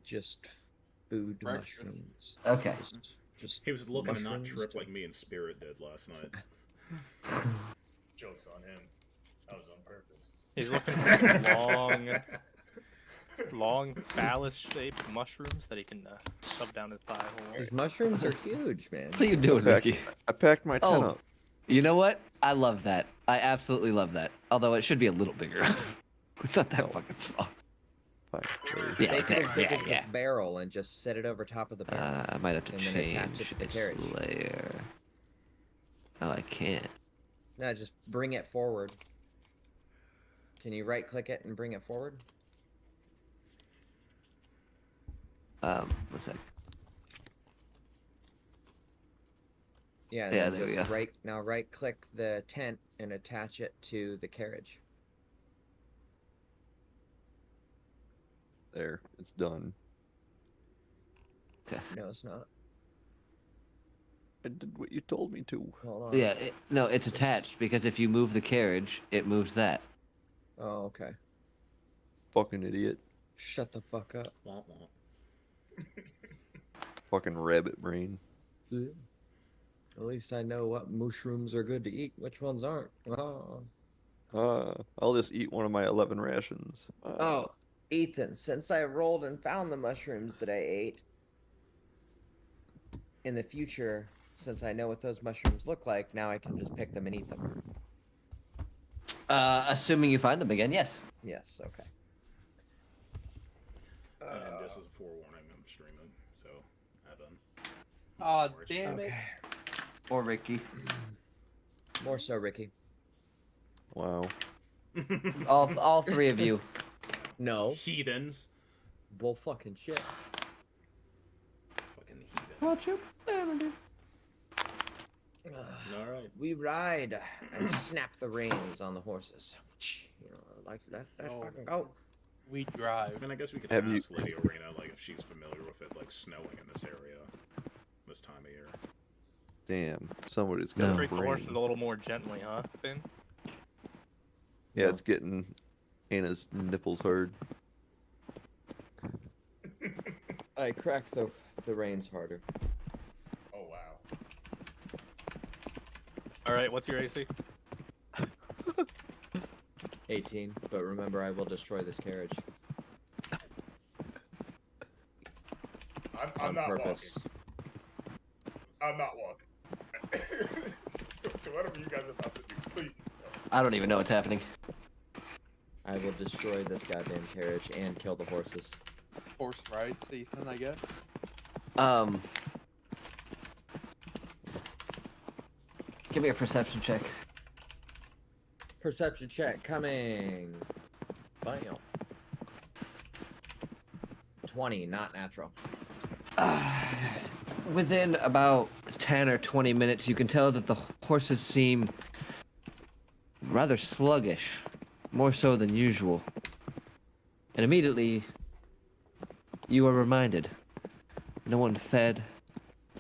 Just food Breakfast. mushrooms. Okay. Just He was looking to not mushrooms trip to- like me and Spirit did last night. Joke's on him. That was on purpose. He's looking for long phallus-shaped mushrooms that he can shove down his thigh hole. These mushrooms are huge, man. What are you doing, Ricky? I packed my tent up. You know what? I love that. I absolutely love that. Although it should be a little bigger. It's not that fucking small. Fine. Yeah, Make it as big yeah, as yeah. the barrel and just set it over top of the barrel. I might have to And then attach it change to the its carriage. layer. Oh, I can't. No, just bring it forward. Can you right click it and bring it forward? One sec. Yeah, Yeah, then there we just go. right click the tent and attach it to the carriage. There, it's done. No, it's not. I did what you told me to. Hold on. Yeah, no, it's attached because if you move the carriage, it moves that. Oh, okay. Fucking idiot. Shut the fuck up. Womp womp. Fucking rabbit brain. Yeah. At least I know what mushrooms are good to eat, which ones aren't. Oh. I'll just eat one of my 11 rations. Oh, Ethan, since I rolled and found the mushrooms that I ate, in the future, since I know what those mushrooms look like, now I can just pick them and eat them. Assuming you find them again, yes. Yes, okay. And just as a forewarning, I'm streaming, so Evan. Aw, damn it. Or Ricky. More so, Ricky. Wow. All three of you. No. Heathens. Bull fucking shit. Fucking heathens. Watch your family. Alright. We ride and snap the reins on the horses. You know, like that. That's Oh. fucking go. We I drive. mean, I guess we could Have ask Lady Arena, like, if she's familiar with it, like, snowing in this area this time of year. Damn. Somebody's No. got a Treat the horses brain. a little more gently, huh, Finn? Yeah, it's getting Anna's nipples hard. I cracked the reins harder. Oh wow. Alright, what's your AC? 18, but remember, I will destroy this carriage I'm on not purpose. walking. I'm not walking. So whatever you guys are about to do, please. I don't even know what's happening. I will destroy this goddamn carriage and kill the horses. Horse rides, Ethan, I guess. Give me a perception check. Perception check coming. Bam. 20, not natural. Within about 10 or 20 minutes, you can tell that the horses seem rather sluggish, more so than usual. And immediately, you are reminded no one fed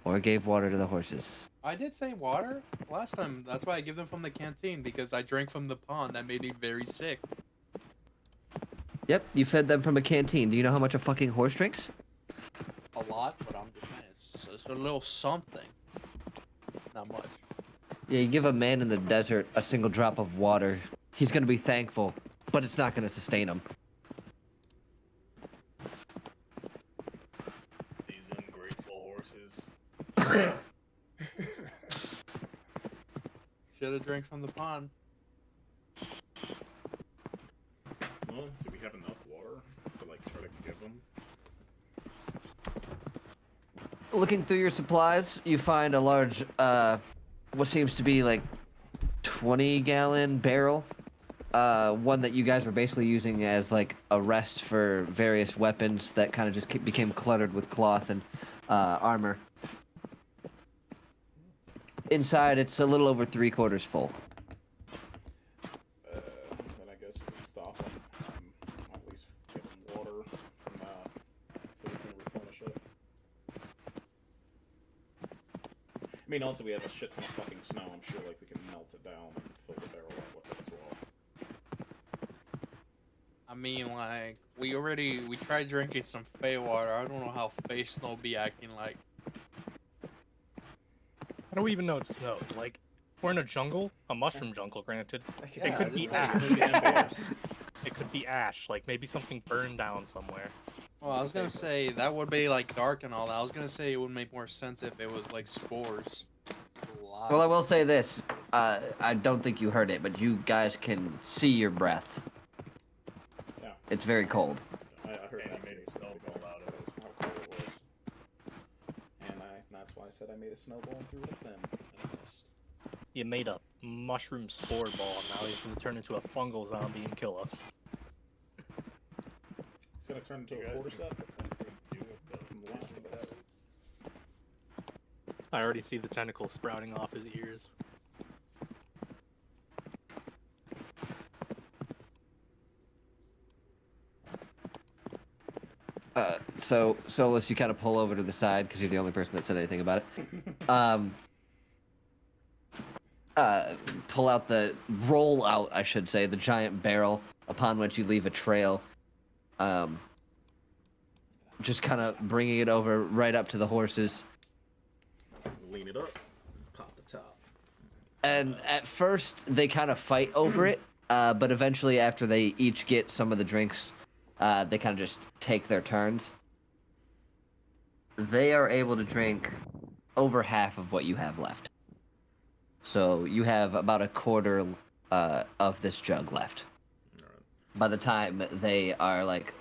or gave water to the horses. I did say water last time. That's why I give them from the canteen, because I drank from the pond. That made me very sick. Yep, you fed them from a canteen. Do you know how much a fucking horse drinks? A lot, but I'm just saying, it's a little something. Not much. Yeah, you give a man in the desert a single drop of water, he's gonna be thankful, but it's not gonna sustain him. These ungrateful horses. Should have drank from the pond. Well, do we have enough water to, like, try to give them? Looking through your supplies, you find a large, what seems to be like 20-gallon barrel. One that you guys were basically using as like a rest for various weapons that kind of just became cluttered with cloth and armor. Inside, it's a little over 3/4 full. Then I guess we can stop them. At least get them water from that so we can replenish it. I mean, also we have a shit ton of fucking snow. I'm sure, like, we can melt it down and fill the barrel up with it as well. I mean, like, we tried drinking some Fey water. I don't know how Fey snow be acting like. How do we even know it's snow? Like, we're in a jungle, a mushroom jungle, granted. Yeah, It could be like, ash. maybe bears. It could be ash, like maybe something burned down somewhere. Well, I was gonna say that would be like dark and all that. I was gonna say it would make more sense if it was like spores. Well, I will say this. I don't think you heard it, but you guys can see your breath. Yeah. It's very cold. I heard And that he made a case snowball out of it. how cold it was. And that's why I said I made a snowball and threw it at them. And I missed. You made a mushroom spore ball, and now he's gonna turn into a fungal zombie and kill us. It's gonna turn into You a guys quarter can set do it, from The Last of Us. I already see the tentacles sprouting off his ears. So Solus, you kind of pull over to the side because you're the only person that said anything about it. Pull out roll out, I should say, the giant barrel upon which you leave a trail. Just kind of bringing it over right up to the horses. Lean it up, pop the top. And at first, they kind of fight over it, but eventually, after they each get some of the drinks, they kind of just take their turns. They are able to drink over half of what you have left. So you have about a quarter of this jug left. By the time they are like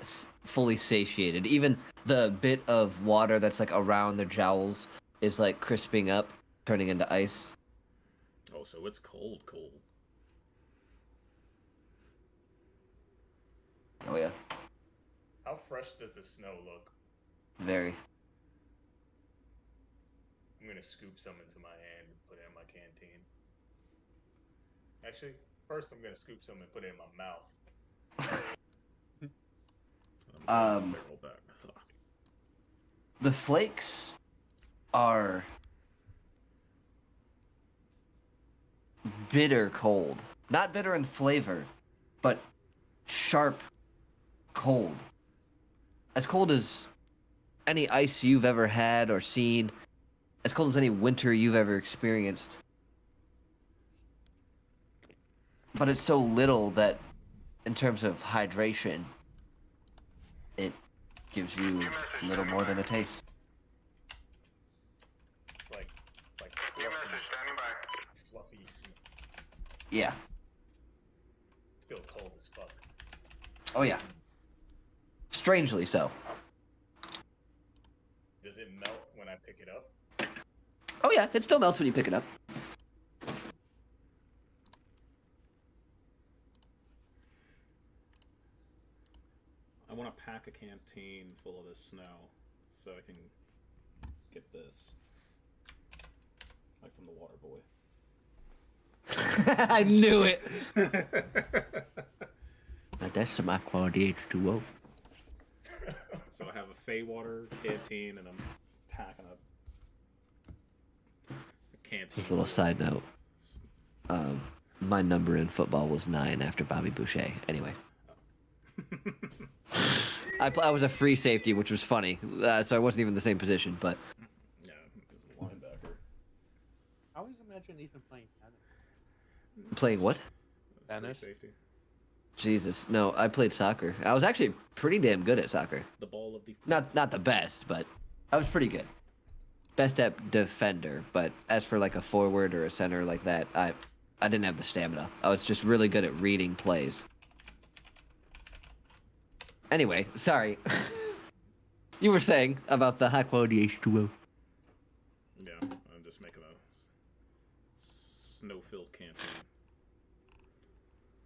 fully satiated, even the bit of water that's like around their jowls is like crisping up, turning into ice. Oh, so it's cold. Oh yeah, How fresh does the snow look? very. I'm gonna scoop some into my hand and put it in my canteen. Actually, first I'm gonna scoop some and put it in my mouth. Barrel back. The flakes are bitter cold. Not bitter in flavor, but sharp cold. As cold as any ice you've ever had or seen. As cold as any winter you've ever experienced. But it's so little that, in terms of hydration, it gives you little more than a taste. Like fluffy snow. Yeah. Still cold as fuck. Oh yeah. Strangely so. Does it melt when I pick it up? Oh yeah, it still melts when you pick it up. I want to pack a canteen full of this snow so I can get this. Like from the water boy. I knew it. That's some Aqua H2O. So I have a Fey water canteen and I'm packing a canteen. Just a little side note. My number in football was 9 after Bobby Boucher. Anyway. I was a free safety, which was funny. So I wasn't even the same position, but... Yeah, it was the linebacker. I always imagine Ethan playing tennis. Playing what? Free Tennis? safety. Jesus. No, I played soccer. I was actually pretty damn good at soccer. The ball of the Not the best, but I was pretty good. Best at defender, but as for like a forward or a center like that, I didn't have the stamina. I was just really good at reading plays. Anyway, sorry. You were saying about the high quality H2O. Yeah, I'm just making a snow-filled canteen.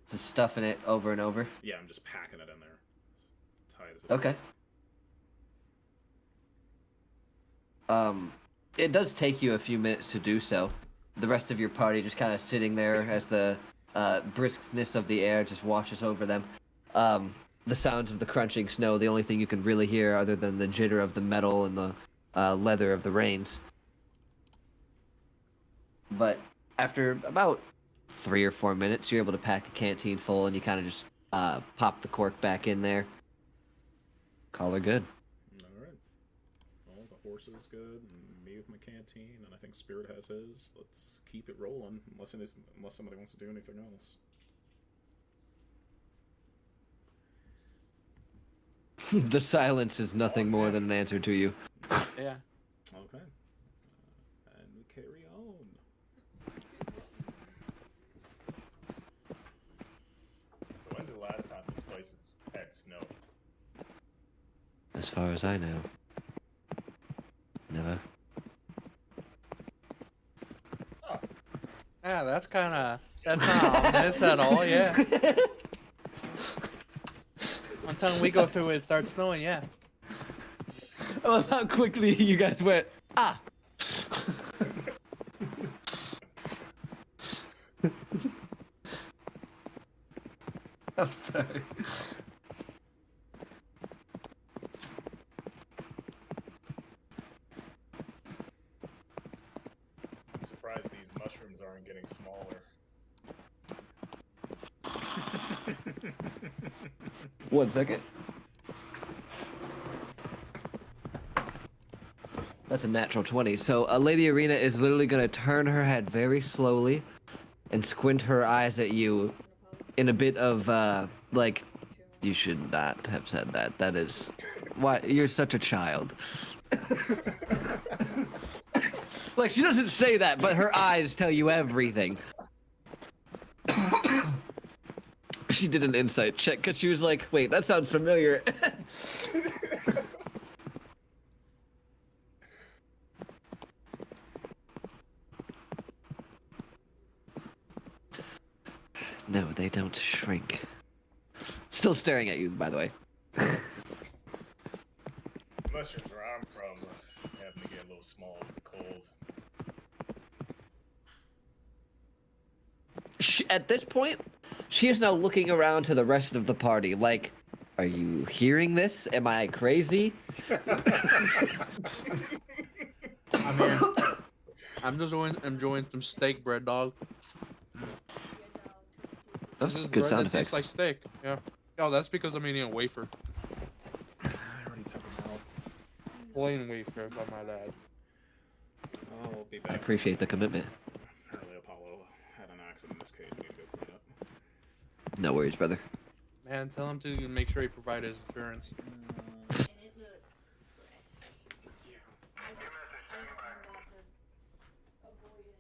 Just stuffing it over and over. Yeah, I'm just packing it in there. Tight as it Okay. It does take you a few minutes to do so. The rest of your party just kind of sitting there as the briskness of the air just washes over them. The sounds of the crunching snow, the only thing you can really hear other than the jitter of the metal and the leather of the reins. But after about 3 or 4 minutes, you're able to pack a canteen full and you kind of just pop the cork back in there. Call her good. All right. Well, the horse is good, and me with my canteen, and I think Spirit has his. Let's keep it rolling, unless somebody wants to do anything else. The silence is nothing more than an answer to you. Yeah. Okay. And we carry on. So when's the last time this place has had snow? As far as I know. Never. Oh, Yeah, that's not ominous at all. Yeah. One time we go through it starts snowing. Yeah. I love how quickly you guys went, ah! I'm sorry. I'm surprised these mushrooms aren't getting smaller. 1 second. That's a natural 20. So Lady Arena is literally going to turn her head very slowly and squint her eyes at you in a bit of, like, you should not have said that. That is... Why? You're such a child. Like, she doesn't say that, but her eyes tell you everything. She did an insight check because she was like, wait, that sounds familiar. No, they don't shrink. Still staring at you, by the way. Mushrooms where I'm from having to get a little small with the cold. At this point, she is now looking around to the rest of the party like, are you hearing this? Am I crazy? I'm here. I'm just enjoying some steak bread, dog. That's This is good bread sound that tastes effects. like steak. Yeah. Oh, that's because I'm eating a wafer. I already took him out. Plain wafer, if I might add. I'll be I back. appreciate the commitment. Apparently Apollo had an accident in this cage. We need to go clean up. No worries, brother. Man, tell him to make sure he provide his insurance. And it looks fresh. I didn't have to avoid it.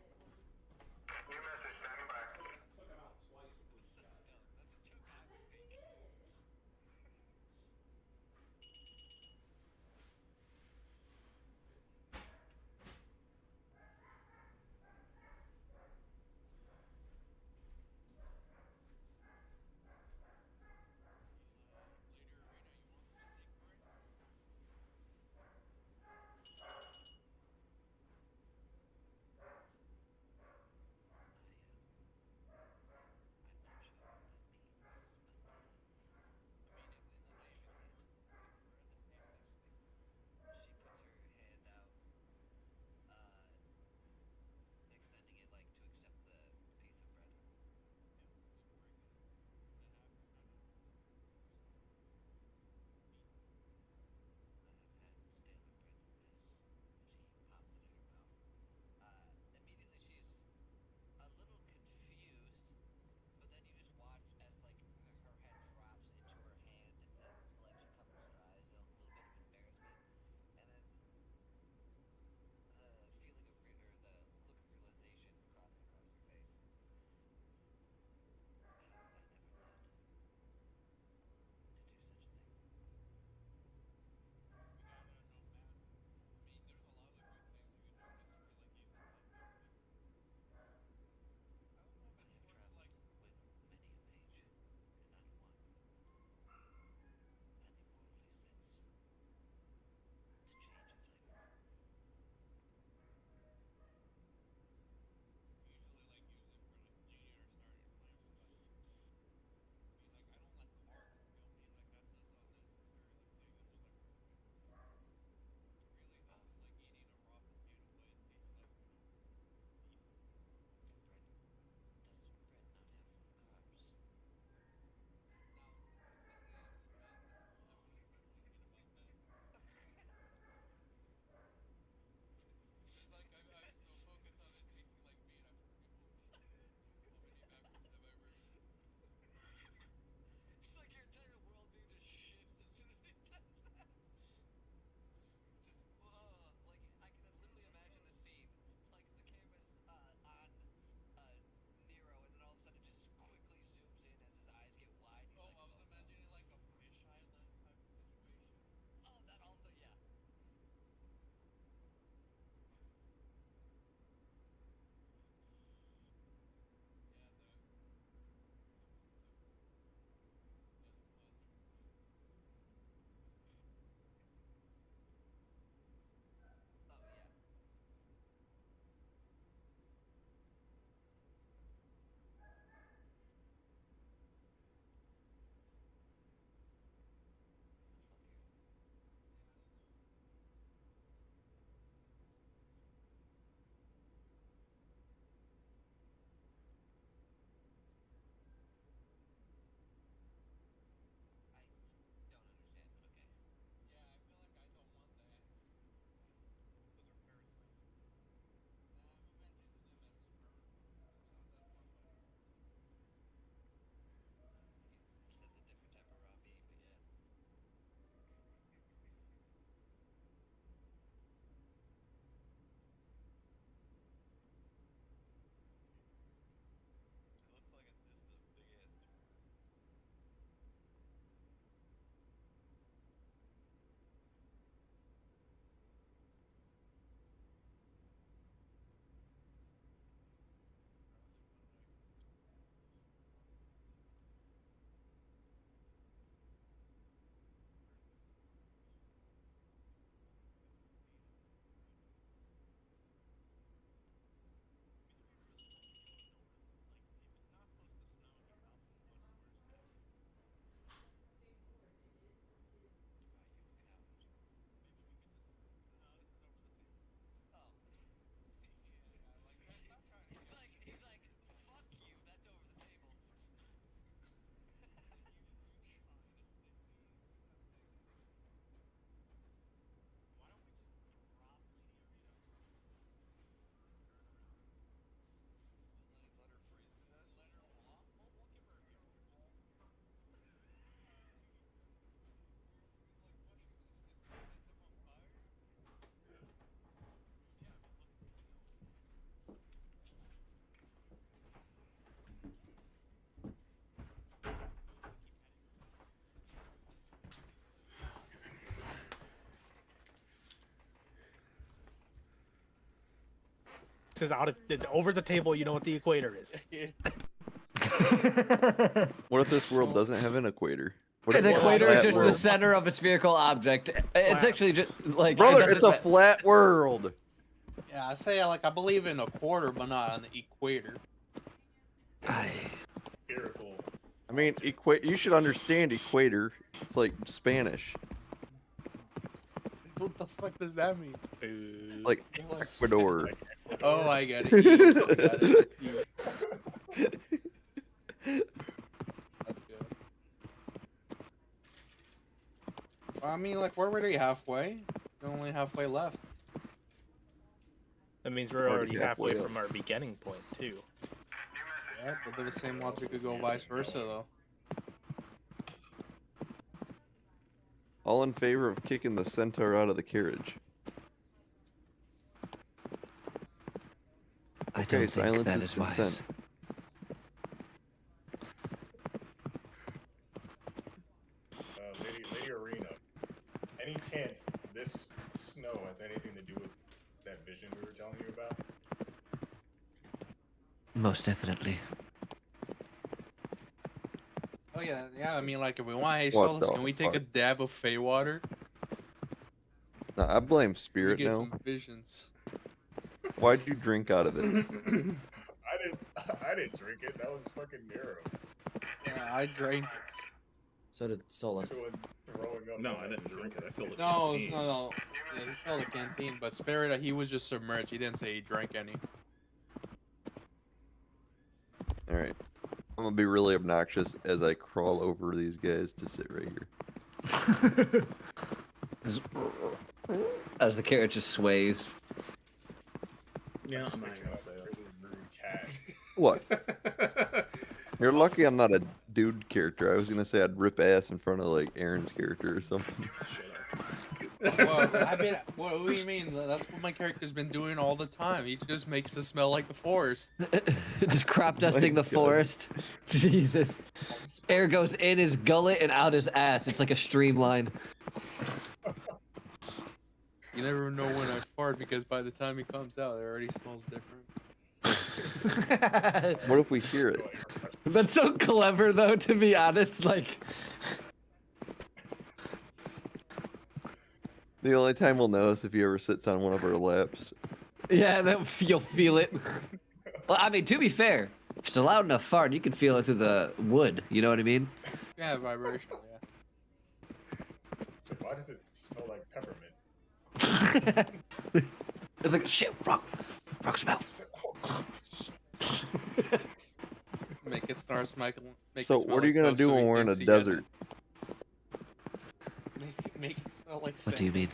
is out of, it's over the table. You know what the equator is. What if this world doesn't have an equator? What An if it's a equator is flat just the world? center of a spherical object. It's Flat. actually just like it Brother, doesn't it's a ma- flat world. Yeah, I say like I believe in a quarter, but not on the equator. Spherical. I mean, you should understand equator. It's like Spanish. What the fuck does that mean? Like Ecuador. Oh, I get it. You got it. You. That's good. Well, I mean, like, we're already halfway. We're only halfway left. That means we're Already already halfway halfway up. from our beginning point too. Yeah, but the same logic could go vice versa, though. All in favor of kicking the centaur out of the carriage. I Okay, don't think silence that is is wise. consent. Lady Arena. Any chance this snow has anything to do with that vision we were telling you about? Most definitely. Oh, yeah, yeah. I mean, like, if we want Hey What Solus, the can we take a fuck? dab of Fey water? Nah, I blame We Spirit get now. some visions. Why'd you drink out of it? I didn't drink it. That was fucking Nero. Yeah, I drank it. So did Solus. Doing throwing up. No, in I that didn't drink it. I filled it. No, no. Yeah, he filled the canteen, but Spirit, he was just submerged. He didn't say he drank any. Alright. I'm gonna be really obnoxious as I crawl over these guys to sit right here. As the carriage just sways. Yeah, I'm not gonna say Cat. What? it. You're lucky I'm not a dude character. I was gonna say I'd rip ass in front of like Aaron's character or something. Shut up. Well, what do you mean? That's what my character's been doing all the time. He just makes it smell like the forest. Just crop dusting the God. forest. Jesus. Air goes in his gullet and out his ass. It's like a streamline. You never know when I fart because by the time it comes out, it already smells different. What if we hear it? That's so clever, though, to be honest. Like, The only time we'll know is if he ever sits on one of our laps. yeah, you'll feel it. Well, I mean, to be fair, if it's a loud enough fart, you can feel it through the wood. You know what I mean? Yeah, vibrational, yeah. So why does it smell like peppermint? It's like, shit, frog smell. Make it start smelling. So what are you gonna do when we're in a desert? Make it smell like What do you mean?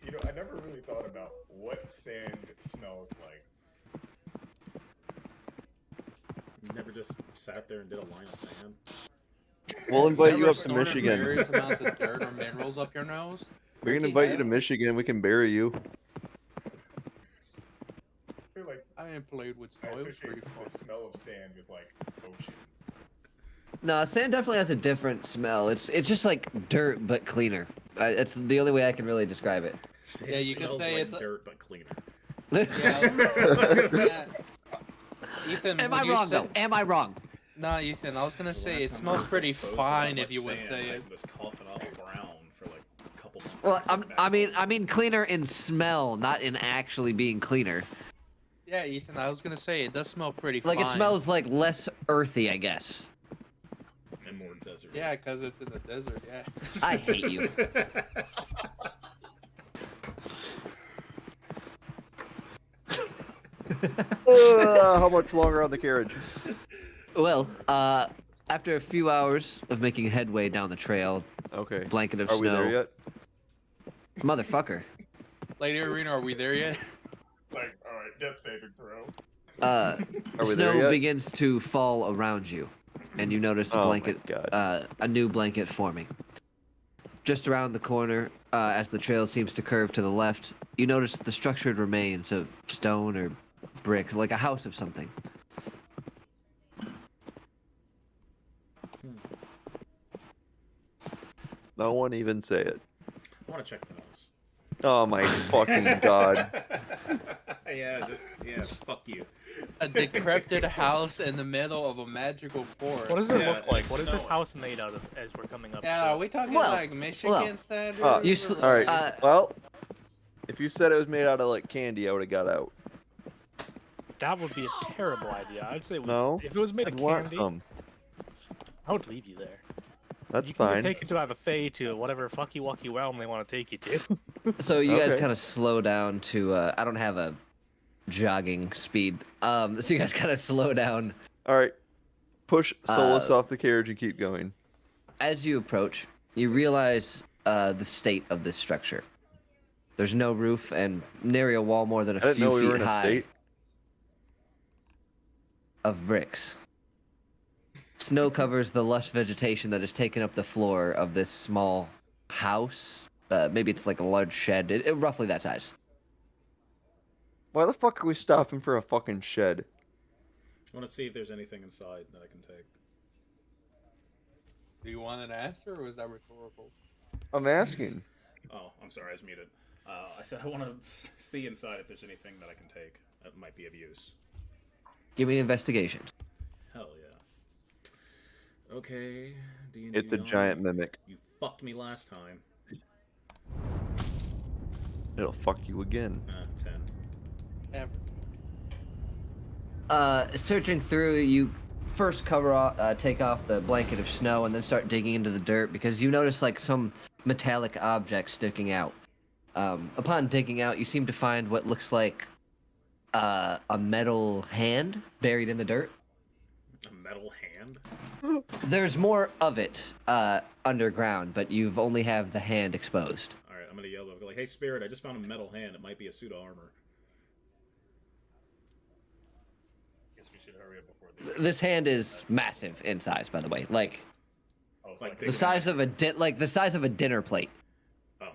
You know, I never really thought about what sand smells like. You never just sat there and did a line of sand. We'll invite you Never up to snorted Michigan. various amounts of dirt or minerals up your nose? We can Ricky, invite you to yeah. Michigan. We can bury you. I feel like I ain't played with I snow. It was pretty associate fun. the smell of sand with like ocean. No, sand definitely has a different smell. It's just like dirt, but cleaner. It's the only way I can really describe it. Sand Yeah, you could smells say like it's a- dirt, but cleaner. Yeah. Ethan, Am would I you wrong, say- though? Am I wrong? Nah, Ethan, I was gonna The say last it time smells I was pretty exposed to fine that if you much would sand, say I it. was coughing all brown for like a couple months. Well, after I back. mean cleaner in smell, not in actually being cleaner. Yeah, Ethan, I was gonna say it does smell pretty Like fine. it smells like less earthy, I guess. And more desert. Yeah, because it's in the desert, yeah. I hate you. How much longer on the carriage? Well, after a few hours of making headway down the trail, Okay. blanket of Are we snow, there yet? motherfucker. Lady Arena, are we there yet? Like, all right, death saving throw. Are we there Snow yet? begins to fall around you, and you notice a Oh my blanket, God. a new blanket forming. Just around the corner, as the trail seems to curve to the left, you notice the structured remains of stone or brick, like a house of something. No one even say it. I want to check the house. Oh my fucking god. Yeah, fuck you. A decrepit house in the middle of a magical forest. What does it Yeah, look like? it's What is this snowing. house made out of as we're coming up Yeah, to are it? we talking Well, like Michigan standards? you or s- Alright, like- well, if you said it was made out of like candy, I would have got out. That would be a terrible idea. I'd say No, if it was made I'd of want candy, some. I would leave you there. That's You can fine. take it to either Fae to whatever fucky wucky realm they want to take you to. So you guys Okay. kind of slow down to. I don't have a jogging speed. So you guys kind of slow down Alright. Push Solus Uh, off the carriage and keep going. as you approach. You realize the state of this structure. There's no roof and nary a wall more than I a didn't few know we feet were in a high state. of bricks. Snow covers the lush vegetation that has taken up the floor of this small house. Maybe it's like a large shed, roughly that size. Why the fuck are we stopping for a fucking shed? I want to see if there's anything inside that I can take. Do you want an answer, or was that rhetorical? I'm asking. Oh, I'm sorry, I was muted. I said I want to see inside if there's anything that I can take that might be of use. Give me an investigation. Hell yeah. Okay. D&D It's a giant mimic. You fucked me last time. It'll fuck you again. 10. Ever. Searching through, you first take off the blanket of snow and then start digging into the dirt because you notice like some metallic object sticking out. Upon digging out, you seem to find what looks like a metal hand buried in the dirt. A metal hand? There's more of it underground, but you've only have the hand exposed. Alright, I'm gonna yell over like, hey Spirit, I just found a metal hand. It might be a suit of armor. Guess we should hurry up before they. This hand is massive in size, by the way, like Oh, it's Like like big the size of the size of a dinner plate. Oh.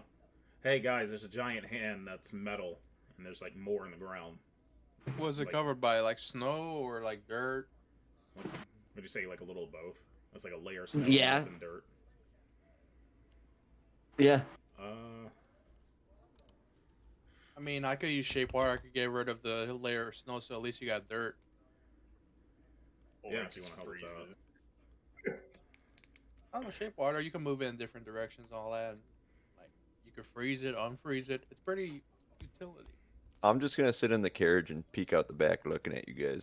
Hey guys, there's a giant hand that's metal, and there's like more in the ground. Was it Like- covered by like snow or like dirt? Would you say like a little of both? That's like a layer of snow Yeah. that's in dirt. Yeah. I mean, I could use shape water. I could get rid of the layer of snow, so at least you got dirt. or Yeah, it if you just wanna help with that. freezes. Oh, shape water. You can move it in different directions, and all that. And, like you could freeze it, unfreeze it. It's pretty utility. I'm just gonna sit in the carriage and peek out the back looking at you guys.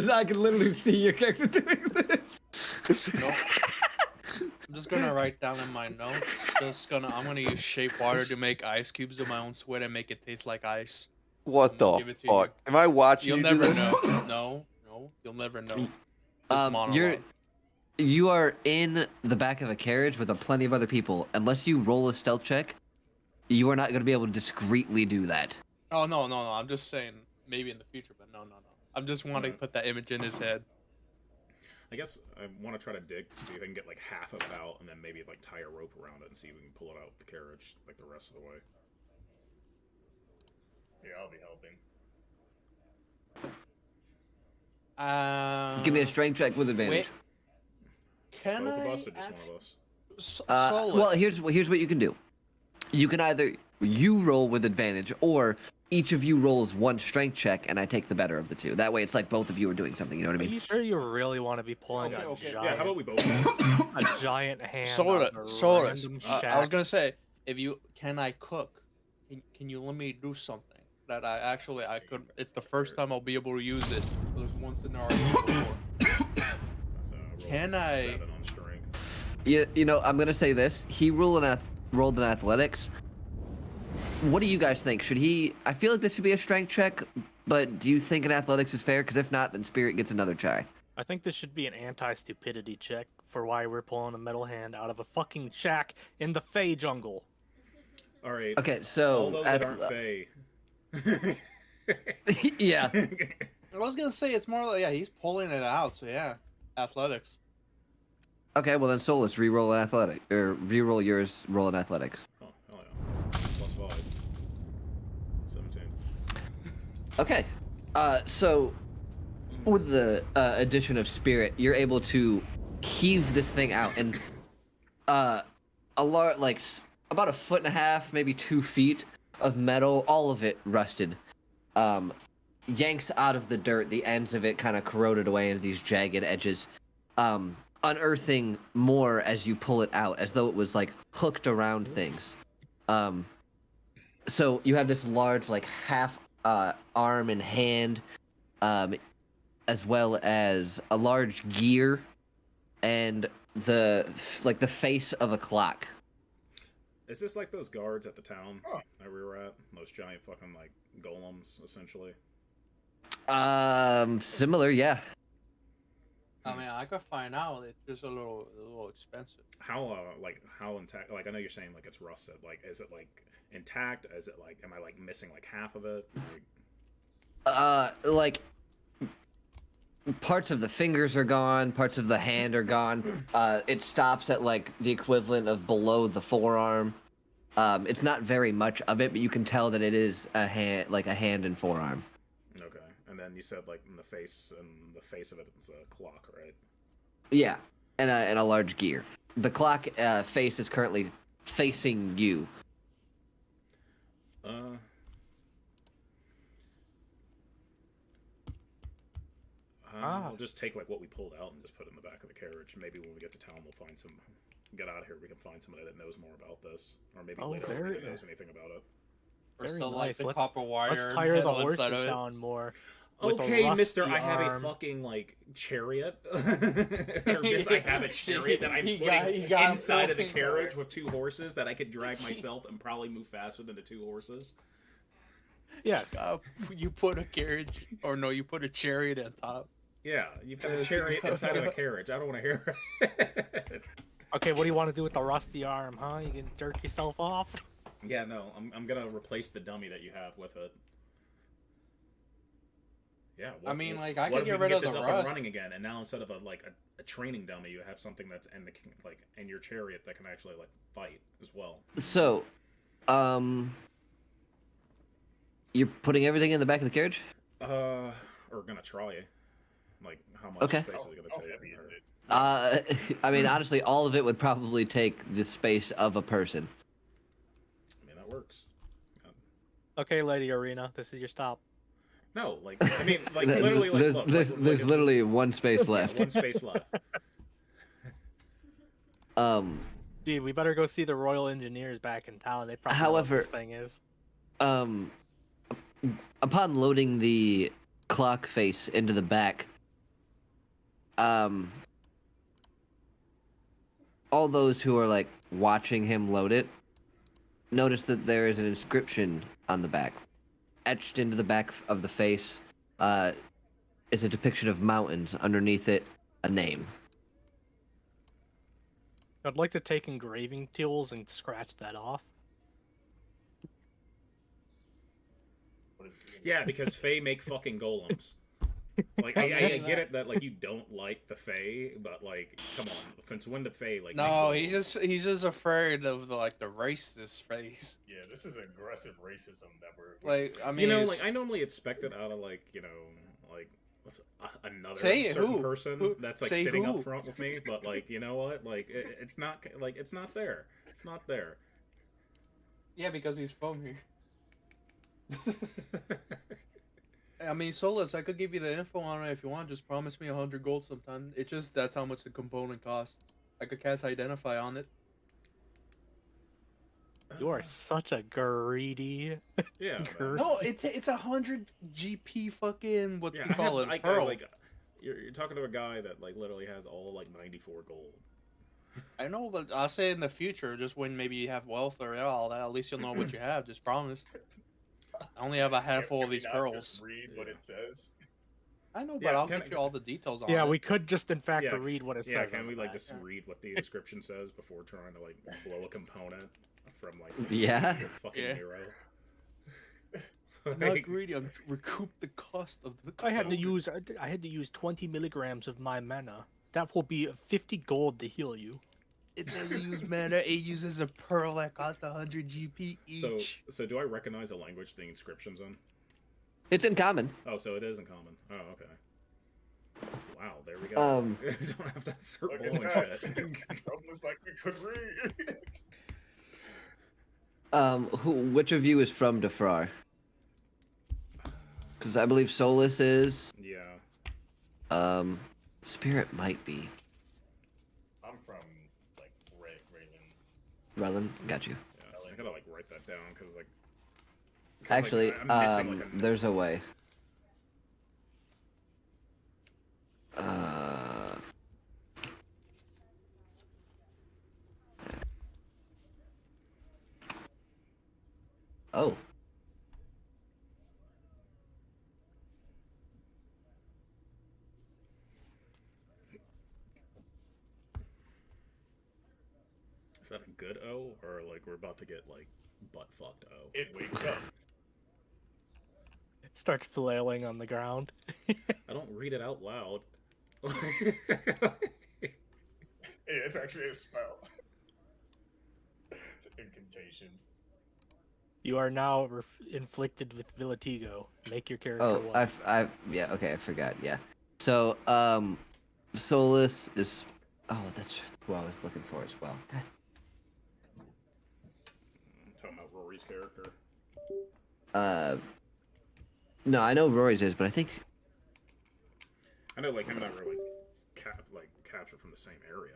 I can literally see your character doing this. Nope. I'm just gonna write down in my notes. I'm gonna use shape water to make ice cubes of my own sweat and make it taste like ice. What I'm the gonna give it to you. fuck? Am I watching You'll you do never this? know. No, you'll never know. Just You are in the back of a carriage with plenty of other people. Unless you roll a stealth check, you are not going to be able to discreetly do that. Oh no. I'm just saying maybe in the future, but no. I'm just wanting to put that image in his head. I guess I want to try to dig to see if I can get like half of it out, and then maybe like tie a rope around it and see if we can pull it out the carriage like the rest of the way. Yeah, I'll be helping. Give me a strength check with advantage. Wait. Can Both I? of us or just one of us? Solus. Well, here's what you can do. You can either you roll with advantage, or each of you rolls one strength check, and I take the better of the two. That way, it's like both of you are doing something. You know what I Are mean? you sure you really want to be pulling Okay, a okay. giant, Yeah, how about we both? a giant hand Solus. out of a Solus. random I was shack? gonna say, can I cook? Can you let me do something that I could? It's the first time I'll be able to use it. There's one scenario before. That's a roll Can of I- 7 on strength. You know, I'm gonna say this. He rolled in athletics. What do you guys think? Should he? I feel like this should be a strength check, but do you think an athletics is fair? Because if not, then Spirit gets another try. I think this should be an anti-stupidity check for why we're pulling a metal hand out of a fucking shack in the Fey jungle. All right. Okay, All so those that aren't Fey. yeah. I was gonna say it's more like he's pulling it out. So yeah, athletics. Okay, well then Solus, re-roll an athletic, or re-roll yours, roll an athletics. Oh, hell yeah. +5. 17. Okay, so with the addition of Spirit, you're able to heave this thing out, and a about a foot and a half, maybe 2 feet of metal, all of it rusted. Yanks out of the dirt, the ends of it kind of corroded away into these jagged edges, unearthing more as you pull it out, as though it was like hooked around things. So you have this large, like half arm and hand, as well as a large gear, and the face of a clock. Is this like those guards at the town Oh. that we were at? Those giant fucking like golems, essentially. Similar, yeah. I mean, I could find out. It's just a little expensive. How how intact? Like I know you're saying like it's rusted. Like is it like intact? Is it like am I like missing like half of it? Like parts of the fingers are gone, parts of the hand are gone. It stops at like the equivalent of below the forearm. It's not very much of it, but you can tell that it is a hand and forearm. Okay, and then you said like in the face of it is a clock, right? Yeah, and a large gear. The clock face is currently facing you. I'll just take like what we pulled out and just put it in the back of the carriage. Maybe when we get to town, we'll find some. Get out of here. We can find somebody that knows more about this, or maybe later nobody knows anything about it. Very Still nice. like the copper wire. Let's tire the on horses side of it. down more. with a Okay, mister, rusty I have a arm. fucking, like, chariot. Or miss, I have a chariot that I'm He putting got inside of the fucking carriage with 2 horses that I could drag myself and probably move faster than the 2 horses. Yes. You put a carriage, or no, you put a chariot on top. Yeah, you've got a chariot inside of a carriage. I don't want to hear it. Okay, what do you want to do with the rusty arm, huh? You can jerk yourself off? Yeah, no, I'm gonna replace the dummy that you have with it. Yeah, I mean, like, I what could if we get rid of this the up rust. and running again, and now instead of a training dummy, you have something that's in your chariot that can actually like fight as well. So, you're putting everything in the back of the carriage? Or gonna try. Like, how much Okay. space is it gonna How take? heavy is it? I mean, honestly, all of it would probably take the space of a person. I mean, that works. Okay, Lady Arena, this is your stop. No, like, I mean, like, literally, like, look, there's it's- literally one space yeah, left. one space left. Dude, we better go see the Royal Engineers back in town. They probably However- know what this thing is. Upon loading the clock face into the back, all those who are like watching him load it notice that there is an inscription on the back. Etched into the back of the face is a depiction of mountains. Underneath it, a name. I'd like to take engraving tools and scratch that off. What is it? Yeah, because Fae make fucking golems. Like, I get it that, like, you don't like the Fae, but, like, come on. Since when the Fae, like, No, make he's golems? just afraid of the racist face. Yeah, this is aggressive racism that we're Like, witnessing. I mean, You know, it's- like, I normally expect it out of, like, you know, like, another Say it, certain who? person Who? that's, like, Say sitting who? up front with me, but, like, you know what? Like, it's not, like, it's not there. It's not there. yeah, because he's from here. I mean, Solus, I could give you the info on it if you want. Just promise me 100 gold sometime. It's just that's how much the component costs. I could cast Identify on it. You are such a greedy. Yeah. Grr. No, it's 100 GP fucking what Yeah, you call it, pearl. like, you're talking to a guy that, like, literally has all, like, 94 gold. I know, but I'll say in the future, just when maybe you have wealth or all that, at least you'll know what you have. Just promise. I only have a handful Can of we these not pearls. Just read what it says. I know, but Yeah, I'll can- get you all the details on Yeah, it. we could just, in fact, Yeah, read what it Yeah, says. can on we, the like, back. just read what the inscription says before trying to, like, blow a component from, like, Yeah. the fucking Yeah. hero? I'm not greedy. I'm recoup the cost of the. I had to use 20 milligrams of my mana. That will be 50 gold to heal you. It doesn't use mana. It uses a pearl that costs 100 GP each. So do I recognize the language the inscription's in? It's in common. Oh, so it is in common. Oh, okay. Wow, there we go. We don't have to start Look at blowing that. shit. Almost like we could read. Which of you is from Defrar? Because I believe Solus is. Yeah. Spirit might be. I'm from like Raven. Relin, got you. Yeah. I gotta like write that down because like. Actually, I'm missing, like, a there's a way. Oh. Is that a good O or like we're about to get like butt fucked O? It wakes up. Starts flailing on the ground. I don't read it out loud. Hey, it's actually a spell. It's an incantation. You are now inflicted with Villatigo. Make your character Oh, one. yeah, okay, I forgot, yeah. So, Solus is, oh, that's who I was looking for as well. God. I'm talking about Rory's character. No, I know Rory's is, but I think, I know like him and I were like captured from the same area.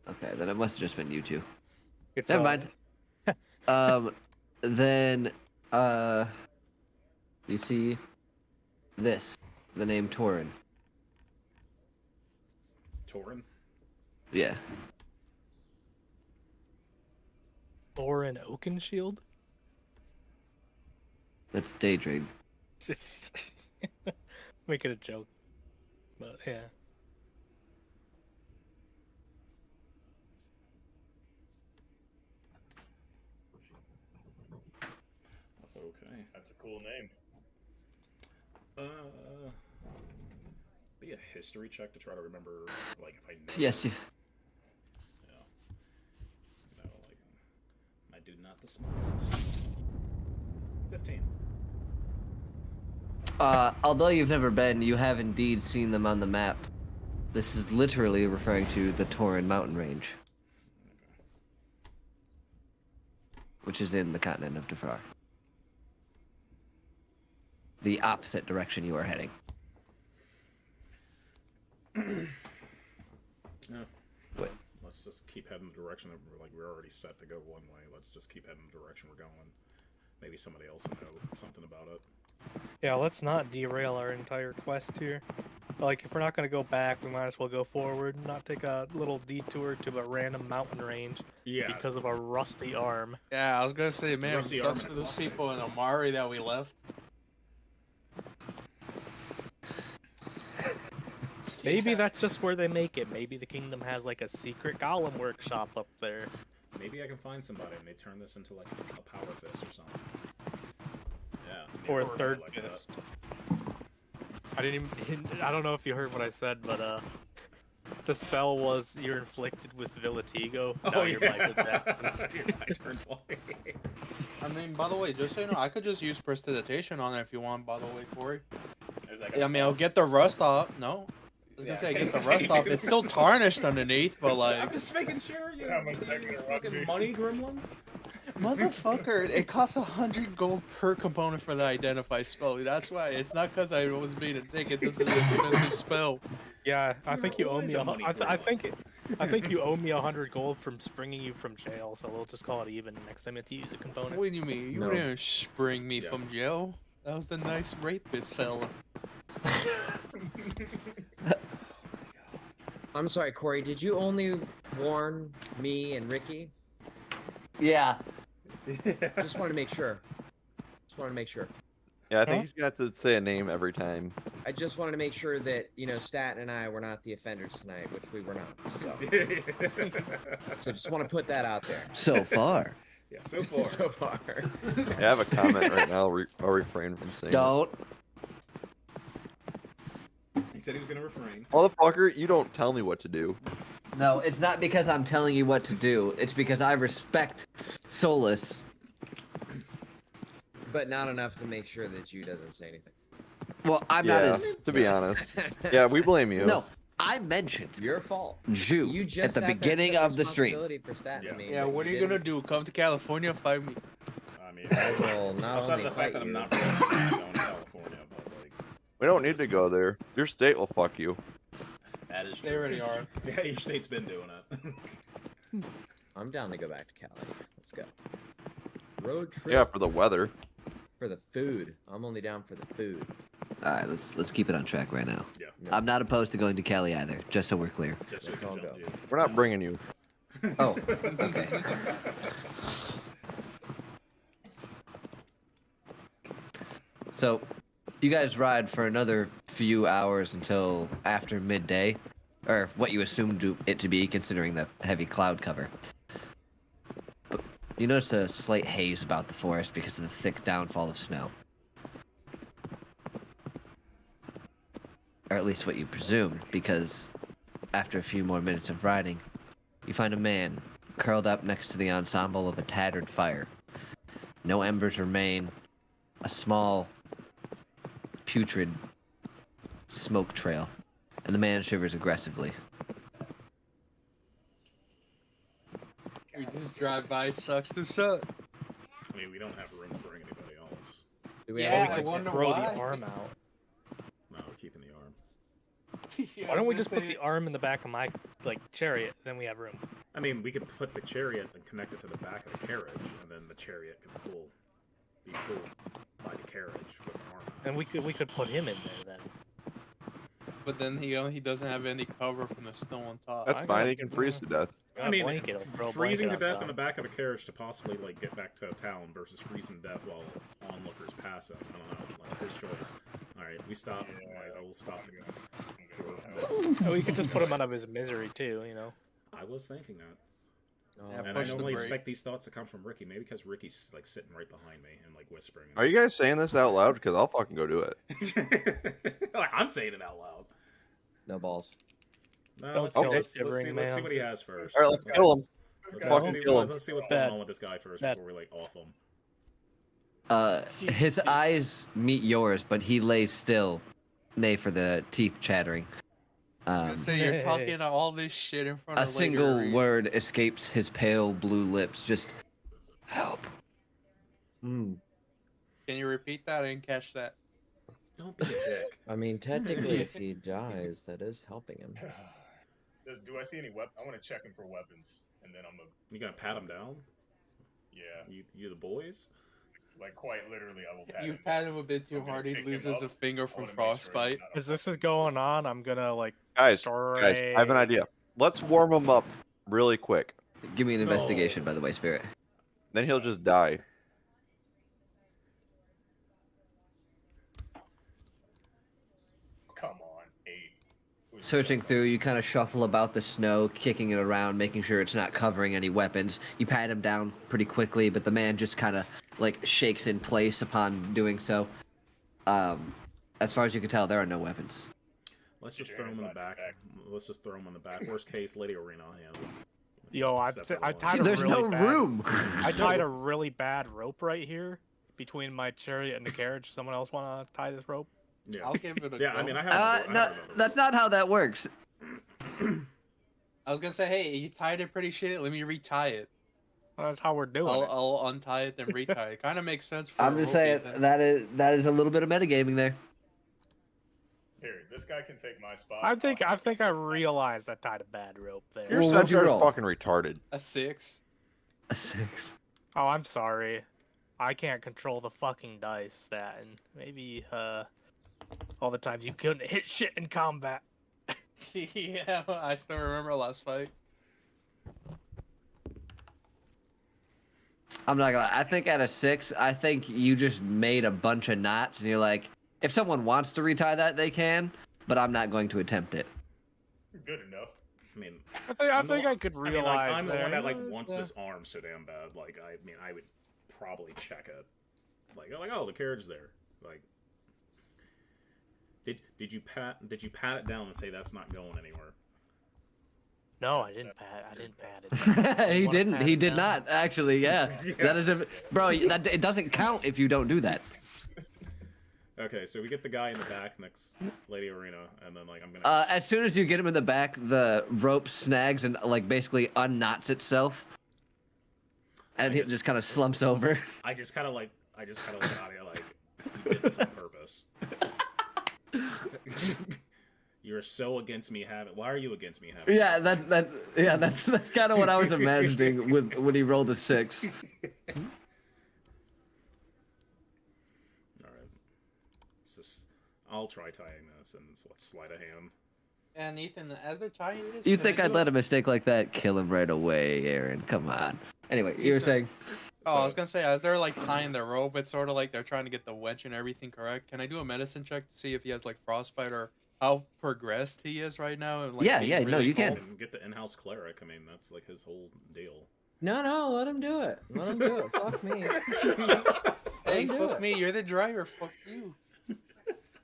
okay, then it must have just been you two. It's Never mind. Then, you see this, the name Torin. Torin? Yeah. Thorin Oakenshield? That's Daydream. Make it a joke. But yeah. Okay. That's a cool name. Be a history check to try to remember, like, if I know. Yes, you. Yeah. No, like, I do not the smallest. 15. Although you've never been, you have indeed seen them on the map. This is literally referring to the Torin mountain range, which is in the continent of Defrar. The opposite direction you are heading. No. Wait. Let's just keep heading the direction that we're already set to go one way. Let's just keep heading the direction we're going. Maybe somebody else will know something about it. Yeah, let's not derail our entire quest here. Like, if we're not going to go back, we might as well go forward, not take a little detour to a random mountain range because of our rusty arm. Yeah, I was gonna say, man, Rusty sucks arm for and those muscles. people in Amari that we left. Maybe that's just where they make it. Maybe the kingdom has, like, a secret golem workshop up there. Maybe I can find somebody and they turn this into like a power fist or something. Yeah. Or a maybe third like that. fist. I didn't even. I don't know if you heard what I said, but the spell was you're inflicted with Villatigo. Oh, Now you're yeah. Michael Jackson. I turned white. I mean, by the way, just so you know, I could just use prestidigitation on it if you want. By the way, Corey. Is that I mean, I'll get the rust off. No, I was gonna say I get the rust off. It's still tarnished underneath, but I'm like, just making sure you. How much is that gonna run fucking me? money, Gremlin. motherfucker, it costs 100 gold per component for the identify spell. That's why. It's not because I was being a dick. It's just an expensive spell. Yeah, I think you owe always me. a money I gremlin. think you owe me 100 gold from springing you from jail. So we'll just call it even next time you have to use a component. What do you mean? You No. didn't spring me Yeah. from jail. That was the nice rapist fella. I'm sorry, Corey. Did you only warn me and Ricky? Yeah. Just want to make sure. Just want to make sure. Yeah, I think he's got to say a name every time. I just wanted to make sure that Stat and I were not the offenders tonight, which we were not. So just want to put that out there. So far. Yeah, so far. So far. Yeah, I have a comment right now. I'll refrain from saying it. Don't. He said he was gonna refrain. Motherfucker, you don't tell me what to do. No, it's not because I'm telling you what to do. It's because I respect Solus. But not enough to make sure that you doesn't say anything. Well, I'm not Yeah, as... to be honest. Yeah, we blame you. No, I mentioned Your fault. Jew You at just the sat there beginning took of the stream. responsibility for Stat and me, Yeah, but what are you didn't. gonna do? Come to California and fight me? I mean, I will not outside only of the fight fact that I'm you. not really going to California, but like We don't need to go there. Your state will fuck you. that is true. They already are. Yeah, your state's been doing it. I'm down to go back to Cali. Let's go. Road trip. Yeah, for the weather. For the food. I'm only down for the food. All right, let's keep it on track right now. Yeah, No. I'm not opposed to going to Cali either, just so we're clear. just so we Let's can all jump go. you. We're not bringing you. Oh, okay. So, you guys ride for another few hours until after midday, or what you assumed it to be, considering the heavy cloud cover. But you notice a slight haze about the forest because of the thick downfall of snow. Or at least what you presume, because after a few more minutes of riding, you find a man curled up next to the ensemble of a tattered fire. No embers remain. A small, putrid smoke trail, and the man shivers aggressively. We just drive by, sucks to suck. I mean, we don't have room to bring anybody else. Do we Yeah, have I like, wonder Throw why. the arm out. No, we're keeping the arm. Yeah, Why I don't we was just gonna put the say- arm in the back of my chariot? Then we have room. I mean, we could put the chariot and connect it to the back of the carriage, and then the chariot could be pulled by the carriage with the arm. And we could put him in there then. But then he doesn't have any cover from the snow on top. That's I fine. got- He can freeze to death. Got I a mean, blanket, I'll throw a freezing to blanket on death in the top. back of a carriage to possibly like get back to town versus freezing to death while onlookers pass him. I don't know. Like his choice. All right, we stop. Yeah. Like, I will stop for I'm this. Oh, we could just put him out of his misery too, you know. I was thinking that, oh, Yeah, and I push the normally brake. expect these thoughts to come from Ricky. Maybe because Ricky's like sitting right behind me and like whispering. Are you guys saying this out loud? Because I'll fucking go do it. Like, I'm saying it out loud. no balls. No, Don't let's, kill see, the let's see shivering what man. he has first. All right, let's kill him. This Fucking guy- see, kill him. let's see what's Bad. going on with this guy first Bad. before we like off him. His eyes meet yours, but he lays still, nay for the teeth chattering. I was gonna say you're Hey. talking all this shit in front A of single Lady Reed. word escapes his pale blue lips, just help. Can you repeat that? I didn't catch that. Don't be a dick. I mean, technically, if he dies, that is helping him. Do I see any weapons? I want to check him for weapons, and then I'm gonna, You gonna pat him down? yeah, You the boys? like quite literally, I will pat You him. pat him a bit too I'm gonna hard, he pick him loses up. a finger I from wanna make sure he's frostbite. not As this is going on, I'm gonna like Guys, I have an idea. Let's warm him up really quick. Give me an No. investigation, by the way, Spirit. Then he'll just die. Come on, 8. Who's Searching just through, you kind of shuffle about the snow, kicking it around, making sure it's not covering any weapons. You pat him down pretty quickly, but the man just kind of like shakes in place upon doing so. As far as you can tell, there are no weapons. Let's just Get throw your him in the hands behind back. your Let's just throw him in the back. Worst case, Lady Arena will handle him. Yo, I Separate I one. tied a There's really no bad, room. I tied a really bad rope right here between my chariot and the carriage. Someone else want to tie this rope? Yeah. I'll give it a Yeah, go. I mean, I have. No, that's not how that works. I was gonna say, hey, you tied it pretty shit. Let me retie it. That's how we're doing it. I'll untie it then retie it. Kind of makes sense. For I'm a just rope saying defense. that is a little bit of metagaming there. Here, this guy can take my spot. I think I realized I tied a bad rope there. Your Well, what'd you centaur is roll? fucking retarded. A 6. A 6. Oh, I'm sorry. I can't control the fucking dice. That and maybe all the times you couldn't hit shit in combat. Yeah, I still remember last fight. I'm not gonna lie. I think at a 6, I think you just made a bunch of knots, and you're like, if someone wants to retie that, they can, but I'm not going to attempt it. Good enough. I mean, I think I could I mean, realize. like, I'm the there one that like was, wants this arm so damn bad. Like, I mean, I would probably check it. Like, oh, the carriage is there. Like, did you pat it down and say that's not going anywhere? No, I didn't pat it. he wanna didn't. pat He it did down? not actually. Yeah, Yeah. that is a bro. That it doesn't count if you don't do that. Okay, so we get the guy in the back next Lady Arena, and then like I'm gonna. As soon as you get him in the back, the rope snags and like basically unknots itself, and it just kind of slumps over. I just kind of look at you like you did this on purpose. You're so against me having. Why are you against me having? Yeah, that's kind of what I was imagining with when he rolled a 6. I'll try tying this, and let's sleight of hand. And Ethan, as they're tying this, You think I'd let a mistake like that kill him right away, Aaron? Come on. Anyway, you were saying. Oh, I was gonna say, as they're like tying the rope, it's sort of like they're trying to get the wedge and everything correct. Can I do a medicine check to see if he has like frostbite or how progressed he is right now? And, like, Yeah, being no, really you can. cold? And get the in-house cleric. I mean, that's like his whole deal. No, let him do it. Let him do it. Fuck me. Hey, do fuck it. me, you're the driver. Fuck you.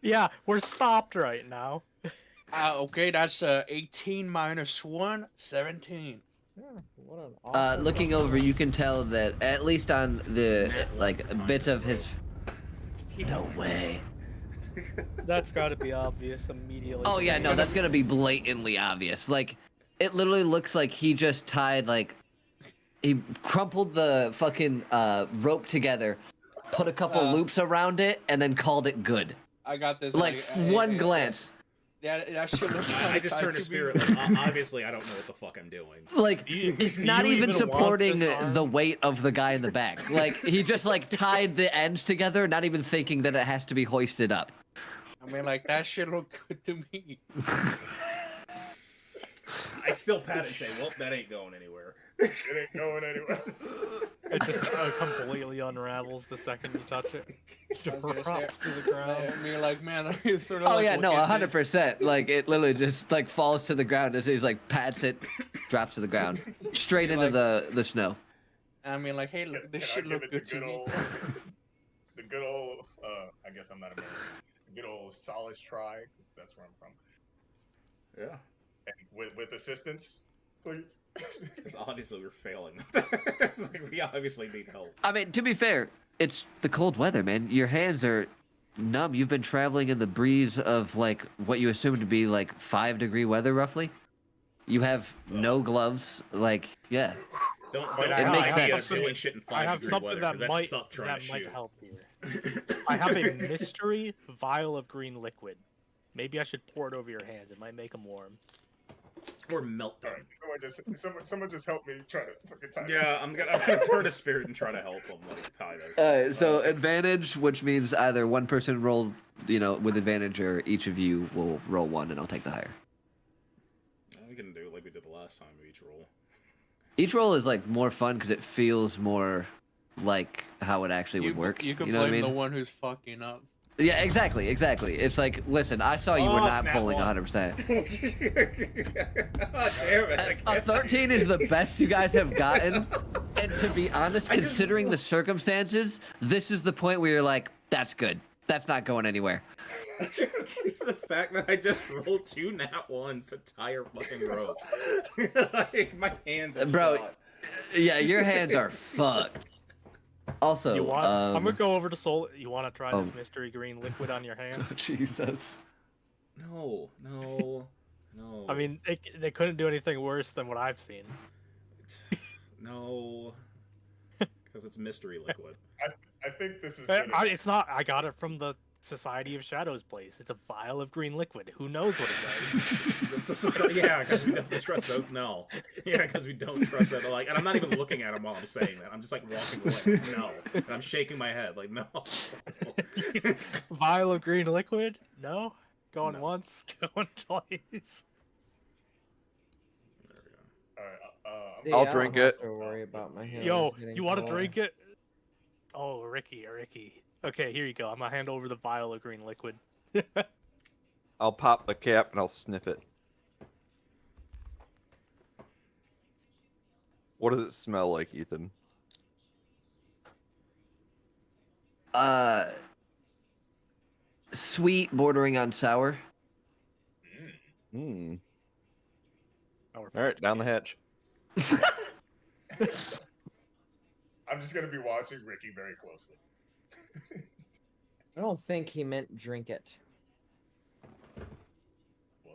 Yeah, we're stopped right now. Okay, that's 18 minus 1, 17. Yeah, what an awesome Looking over, you can tell that at least on the bits of his. No way. That's got to be obvious immediately. Oh yeah, no, that's gonna be blatantly obvious. Like, it literally looks like he just tied he crumpled the fucking rope together, put a couple loops around it, and then called it good. I got this. Like one glance. Yeah, that shit looks I just turned to spirit. Like, obviously, I don't know what the fuck I'm doing. Like, it's not you even even want supporting this arm? the weight of the guy in the back. Like, he just like tied the ends together, not even thinking that it has to be hoisted up. I mean, like, that shit looked good to me. I still pat it and say, well, that ain't going anywhere. It ain't going anywhere. It just completely unravels the second you touch it. Just I was gonna say, drops to the ground. I mean, like, man, it's sort of Oh like yeah, no, looking at 100%. Like, it literally just like falls to the ground as he's like pats it, drops to the ground, straight into the snow. I mean, like, hey, look, this Can I shit give look it good to me. The good old, I guess I'm not American. The good old Solace try, because that's where I'm from. Yeah. And with assistance, please. Because obviously we're failing. It's like, we obviously need help. I mean, to be fair, it's the cold weather, man. Your hands are numb. You've been traveling in the breeze of like what you assume to be like 5-degree weather, roughly. You have no gloves. Like, yeah. Don't It makes sense. Doing shit in I have 5-degree something weather, that 'cause that might sucked trying to shoot. help here. I have a mystery vial of green liquid. Maybe I should pour it over your hands. It might make them warm. Or melt them. Someone just help me try to fucking tie this. Yeah, I'm gonna turn to spirit and try to help them like tie this. Alright, so advantage, which means either one person roll, with advantage, or each of you will roll one, and I'll take the higher. We can do it like we did the last time with each roll. Each roll is like more fun because it feels more like how it actually would work. You can know what I blame mean? the one who's fucking up. Yeah, exactly. It's like, listen, I saw you were not Nat pulling one. 100%. Damn it, A 13 is the best you guys have gotten, and to be honest, considering the circumstances, this is the point where you're like, that's good. That's not going anywhere. The fact that I just rolled 2 nat ones to tie your fucking rope. Like, my hands are Bro, shot. yeah, your hands are fucked. Also, You want? I'm gonna go over to Soul. You want to try oh. this mystery green liquid on your hands? Jesus. No. I mean, they couldn't do anything worse than what I've seen. No. Because it's mystery liquid. I think this is gonna... It's not. I got it from the Society of Shadows place. It's a vial of green liquid. Who knows what it does? Yeah, because we definitely trust those. No. Yeah, because we don't trust that. Like, and I'm not even looking at him while I'm saying that. I'm just like walking away. No. And I'm shaking my head. Like, no. Vial of green liquid? No. Going No. once, going twice. There we go. See, I'll I don't drink have it. To worry about my hands Yo, getting you want to cold. drink it? Oh, Ricky. Okay, here you go. I'm gonna hand over the vial of green liquid. I'll pop the cap and I'll sniff it. What does it smell like, Ethan? Sweet, bordering on sour. Hmm. Oh, All right, down the hatch. I'm just gonna be watching Ricky very closely. I don't think he meant drink it. Well,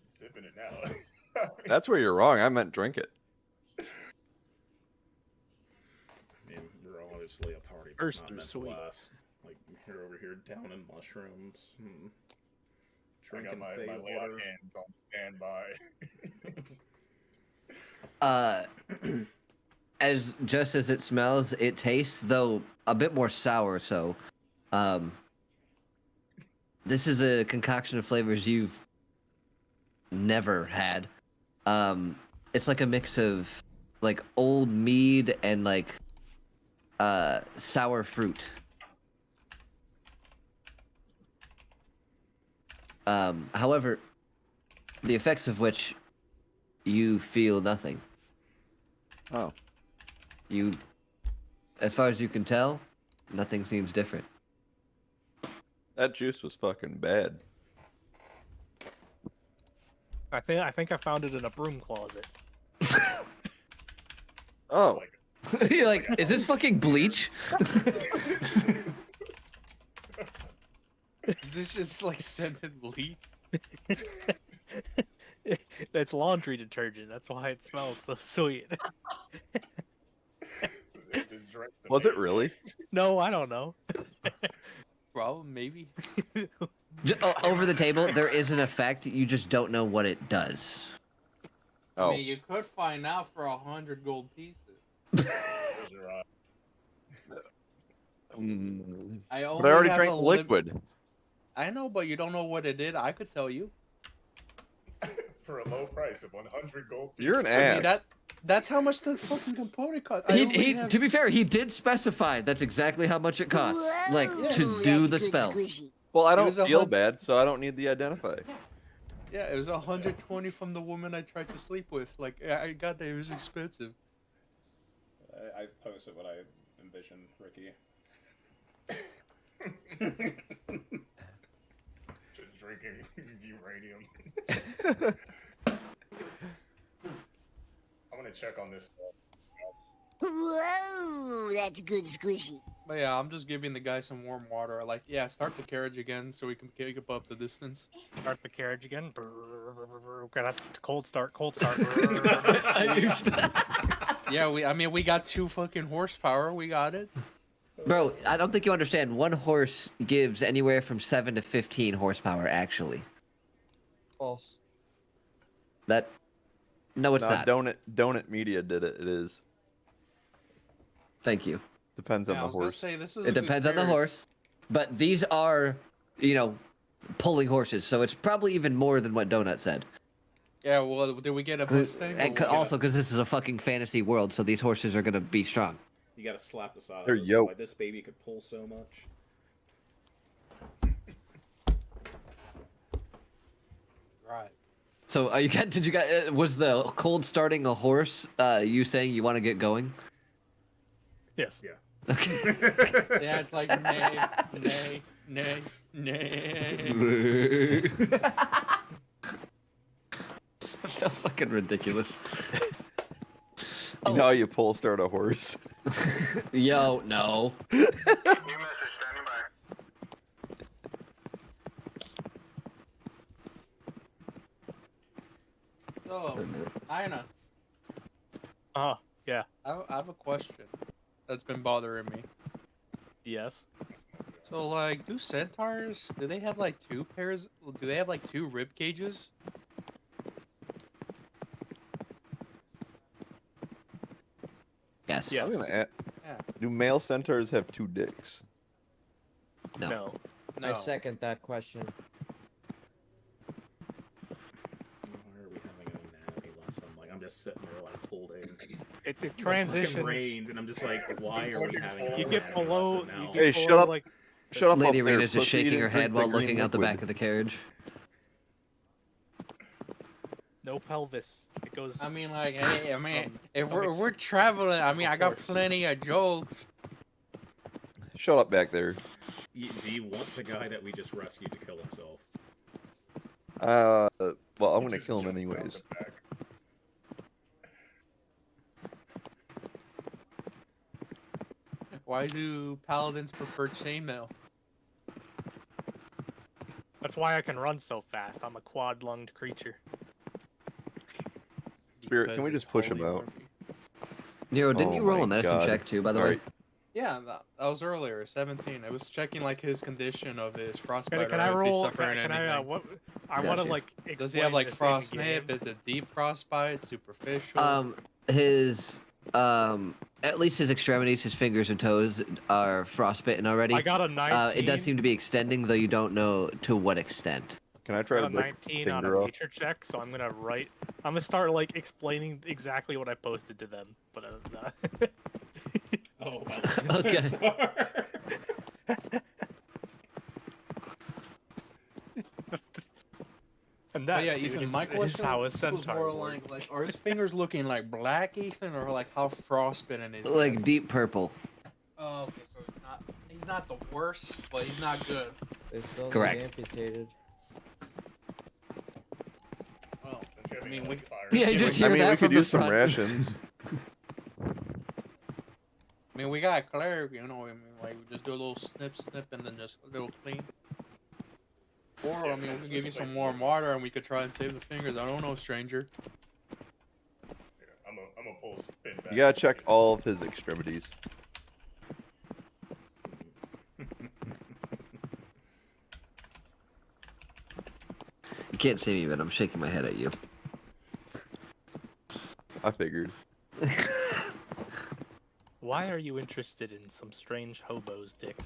sipping it now. That's where you're wrong. I meant drink it. I mean, we're obviously a party, but First it's not they're meant to sweet. last. Like, you're over here down in mushrooms. I got Drinking my Fey layout water. hands on standby. As just as it smells, it tastes, though a bit more sour. So, this is a concoction of flavors you've never had. It's like a mix of like old mead and like sour fruit. However, the effects of which you feel nothing. Oh. You, as far as you can tell, nothing seems different. That juice was fucking bad. I think I found it in a broom closet. Oh, You're like, is this fucking bleach? Is this just like scented bleach? It's laundry detergent. That's why it smells so sweet. Just drink the was it bait. really? No, I don't know. Problem, maybe. Over the table, there is an effect. You just don't know what it does. I Oh, mean, you could find out for 100 gold pieces. Close your eye. I only but I already have drank a the lim- liquid. I know, but you don't know what it did. I could tell you. For a low price of 100 gold pieces. You're an I ass. mean, that's how much the fucking component cost. To be fair, he did specify that's exactly how much it costs, like to do the spell. Well, I don't was a feel hun- bad, so I don't need the identify. Yeah, it was 120 from the woman I tried to sleep with. Like, I got that. It was expensive. I posted what I envisioned, Ricky. Just drinking uranium. I'm gonna check on this. Whoa, that's good squishy. But yeah, I'm just giving the guy some warm water. Like, yeah, start the carriage again so we can pick up the distance. Start the carriage again. Got a cold start. Cold start. Yeah, we got 2 fucking horsepower. We got it. Bro, I don't think you understand. One horse gives anywhere from 7 to 15 horsepower, actually. False. No, it's No, not. Donut Media did it. It is. Thank you. Depends Yeah, on I the was gonna horse. say, this is It depends on the horse. But these are, pulling horses, so it's probably even more than what Donut said. Yeah, well, did we get a Mustang? And also, because this is a fucking fantasy world, so these horses are gonna be strong. You gotta slap the side They're of this. yoked. Like, this baby could pull so much. Right. So, did you guys? Was the cold starting a horse? You saying you want to get going? Yes. Yeah. Okay. Yeah, it's like nay, nay, nay, nay. So fucking ridiculous. You know how you pull start a horse? Yo, no. So, Ina, Yeah. I have a question that's been bothering me. Yes. So, like, do centaurs, do they have like 2 pairs? Do they have like 2 rib cages? Yes. Yes. I was gonna ask, Yeah. do male centaurs have 2 dicks? No. No. No. I second that question. Why are we having an anatomy lesson? Like, I'm just sitting there, like, pulled in. It Fucking transitions. brains, and I'm just like, why are we having an You get anatomy below. lesson now? You Hey, get shut below, up. Like, Shut up, Lady up there, Arena's just pussy, you shaking her didn't drink head the while green looking out the liquid. back of the carriage. no pelvis. It goes. I mean, like, hey, if stomach- we're traveling, I of got course. plenty of jokes. Shut up back there. Do you want the guy that we just rescued to kill himself? Well, I'm gonna Just kill him jump out anyways. the back. Why do paladins prefer chainmail? That's why I can run so fast. I'm a quad-lunged creature. Spirit, can we Because just it's push him holy out? army. Nero, didn't Oh you roll my a medicine God. check too, by the way? Alright. Yeah, that was earlier. 17. I was checking like his condition of his frostbite. Can or I if he's roll? suffering Can I? anything. What? I Gotcha. want to like. Does he have like explain frost this in nip? game. Is it deep frostbite? Superficial? His at least his extremities, his fingers and toes are frostbitten already. I got a 19. It does seem to be extending, though you don't know to what extent. Can I I try got to a break 19 on a finger off? nature check, so I'm gonna write. I'm gonna start like explaining exactly what I posted to them, but Oh, Okay. and But that's yeah, Ethan, my question how a was centaur more works. like, are his fingers looking like black, Ethan, or like how frostbitten is he? Like deep purple. Oh, okay, so he's not the worst, but he's not good. They still need Correct. amputated. Well, Don't you have I any, mean, like, fire? Yeah, you just I hear mean, that we from could the use some front. rations. I mean, we got cleric, you know. I mean, like we just do a little snip, and then just a little clean. Or I mean, we could give you some warm water, and we could try and save the fingers. I don't know, stranger. I'm gonna pull his fin back. You gotta check all of his extremities. You can't see me, but I'm shaking my head at you. I figured. Why are you interested in some strange hobo's dick?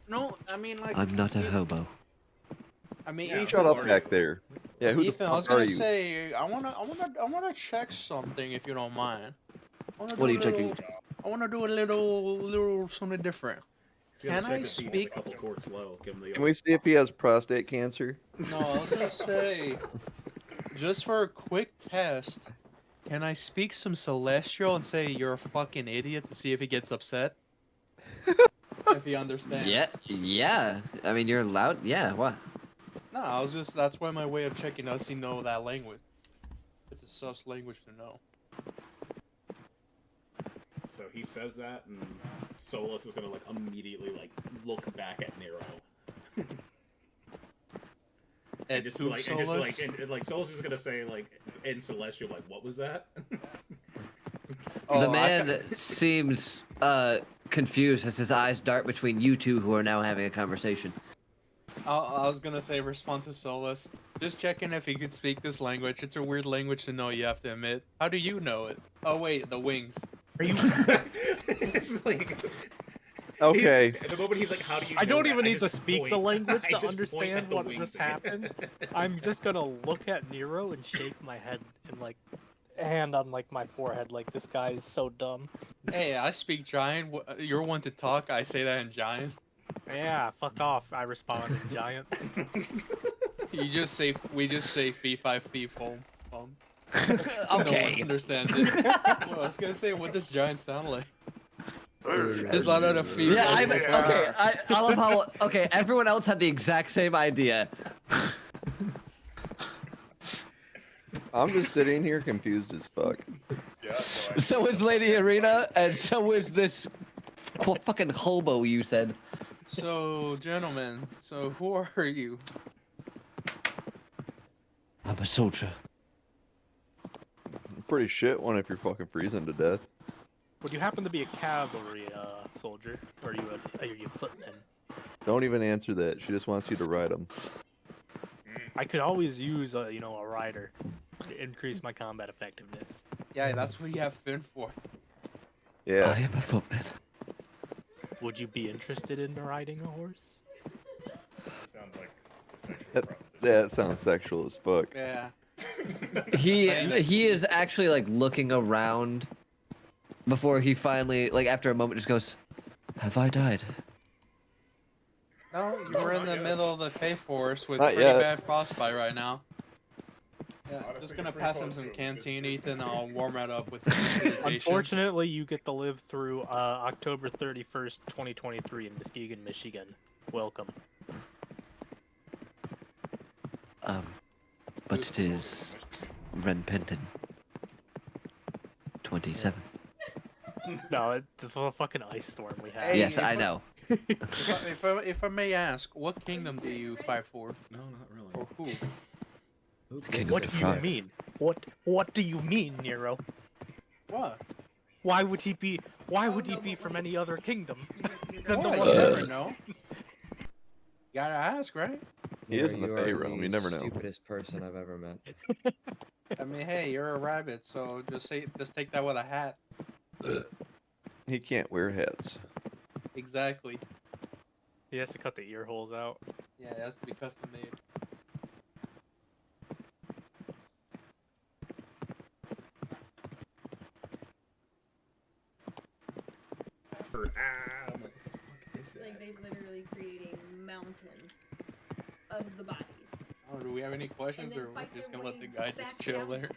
No, I mean like. I'm not a hobo. I mean, Yeah, Ethan, Shut up back there. Yeah, who Ethan, the I was fuck are gonna you? say, I wanna check something if you don't mind. What are you checking? I wanna do a little something different. He's gonna Can check I to see if speak- he's a couple quarts low. Give him the Can we see if he has prostate cancer? No, I was gonna say, just for a quick test, can I speak some celestial and say you're a fucking idiot to see if he gets upset? If he understands. Yeah. I mean, you're loud. Yeah, what? No, I was just, that's why my way of checking, does he know that language? It's a sus language to know. So he says that, and Solus is gonna like immediately like look back at Nero. And just be like, and like Solus is gonna say like in Celestial, like, what was that? Oh, The man seems confused as his eyes dart between you two who are now having a conversation. I was gonna say respond to Solus. Just checking if he could speak this language. It's a weird language to know, you have to admit. How do you know it? Oh wait, the wings. Are you? It's like, Okay. at the moment he's like, how do you? I know don't that? even I need to just speak point. the language I to just point understand at the what wings just again. happened. I'm just gonna look at Nero and shake my head and like hand on like my forehead, like this guy is so dumb. Hey, I speak giant. You're one to talk. I say that in giant. Yeah, fuck off. I respond in giant. You just say, we just say fee 5 fee foam. No one Okay. understands it. Well, I was gonna say, what does giant sound like? Just let out a fee. Yeah, okay. I love how everyone else had the exact same idea. I'm just sitting here confused as fuck. Yeah, So is Lady Arena, and so is this fucking hobo you said. So, gentlemen, so who are you? I'm a soldier. Pretty shit one if you're fucking freezing to death. Would you happen to be a cavalry soldier, or are you a footman? Don't even answer that. She just wants you to ride him. I could always use a rider to increase my combat effectiveness. Yeah, that's what you have Finn for. Yeah. I am a footman. Would you be interested in riding a horse? sounds like a sexual That, proposition. that sounds sexual as fuck. Yeah. He is actually like looking around before he finally, like after a moment, just goes, "Have I died?" No, you're in the middle of the Fey Forest with Not pretty yet. bad frostbite right now. Yeah, Honestly, just gonna you're pretty pass him close some to it. canteen, Ethan. I'll warm it up with some meditation. Unfortunately, you get to live through October 31st, 2023 in Muskegon, Michigan. Welcome. But it is Renpenton. 27. No, it's the fucking ice storm we had. Hey, Yes, I know. If I may ask, what kingdom do you fight for? No, not really. Or who? What do you mean? What do you mean, Nero? What? Why would he be? Why would he be from any other kingdom than the What? one? You never know. You gotta ask, right? He is in the You Fey are realm. the You never know. Stupidest person I've ever met. I mean, hey, you're a rabbit, so just take that with a hat. He can't wear hats. Exactly. He has to cut the ear holes out. Yeah, it has to be custom made. Like they literally create a mountain of the bodies. Oh, do we have any questions, then or we're fight just their gonna let way the guy just back chill down. there?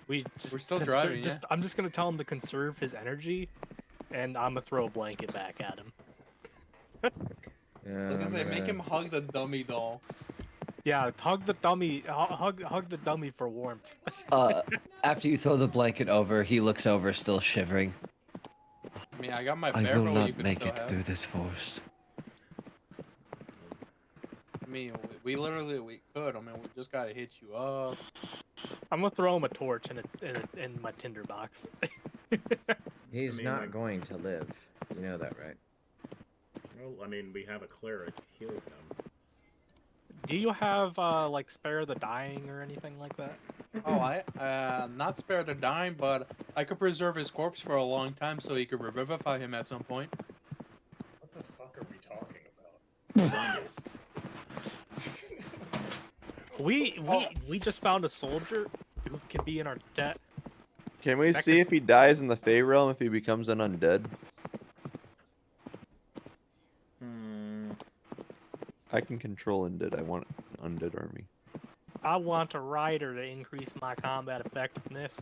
We're still driving, yeah. I'm just gonna tell him to conserve his energy, and I'm gonna throw a blanket back at him. Yeah, I was gonna say, make him hug the dummy doll. Yeah, hug the dummy. Hug the dummy for warmth. After you throw the blanket over, he looks over, still shivering. I mean, I got my I bear will bow you not can make still it have. through this forest. I mean, we literally could. I mean, we just gotta hit you up. I'm gonna throw him a torch in my tinder box. He's I mean, not like- going to live. You know that, right? Well, I mean, we have a cleric healing them. Do you have like spare the dying or anything like that? Oh, not spare the dime, but I could preserve his corpse for a long time so he could revivify him at some point. What the fuck are we talking about? We just found a soldier who can be in our debt. Can we That see could- if he dies in the Fey realm if he becomes an undead? I can control undead. I want an undead army. I want a rider to increase my combat effectiveness.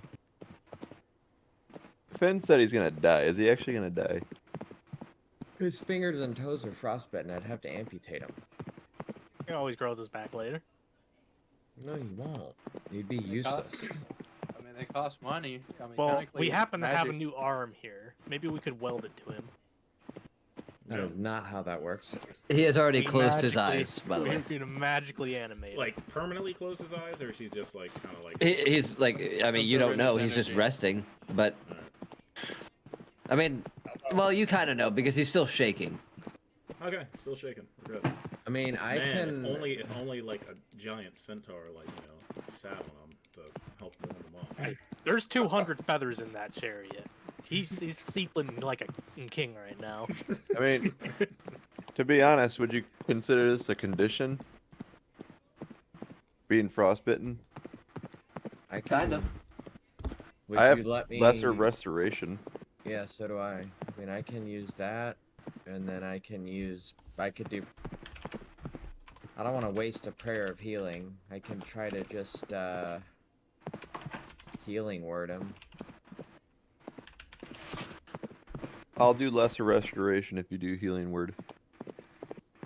Finn said he's gonna die. Is he actually gonna die? His fingers and toes are frostbitten. I'd have to amputate him. He can always grow those back later. No, he won't. He'd be useless. I mean, they cost money. I mean, Well, technically, we happen to have a magic- new arm here. Maybe we could weld it to him. That is not how that works. He has already We closed his magically- eyes, by the way. We're gonna magically animate. Like, permanently close his eyes, or is he just, like, kind of like... He's like, I mean, you don't know. He's just resting, but I mean, well, you kind of know because he's still shaking. Okay, still shaking. We're good. I mean, I Man, can. if only, like, a giant centaur, like, sat on him to help warm him up. There's 200 feathers in that chariot. He's sleeping like a king right now. I mean, to be honest, would you consider this a condition? Being frostbitten? I can. Kind of. Would I have you let me... lesser restoration. Yeah, so do I. I mean, I can use that, and then I can use... I could do... I don't want to waste a prayer of healing. I can try to just, healing word him. I'll do lesser restoration if you do healing word.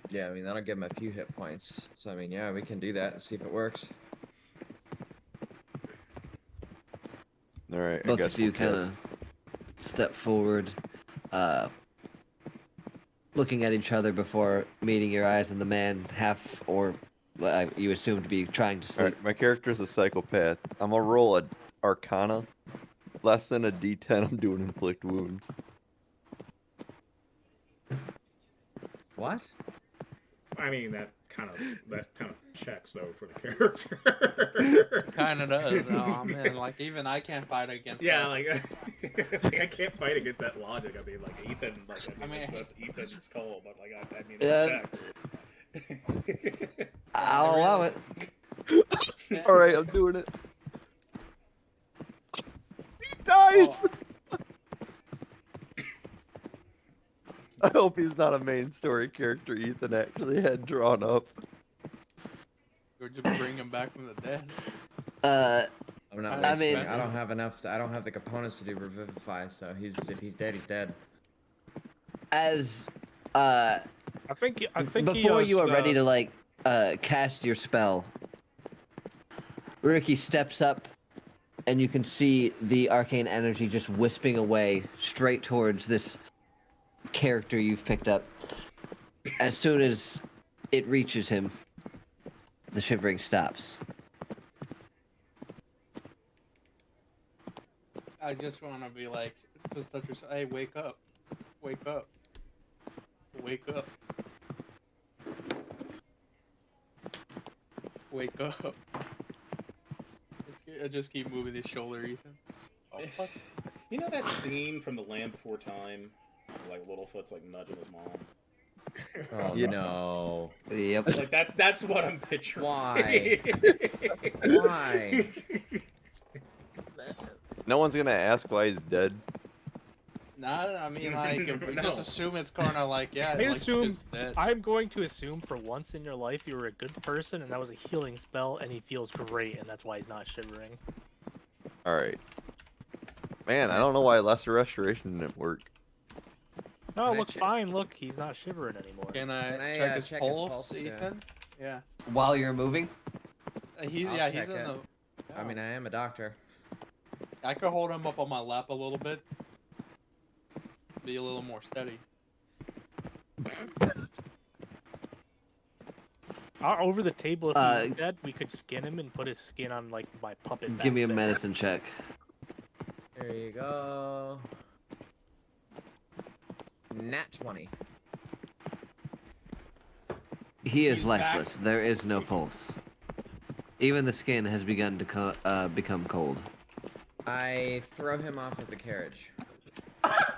Yeah, I mean, that'll give him a few hit points. So, I mean, yeah, we can do that and see if it works. Alright, I Both guess of you we'll kind guess. of step forward, looking at each other before meeting your eyes on the man, half or you assume to be trying to sleep. Alright, my character's a psychopath. I'm gonna roll a Arcana. Less than a D10, I'm doing inflict wounds. What? I mean, that kind of checks, though, for the character. Kind of does. Oh man, like even I can't fight against. Yeah, that. like, it's like I can't fight against that logic. I mean, like Ethan, like I mean, that's Ethan's call, but like I mean, Yeah. it checks. I'll allow it. Alright, I'm doing it. He dies! I hope he's not a main story character Ethan actually had drawn up. Or just bring him back from the dead. I'm not I wasting- mean- I don't have enough. I don't have the components to do revivify. So if he's dead, he's dead. As I think before you are ready to like cast your spell, Ricky steps up, and you can see the arcane energy just wisping away straight towards this character you've picked up. As soon as it reaches him, the shivering stops. I just want to be like, just touch yourself. Hey, wake up. Wake up. Wake up. Wake up. I just keep moving his shoulder, Ethan. Oh, fuck. You know that scene from The Land Before Time? Like Littlefoot's like nudging his mom. Oh Yeah. no. Yep. Like that's what I'm picturing. Why? Why? No one's gonna ask why he's dead. Nah, I mean, like, if we just No. assume it's kind of like, yeah. I like, assume just dead. I'm going to assume for once in your life you were a good person and that was a healing spell and he feels great and that's why he's not shivering. Alright. Man, I don't know why Lesser Restoration didn't work. No, Can it I looks check- fine. Look, he's not shivering anymore. Can I, Can I, check his check his pulse, pulse? Yeah. Ethan? Yeah. While you're moving, He's I'll he's check in it. the. I mean, I am a doctor. I could hold him up on my lap a little bit. Be a little more steady. Over the table, if Uh, he's dead, we could skin him and put his skin on like my puppet. give me a back there. medicine check. There you go. Nat 20. He is He's back. lifeless. There is no pulse. Even the skin has begun to become cold. I throw him off of the carriage. I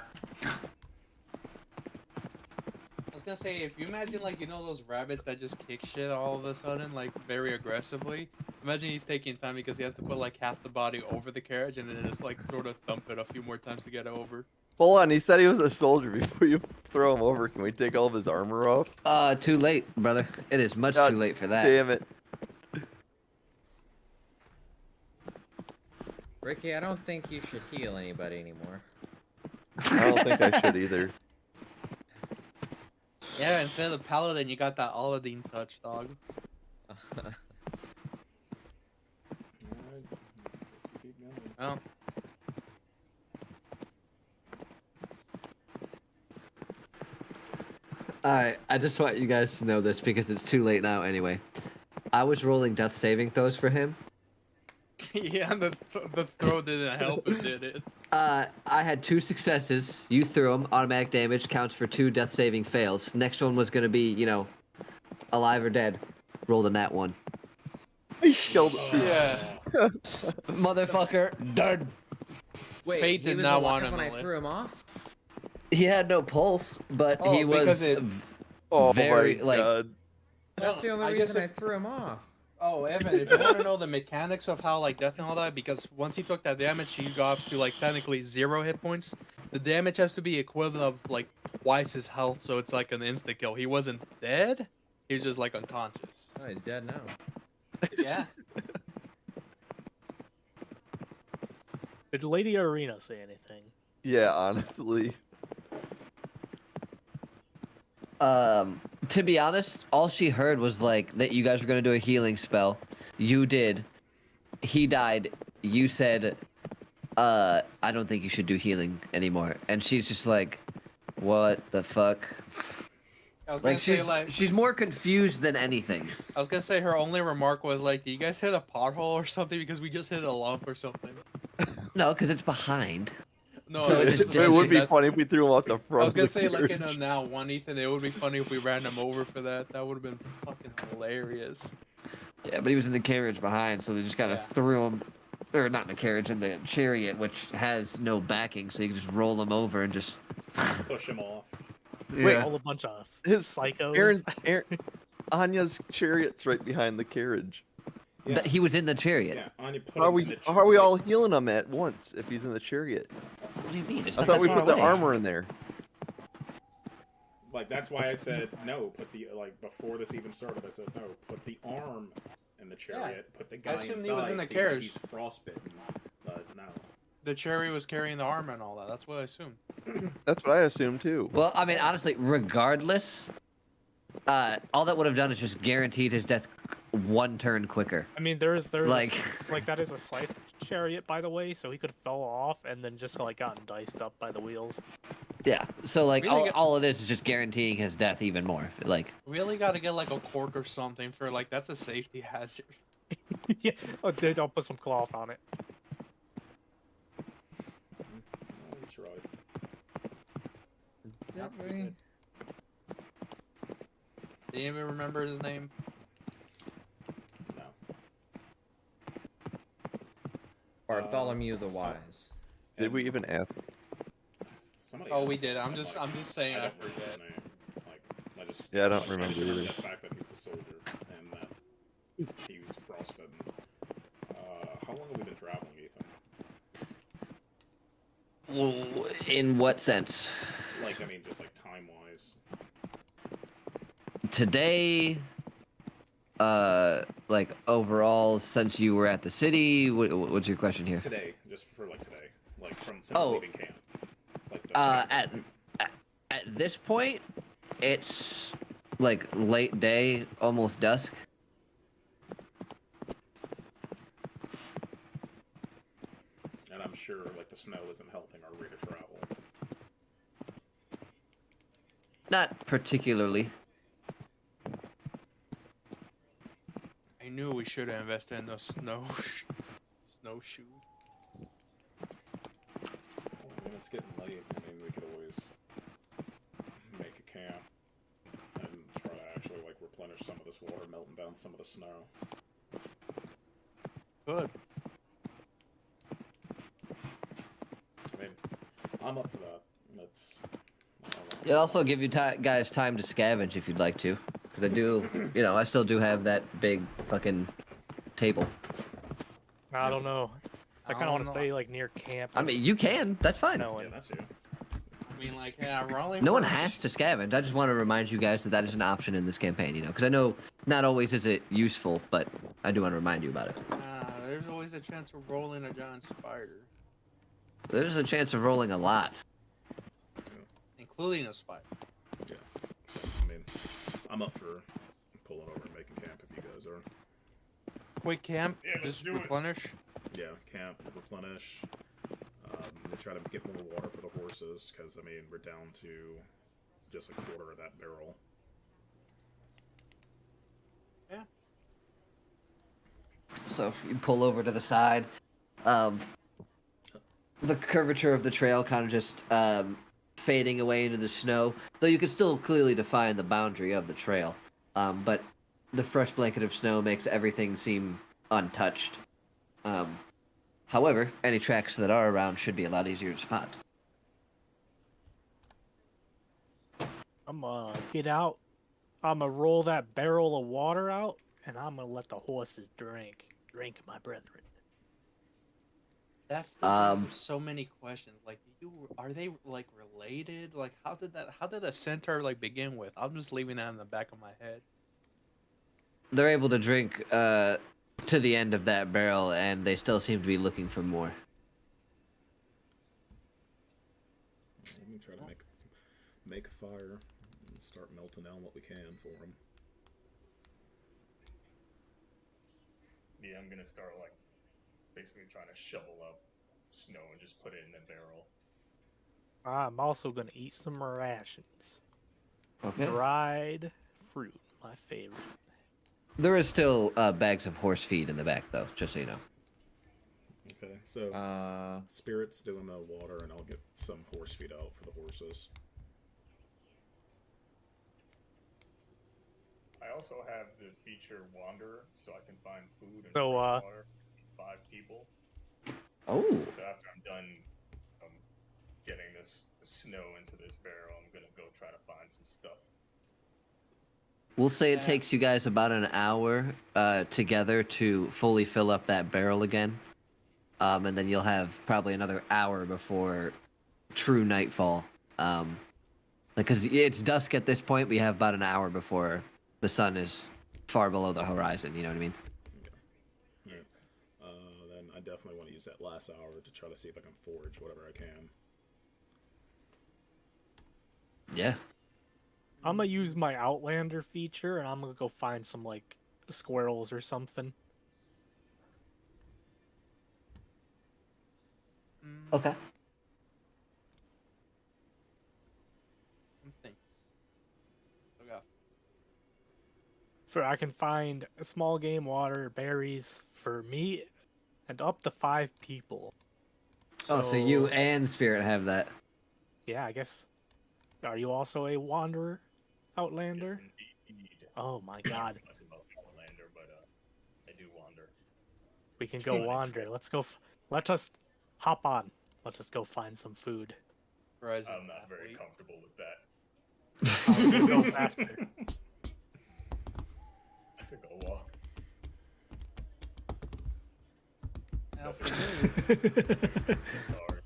was gonna say, if you imagine, like, you know those rabbits that just kick shit all of a sudden, like, very aggressively? Imagine he's taking time because he has to put, like, half the body over the carriage and then just, like, sort of thump it a few more times to get it over. Hold on, he said he was a soldier before you throw him over. Can we take all of his armor off? Too late, brother. It is much God too late for that. Damn it. Ricky, I don't think you should heal anybody anymore. I don't think I should either. Yeah, instead of Paladin, you got that Aladdin touch, dog. Alright, let's keep going. Oh. Alright, I just want you guys to know this because it's too late now anyway. I was rolling death saving throws for him. Yeah, the throw didn't help it, did it? I had 2 successes. You threw them. Automatic damage counts for 2 death saving fails. Next one was gonna be, you know, alive or dead. Rolled a nat 1. Killed him. Yeah. Motherfucker, dead. Wait, Fate he did was not alive want him when I to live. threw him off? He had no pulse, but Oh, he because was it- Oh very my like. god. That's the No, only I guess reason I if- threw him off. Oh, Evan, if you want to know the mechanics of how, like, death and all that, because once he took that damage, he got up to, like, technically 0 hit points. The damage has to be equivalent of, like, twice his health, so it's like an insta-kill. He wasn't dead, he was just, like, unconscious. Oh, he's dead now. Yeah. Did Lady Arena say anything? Yeah, honestly. To be honest, all she heard was like that you guys were gonna do a healing spell. You did. He died. You said, I don't think you should do healing anymore. And she's just like, what the fuck? I was gonna Like say, like, she's more confused than anything. I was gonna say her only remark was, like, do you guys hit a pothole or something? Because we just hit a lump or something. No, because it's behind. No, So it just it would be that- funny if we threw him off the front. I was gonna of the say, like, in a carriage. now one, Ethan, it would be funny if we ran him over for that. That would have been fucking hilarious. Yeah, but he was in the carriage behind, so they just kind of Yeah. threw him, or not in the carriage, in the chariot, which has no backing, so you can just roll him over and just. Push him off. Wait, All a bunch of his- psychos. Anya's chariot's right behind the carriage. Yeah. He was in the chariot. Yeah, Anya put How are him we? in the How are we all chariot. healing him at once if he's in the chariot? What do you mean? It's I not thought that we far put the away. armor in there. Like that's why I said no. Put the before this even started. I said no. Put the arm in the chariot. Put the guy assumed inside. he was in the see, like, carriage. he's frostbitten. But no. The cherry was carrying the armor and all that. That's what I assumed. That's what I assumed too. Well, I mean, honestly, regardless, all that would have done is just guaranteed his death 1 turn quicker. I mean, there's Like- like that is a slight chariot, by the way, so he could have fell off and then just like gotten diced up by the wheels. Yeah. So like Really all it is just guaranteeing his death even more. Like Really gotta get like a cork or something for like that's a safety hazard. Yeah, oh, I'll put some cloth on it. We tried. Did we? Do you even remember his name? No. Bartholomew the Wise. Did we even ask? Somebody Oh, we asked did. him, I'm just saying I don't remember forget. his name. Like, I just Yeah, I don't like, remember just remember either. the fact that he was a soldier and that he was frostbitten. How long have we been traveling, Ethan? in what sense? Like, I mean, just like time wise. Today, like overall, since you were at the city, what's your question here? Today, just for like today, like from since Oh. leaving camp. Like, At this point, it's like late day, almost dusk. and I'm sure like the snow isn't helping our rate of travel. Not particularly. I knew we should have invested in those snowshoes. Well, I mean, it's getting late. I mean, we could always make a camp and try to actually like replenish some of this water, melting down some of the snow. Good. I mean, I'm up for that. That's. It'll also give you guys time to scavenge if you'd like to, because I do, I still do have that big fucking table. I don't know. I kind of want to don't stay like near camp. I mean, you can. That's fine. Yeah, that's you. I mean, like, yeah, Raleigh. No one has to scavenge. I just want to remind you guys that that is an option in this campaign, because I know not always is it useful, but I do want to remind you about it. There's always a chance of rolling a giant spider, There's a chance of rolling a lot. including a spider. Yeah. So, I mean, I'm up for pulling over and making camp if you guys are. Quick camp. Yeah, let's Just do it. replenish. Yeah, camp, replenish. We try to get more water for the horses because I mean we're down to just a quarter of that barrel. Yeah. So you pull over to the side. The curvature of the trail kind of just fading away into the snow, though you can still clearly define the boundary of the trail. But the fresh blanket of snow makes everything seem untouched. However, any tracks that are around should be a lot easier to spot. I'm gonna get out. I'm gonna roll that barrel of water out, and I'm gonna let the horses drink. Drink, my brethren. That's the there's so many questions. Like, are they like related? Like, how did the centaur like begin with? I'm just leaving that in the back of my head. They're able to drink to the end of that barrel, and they still seem to be looking for more. Let me try to make a fire and start melting down what we can for them. Yeah, I'm gonna start like basically trying to shovel up snow and just put it in the barrel. I'm also gonna eat some rations. Okay. Dried fruit, my favorite. There is still bags of horse feed in the back, though, just so you know. Okay, so Spirit's doing the water, and I'll get some horse feed out for the horses. I also have the feature Wanderer, so I can find food and So, fresh water for 5 people. Oh. So after I'm done getting this snow into this barrel, I'm gonna go try to find some stuff. We'll say it takes you guys about an hour together to fully fill up that barrel again. And then you'll have probably another hour before true nightfall. Because it's dusk at this point, we have about an hour before the sun is far below the horizon, you know what I mean? Yeah. Then I definitely want to use that last hour to try to see if I can forage whatever I can. Yeah. I'm gonna use my Outlander feature, and I'm gonna go find some like squirrels or something. Okay. I can find small game water, berries for me, and up to 5 people. So you and Spirit have that. Yeah, I guess. Are you also a wanderer, outlander? Yes, indeed. Oh my god. Not too much Outlander, but I do wander. We can go wander. Let's go. Let us hop on. Let's just go find some food. I'm not very comfortable with that. I'll go faster. I think I'll walk. Now for It's hard.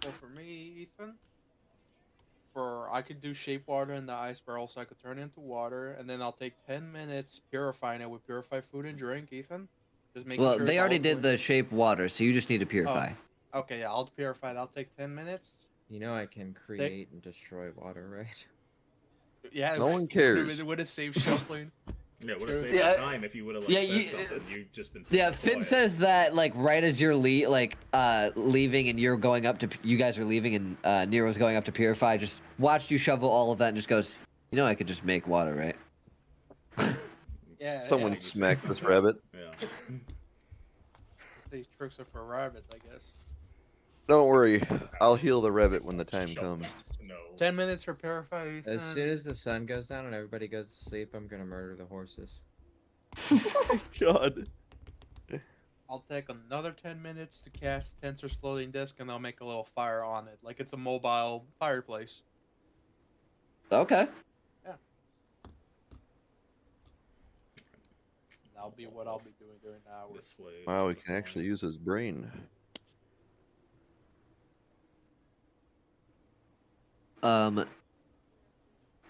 Well, for me, Ethan, I could do shape water in the ice barrel, so I could turn it into water, and then I'll take 10 minutes purifying it with purified food and drink. Ethan, just making Well, sure they it's all already did clear. the shape water, so you just need to purify. Okay, yeah, I'll purify it. I'll take 10 minutes. You know I can create and destroy water, right? Yeah, No one cares. Would have saved shuffling. Yeah, would have saved Yeah. time if you would have Yeah, said something. You've just been. Yeah, super Finn quiet. says that like right as you're leaving and you're going up to you guys are leaving and Nero's going up to purify. Just watched you shovel all of that and just goes, you know, I could just make water, right? Yeah. Someone yeah. smacked this rabbit. Yeah. These tricks are for rabbits, I guess. Don't worry, I'll heal the rabbit when the time comes. 10 minutes for purify. Ethan. As soon as the sun goes down and everybody goes to sleep, I'm gonna murder the horses. God. I'll take another 10 minutes to cast Tensor's floating disc, and I'll make a little fire on it, like it's a mobile fireplace. Okay. Yeah. That'll be what I'll be doing during the hour. This way. Wow, he can actually use his brain.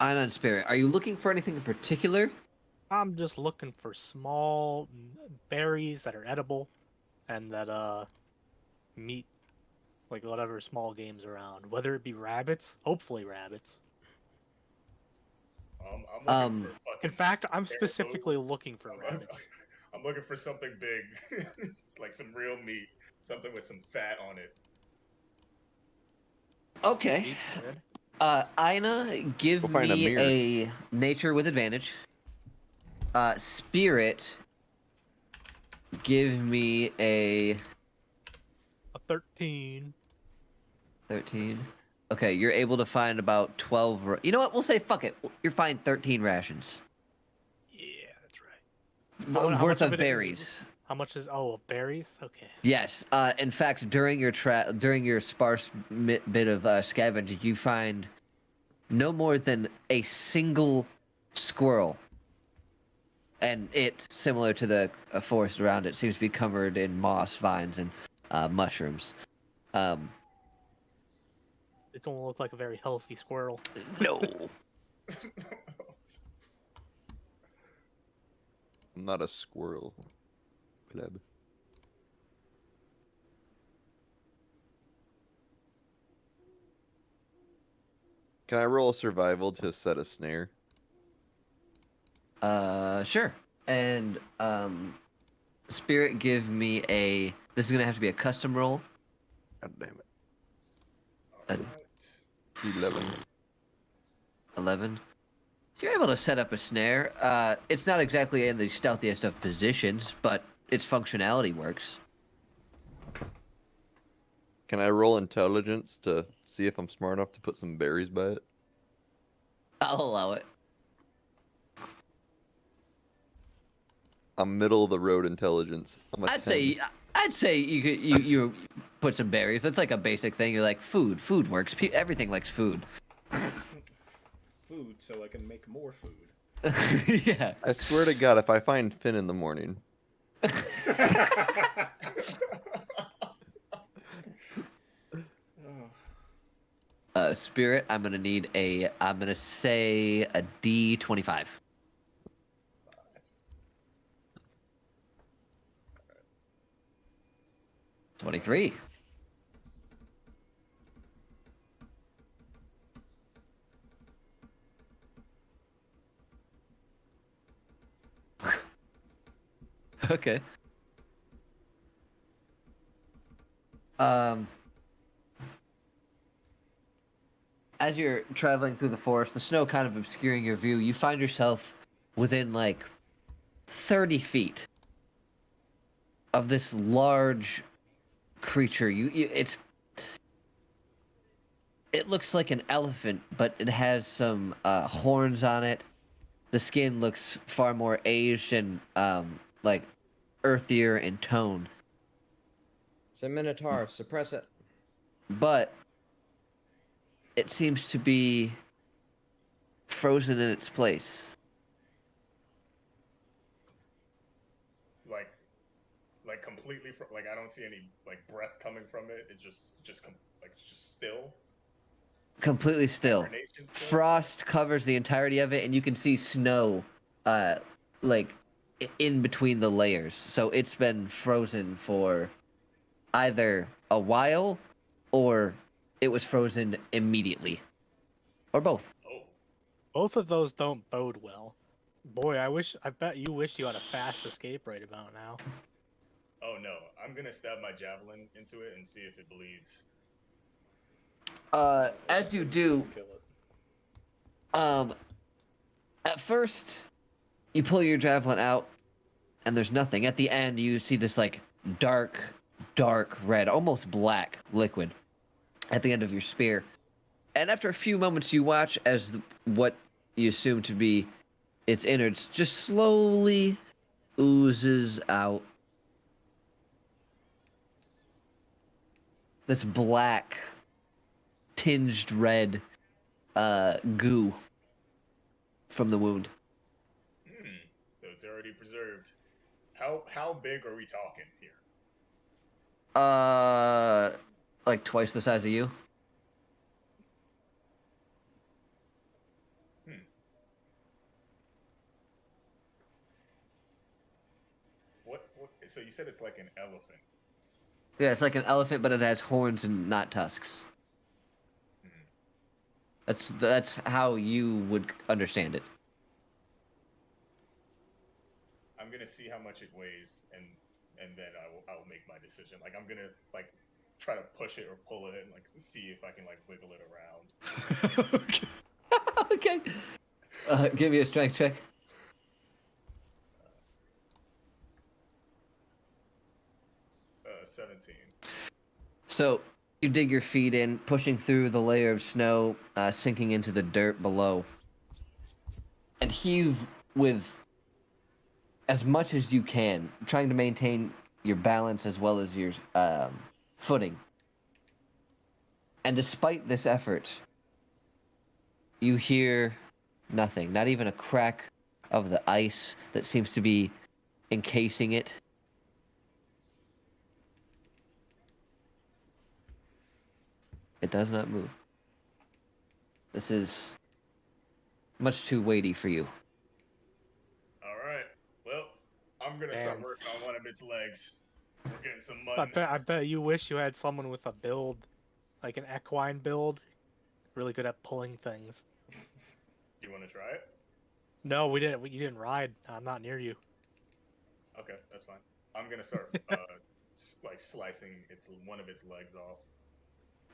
Ion Spirit, are you looking for anything in particular? I'm just looking for small berries that are edible, and that meat, like whatever small game's around. Whether it be rabbits, hopefully rabbits. I'm looking for In fact, I'm specifically looking for I'm, rabbits. I'm looking for something big. It's like some real meat, something with some fat on it. Okay. Ina, give Go find a me mirror. a nature with advantage. Spirit, give me a 13. 13. Okay, you're able to find about 12. You know what? We'll say fuck it. You're fine 13 rations. Yeah, that's right. How Worth much of it is- berries. How much is berries? Okay. Yes. In fact, during your sparse bit of scavenging, you find no more than a single squirrel, and it, similar to the forest around it, seems to be covered in moss, vines, and mushrooms. It don't look like a very healthy squirrel. No. I'm not a squirrel. Pleb. Can I roll a survival to set a snare? Sure. And Spirit, give me a. This is gonna have to be a custom roll. God damn A it. 11. 11. You're able to set up a snare. It's not exactly in the stealthiest of positions, but its functionality works. Can I roll intelligence to see if I'm smart enough to put some berries by it? I'll allow it. I'm middle of the road intelligence. I'm a 10. I'd say you put some berries. That's like a basic thing. You're like food. Food works. Everything likes food. Food, so I can make more food. Yeah. I swear to God, if I find Finn in the morning. Spirit, I'm gonna say a D25. 23. Okay. Um, as you're traveling through the forest, the snow kind of obscuring your view, you find yourself within like 30 feet of this large creature. It looks like an elephant, but it has some horns on it. The skin looks far more aged and like earthier in tone. It's a minotaur. Suppress it. But it seems to be frozen in its place. Like completely like I don't see any like breath coming from it. It's just still. Completely still. Hibernation still? Frost covers the entirety of it, and you can see snow, like in between the layers. So it's been frozen for either a while, or it was frozen immediately, or both. Oh, Both of those don't bode well. Boy, I bet you wish you had a fast escape right about now. oh no! I'm gonna stab my javelin into it and see if it bleeds. As you do, Kill it. at first, you pull your javelin out, and there's nothing. At the end, you see this like dark red, almost black liquid at the end of your spear. And after a few moments, you watch as what you assume to be its innards just slowly oozes out. This black, tinged red goo from the wound. So it's already preserved. How big are we talking here? Like twice the size of you. What? So you said it's like an elephant. Yeah, it's like an elephant, but it has horns and not tusks. That's how you would understand it. I'm gonna see how much it weighs, and then I will make my decision. Like I'm gonna like try to push it or pull it, and like see if I can like wiggle it around. Okay. Give me a strength check. 17. So you dig your feet in, pushing through the layer of snow, sinking into the dirt below, and heave with as much as you can, trying to maintain your balance as well as your footing. And despite this effort, you hear nothing, not even a crack of the ice that seems to be encasing it. It does not move. This is much too weighty for you. All right. Well, I'm gonna start working on one of its legs. We're getting some mud. I bet you wish you had someone with a build, like an equine build, really good at pulling things. You want to try it? No, we didn't. You didn't ride. I'm not near you. Okay, that's fine. I'm gonna start like slicing one of its legs off.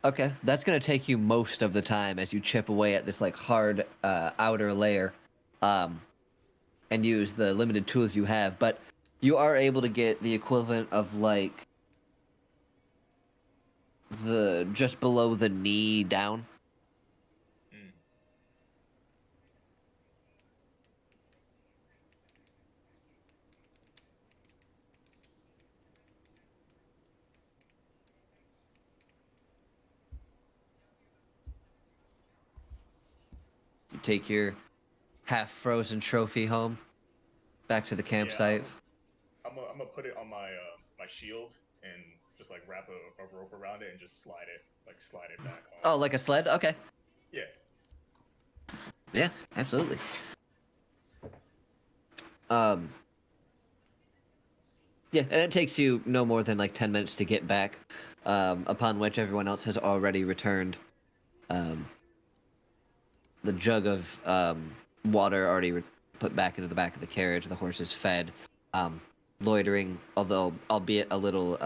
Okay, that's gonna take you most of the time as you chip away at this like hard outer layer, and use the limited tools you have. But you are able to get the equivalent of like the just below the knee down. You take your half-frozen trophy home, back to the campsite. Yeah, I'm gonna put it on my my shield and just like wrap a rope around it and just slide it back home. Oh, like a sled? Okay. Yeah. Yeah, absolutely. Yeah, and it takes you no more than like 10 minutes to get back, upon which everyone else has already returned. The jug of water already put back into the back of the carriage. The horse is fed. loitering, although albeit a little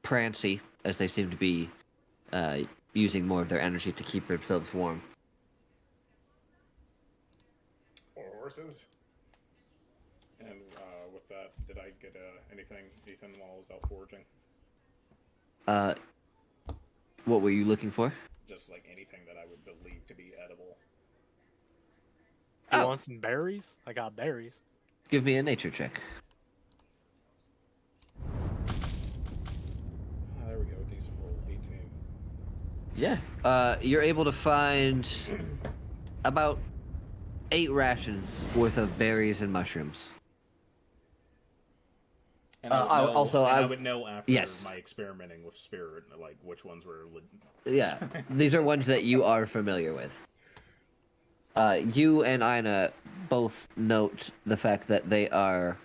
prancy, as they seem to be using more of their energy to keep themselves warm. Or horses. And with that, did I get anything, Ethan, while I was out foraging? What were you looking for? Just like anything that I would believe to be edible. You want some berries? I got berries. Give me a nature check. There we go, decent roll, 18. Yeah. You're able to find about 8 rations worth of berries and mushrooms. And I would know after yes. my experimenting with spirit, like which ones were. Yeah, these are ones that you are familiar with. You and Ina both note the fact that they are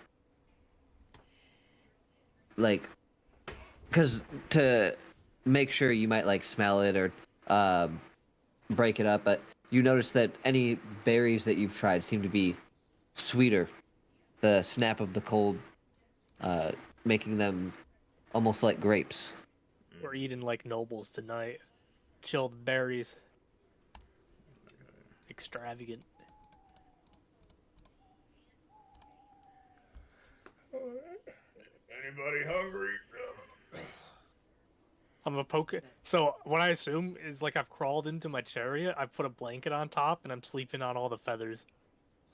like, because to make sure you might like smell it or break it up, but you notice that any berries that you've tried seem to be sweeter. The snap of the cold making them almost like grapes. We're eating like nobles tonight. Chilled berries. Extravagant. Anybody hungry? I'm a poke. So what I assume is like I've crawled into my chariot. I put a blanket on top and I'm sleeping on all the feathers.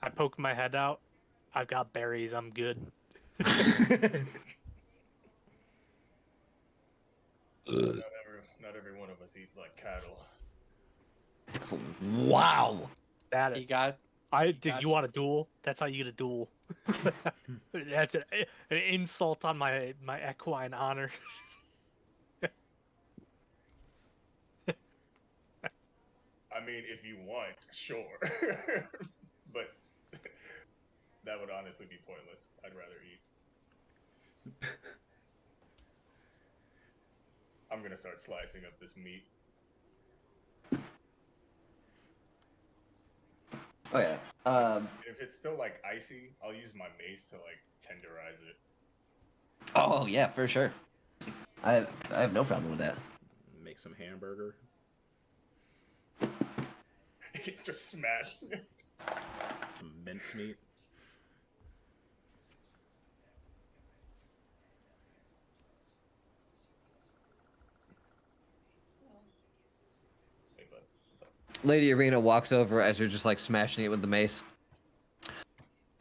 I poke my head out. I've got berries. I'm good. Not every one of us eat like cattle. Wow. That You got. did you want a duel? That's how you get a duel. That's an insult on my equine honor. I mean, if you want, sure. But that would honestly be pointless. I'd rather eat. I'm gonna start slicing up this meat. Oh yeah. If it's still like icy, I'll use my mace to like tenderize it. Oh yeah, for sure. I have no problem with that. Make some hamburger. Just smash. Some mincemeat. Lady Arena walks over as you're just like smashing it with the mace.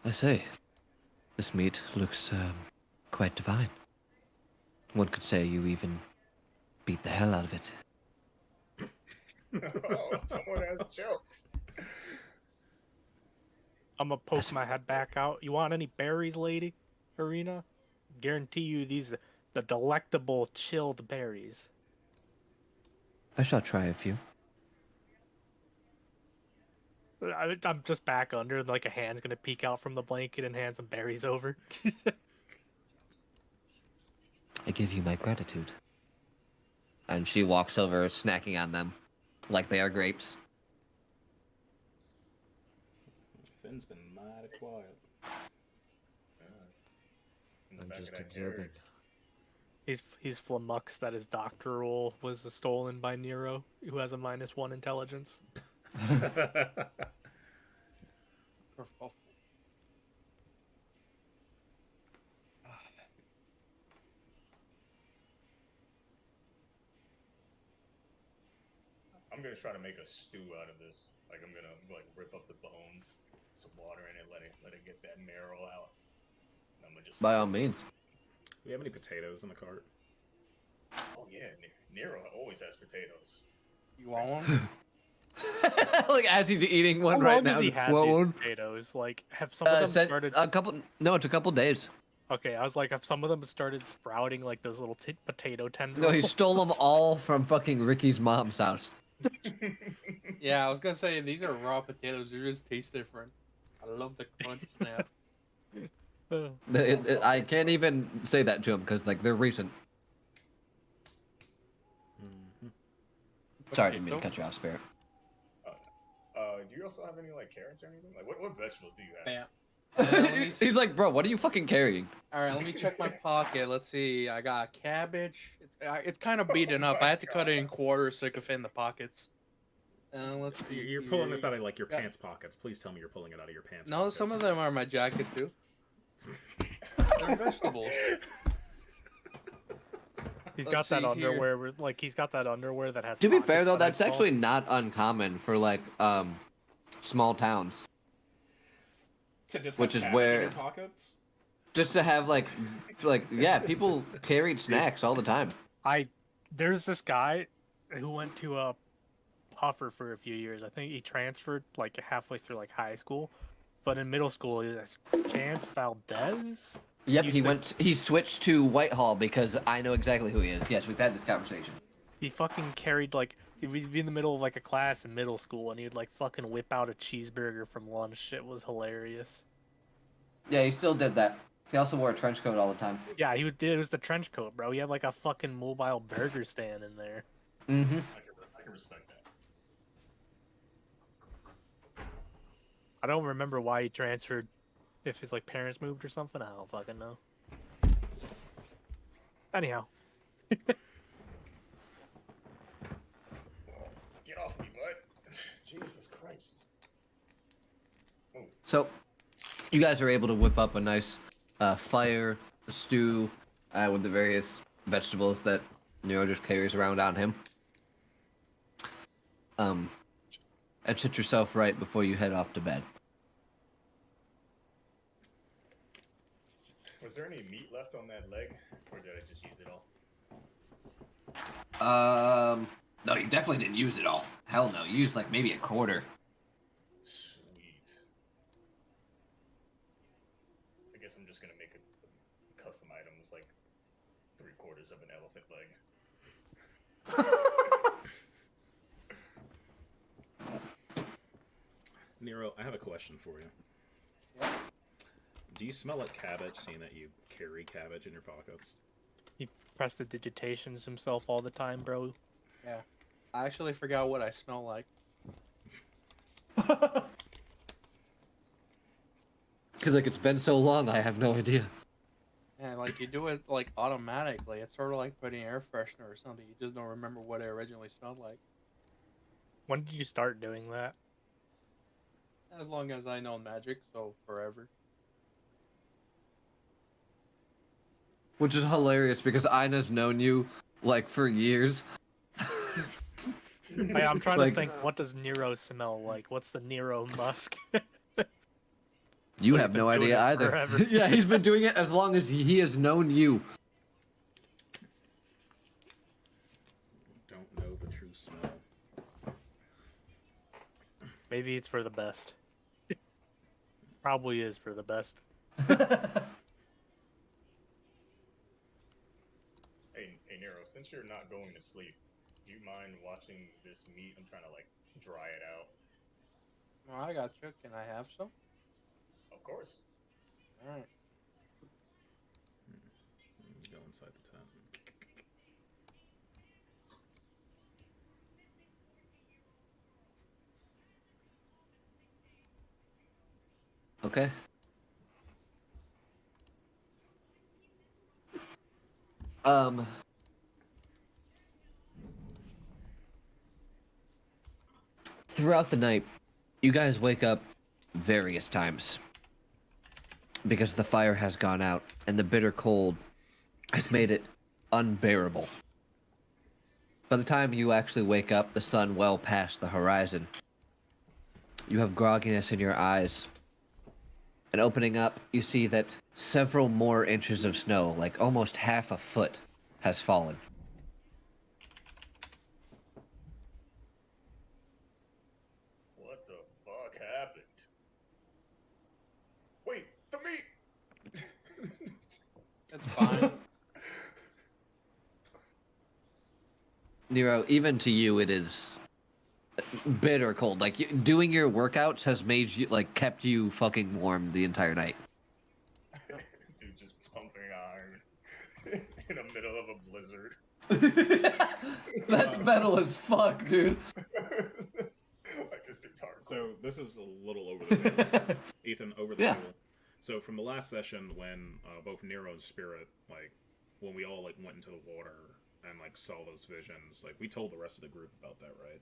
I say, this meat looks quite divine. One could say you even beat the hell out of it. Oh, someone has jokes. I'm gonna poke my head back out. You want any berries, Lady Arena? Guarantee you these the delectable chilled berries. I shall try a few. I'm just back under, and like a hand's gonna peek out from the blanket and hand some berries over. I give you my gratitude. And she walks over, snacking on them, like they are grapes. Finn's been mighty quiet. I'm just observing. He's flummoxed that his doctoral was stolen by Nero, who has a -1 intelligence. I'm gonna try to make a stew out of this. Like I'm gonna like rip up the bones, some water in it, let it get that marrow out. And I'm gonna just. By all means. Do we have any potatoes in the cart? Oh yeah, Nero always has potatoes. You want one? Like as he's eating one How right long now. does he have these potatoes? Like, have some of them started? A couple. No, it's a couple days. Okay, I was like, have some of them started sprouting like those little potato tendrils? No, he stole them all from fucking Ricky's mom's house. Yeah, I was gonna say these are raw potatoes. They just taste different. I love the crunch snap. I can't even say that to him because like they're recent. Sorry, didn't mean to cut you off, Spirit. Do you also have any like carrots or anything? Like what vegetables do you have? He's like, bro, what are you fucking carrying? All right, let me check my pocket. Let's see. I got cabbage. It's kind of beaten up. I had to cut it in quarters so it could fit in the pockets. Let's see. You're pulling this out of like your pants pockets. Please tell me you're pulling it out of your pants. No, pockets. some of them are my jacket too. They're vegetables. He's got that underwear, like he's got that underwear that has. To be fair pockets though, that that's are actually not uncommon for like small towns. To just which have is cabbage where in your pockets? just to have like yeah, people carried snacks all the time. There's this guy who went to a Puffer for a few years. I think he transferred like halfway through like high school, but in middle school, it's Chance Valdez. Yep, he switched to Whitehall because I know exactly who he is. Yes, we've had this conversation. He fucking carried like he'd be in the middle of like a class in middle school, and he'd like fucking whip out a cheeseburger from lunch. It was hilarious. Yeah, he still did that. He also wore a trench coat all the time. Yeah, it was the trench coat, bro. He had like a fucking mobile burger stand in there. Mm-hmm. I can respect that. I don't remember why he transferred. If his like parents moved or something, I don't fucking know. Anyhow. Get off me, bud. Jesus Christ. Oh. So, you guys are able to whip up a nice fire, a stew, with the various vegetables that Nero just carries around on him. And sit yourself right before you head off to bed. Was there any meat left on that leg, or did I just use it all? No, you definitely didn't use it all. Hell no, you used like maybe a quarter. Sweet. I guess I'm just gonna make a custom items like 3/4 of an elephant leg. Nero, I have a question for you. Yeah. Do you smell like cabbage, seeing that you carry cabbage in your pockets? He prestidigitations himself all the time, bro. Yeah. I actually forgot what I smell like. Because like it's been so long, I have no idea. Yeah, like you do it like automatically. It's sort of like putting air freshener or something. You just don't remember what it originally smelled like. When did you start doing that? As long as I know magic, so forever. Which is hilarious because Ina's known you like for years. I'm trying Like- to think. What does Nero smell like? What's the Nero musk? You We've have been no doing idea it either. forever. Yeah, he's been doing it as long as he has known you. Don't know the true smell. Maybe it's for the best. Probably is for the best. Hey Nero, since you're not going to sleep, do you mind watching this meat? I'm trying to like dry it out. Oh, I got you. Can I have some? Of course. All right. Go inside the tent. Okay. Throughout the night, you guys wake up various times because the fire has gone out and the bitter cold has made it unbearable. By the time you actually wake up, the sun well past the horizon. You have grogginess in your eyes. And opening up, you see that several more inches of snow, like almost half a foot, has fallen. What the fuck happened? Wait, the meat! It's fine. Nero, even to you, it is bitter cold. Like, doing your workouts has made you, like, kept you fucking warm the entire night. Dude, just pumping iron in the middle of a blizzard. That's metal as fuck, dude. Like, this dude's hardcore. So this is a little over the hill. Ethan, over the Yeah. hill. So from the last session, when both Nero and Spirit, like, when we all like went into the water and like saw those visions, like we told the rest of the group about that, right?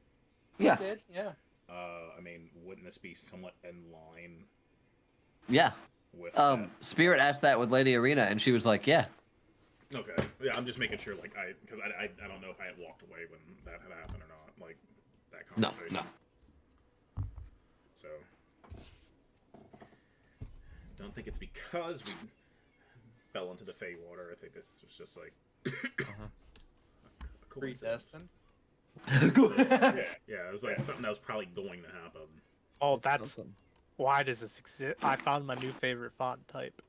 Yeah. Did? Yeah. I mean, wouldn't this be somewhat in line? Yeah. With Spirit asked that with Lady Arena, and she was like, "Yeah." Okay. Yeah, I'm just making sure, like, because I don't know if I had walked away when that had happened or not, like that conversation. No. So, don't think it's because we fell into the Fey water. I think this was just like a coincidence. Predestined. Yeah, it was like something that was probably going to happen. Oh, that's why does this exist? I found my new favorite font type.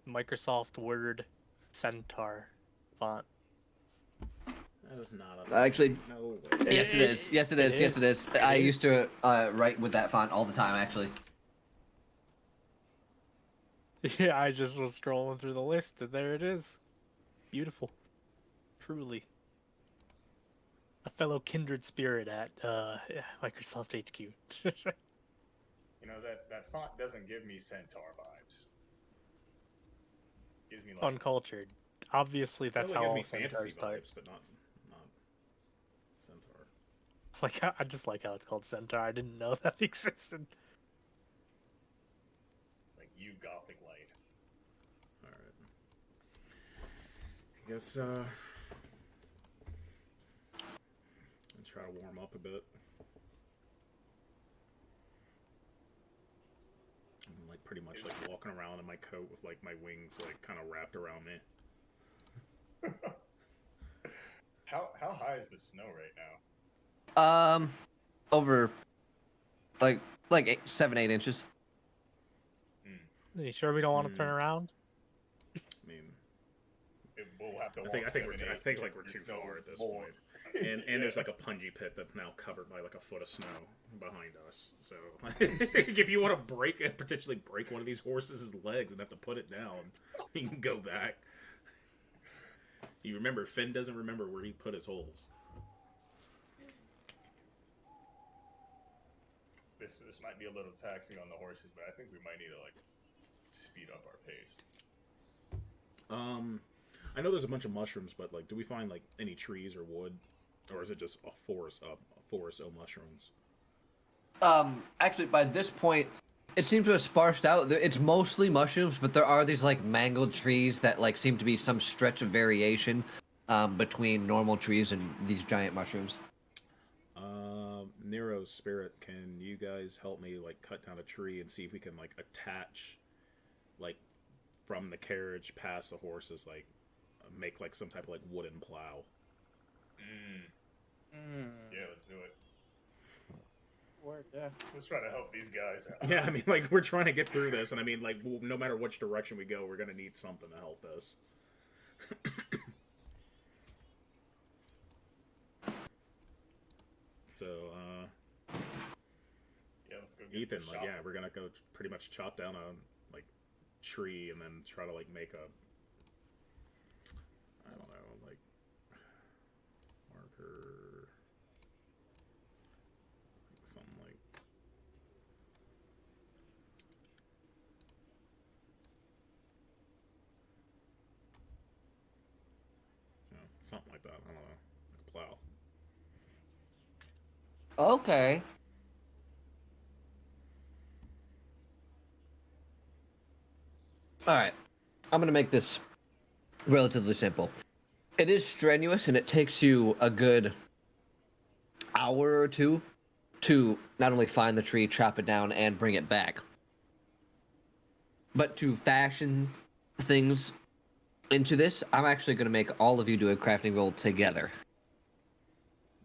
Microsoft Word Centaur font. That is not a Actually, no way. yes, it is. Yes, it is. Yes, it is. I used to write with that font all the time, actually. Yeah, I just was scrolling through the list, and there it is. Beautiful. Truly. A fellow kindred spirit at Microsoft HQ. You know, that font doesn't give me Centaur vibes. Gives me like Uncultured. Obviously, that's how all gives me fantasy centaurs type. vibes, but not Centaur. Like, I just like how it's called Centaur. I didn't know that existed. like you gothic light. All right. I guess I'll try to warm up a bit. I'm like pretty much like walking around in my coat with like my wings like kind of wrapped around me. How high is the snow right now? Over like 7-8 inches. Are you sure we don't want to turn around? I mean, We'll have to I think walk I think like we're too far at this point. And there's like a punji pit that's now covered by like a foot of snow behind us. So if you want to potentially break one of these horses' legs and have to put it down, you can go back. You remember, Finn doesn't remember where he put his holes. This might be a little taxing on the horses, but I think we might need to like speed up our pace. I know there's a bunch of mushrooms, but like, do we find like any trees or wood, or is it just a forest of mushrooms? Actually, by this point, it seems to have sparsed out. It's mostly mushrooms, but there are these like mangled trees that like seem to be some stretch of variation between normal trees and these giant mushrooms. Nero's Spirit, can you guys help me like cut down a tree and see if we can like attach, like, from the carriage past the horses, like make like some type of like wooden plow? Yeah, let's do it. Word, yeah. Let's try to help these guys out. Yeah, I mean, like, we're trying to get through this, and I mean, like, no matter which direction we go, we're gonna need something to help us. So, yeah, let's go get Ethan, the like, shop. yeah, we're gonna go pretty much chop down a, like, tree and then try to, like, make a, I don't know, like, marker, like, something like, you know, something like that, I don't know, like a plow. Okay. All right. I'm going to make this relatively simple. It is strenuous, and it takes you a good hour or two to not only find the tree, chop it down, and bring it back, but to fashion things into this, I'm actually going to make all of you do a crafting roll together.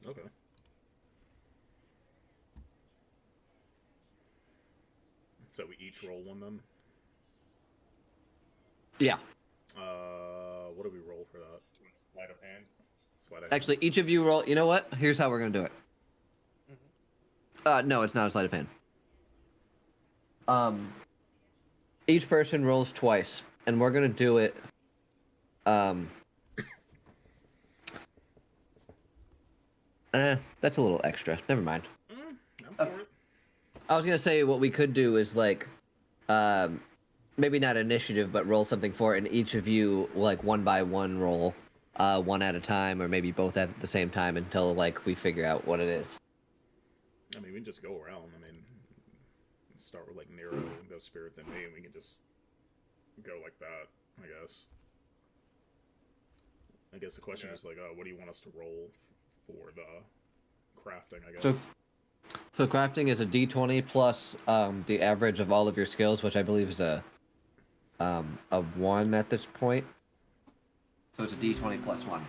Okay. So we each roll one then? Yeah. What do we roll for that? Sleight of hand. Sleight of hand? Actually, each of you roll. You know what? Here's how we're going to do it. No, it's not a sleight of hand. Each person rolls twice, and we're going to do it. That's a little extra. Never mind. I'm for it. I was gonna say what we could do is like maybe not initiative, but roll something for it, and each of you, like, one by one roll, one at a time, or maybe both at the same time until, like, we figure out what it is. I mean, we can just go around. I mean, start with, like, Nero, go Spirit, then me, and we can just go like that, I guess. I guess the question is, like, what do you want us to roll for the crafting, I guess? So crafting is a d20 plus the average of all of your skills, which I believe is a 1 at this point. So it's a d20 plus 1. I'm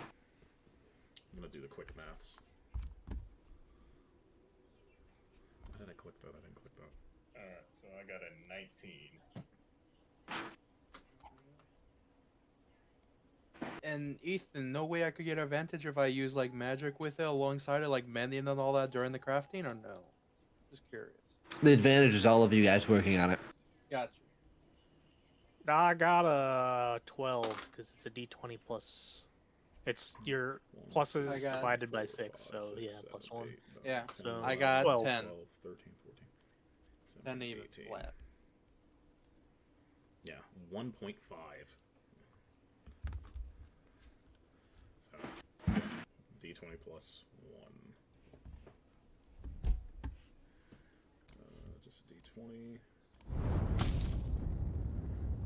gonna do the quick maths. Why did I click that? I didn't click that. Alright, so I got a 19. And Ethan, no way I could get advantage if I use like magic with it alongside it, like mending and all that during the crafting, or no? Just curious. The advantage is all of you guys working on it. Gotcha. I got a 12 because it's a d20 plus. It's your pluses I got divided by 6, so yeah, plus 1. Yeah, So I got 12. 10. 12, 13, 14, 10 even 18. flat. Yeah, 1.5. So, d20 plus 1. Just d20.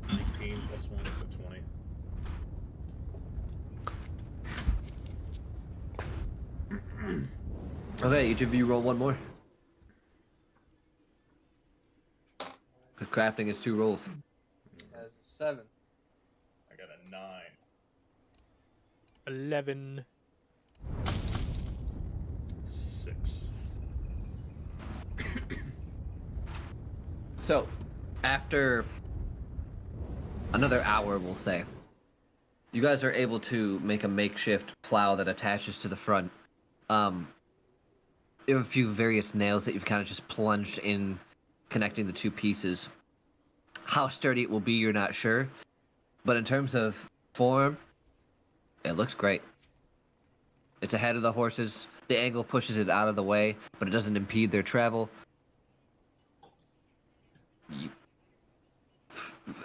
19 plus 1, so 20. Okay, each of you roll one more. The crafting is 2 rolls. That's a 7. I got a 9. 11. 6. So, after another hour, we'll say, you guys are able to make a makeshift plow that attaches to the front. You have a few various nails that you've kind of just plunged in, connecting the 2 pieces. How sturdy it will be, you're not sure. But in terms of form, it looks great. It's ahead of the horses. The angle pushes it out of the way, but it doesn't impede their travel.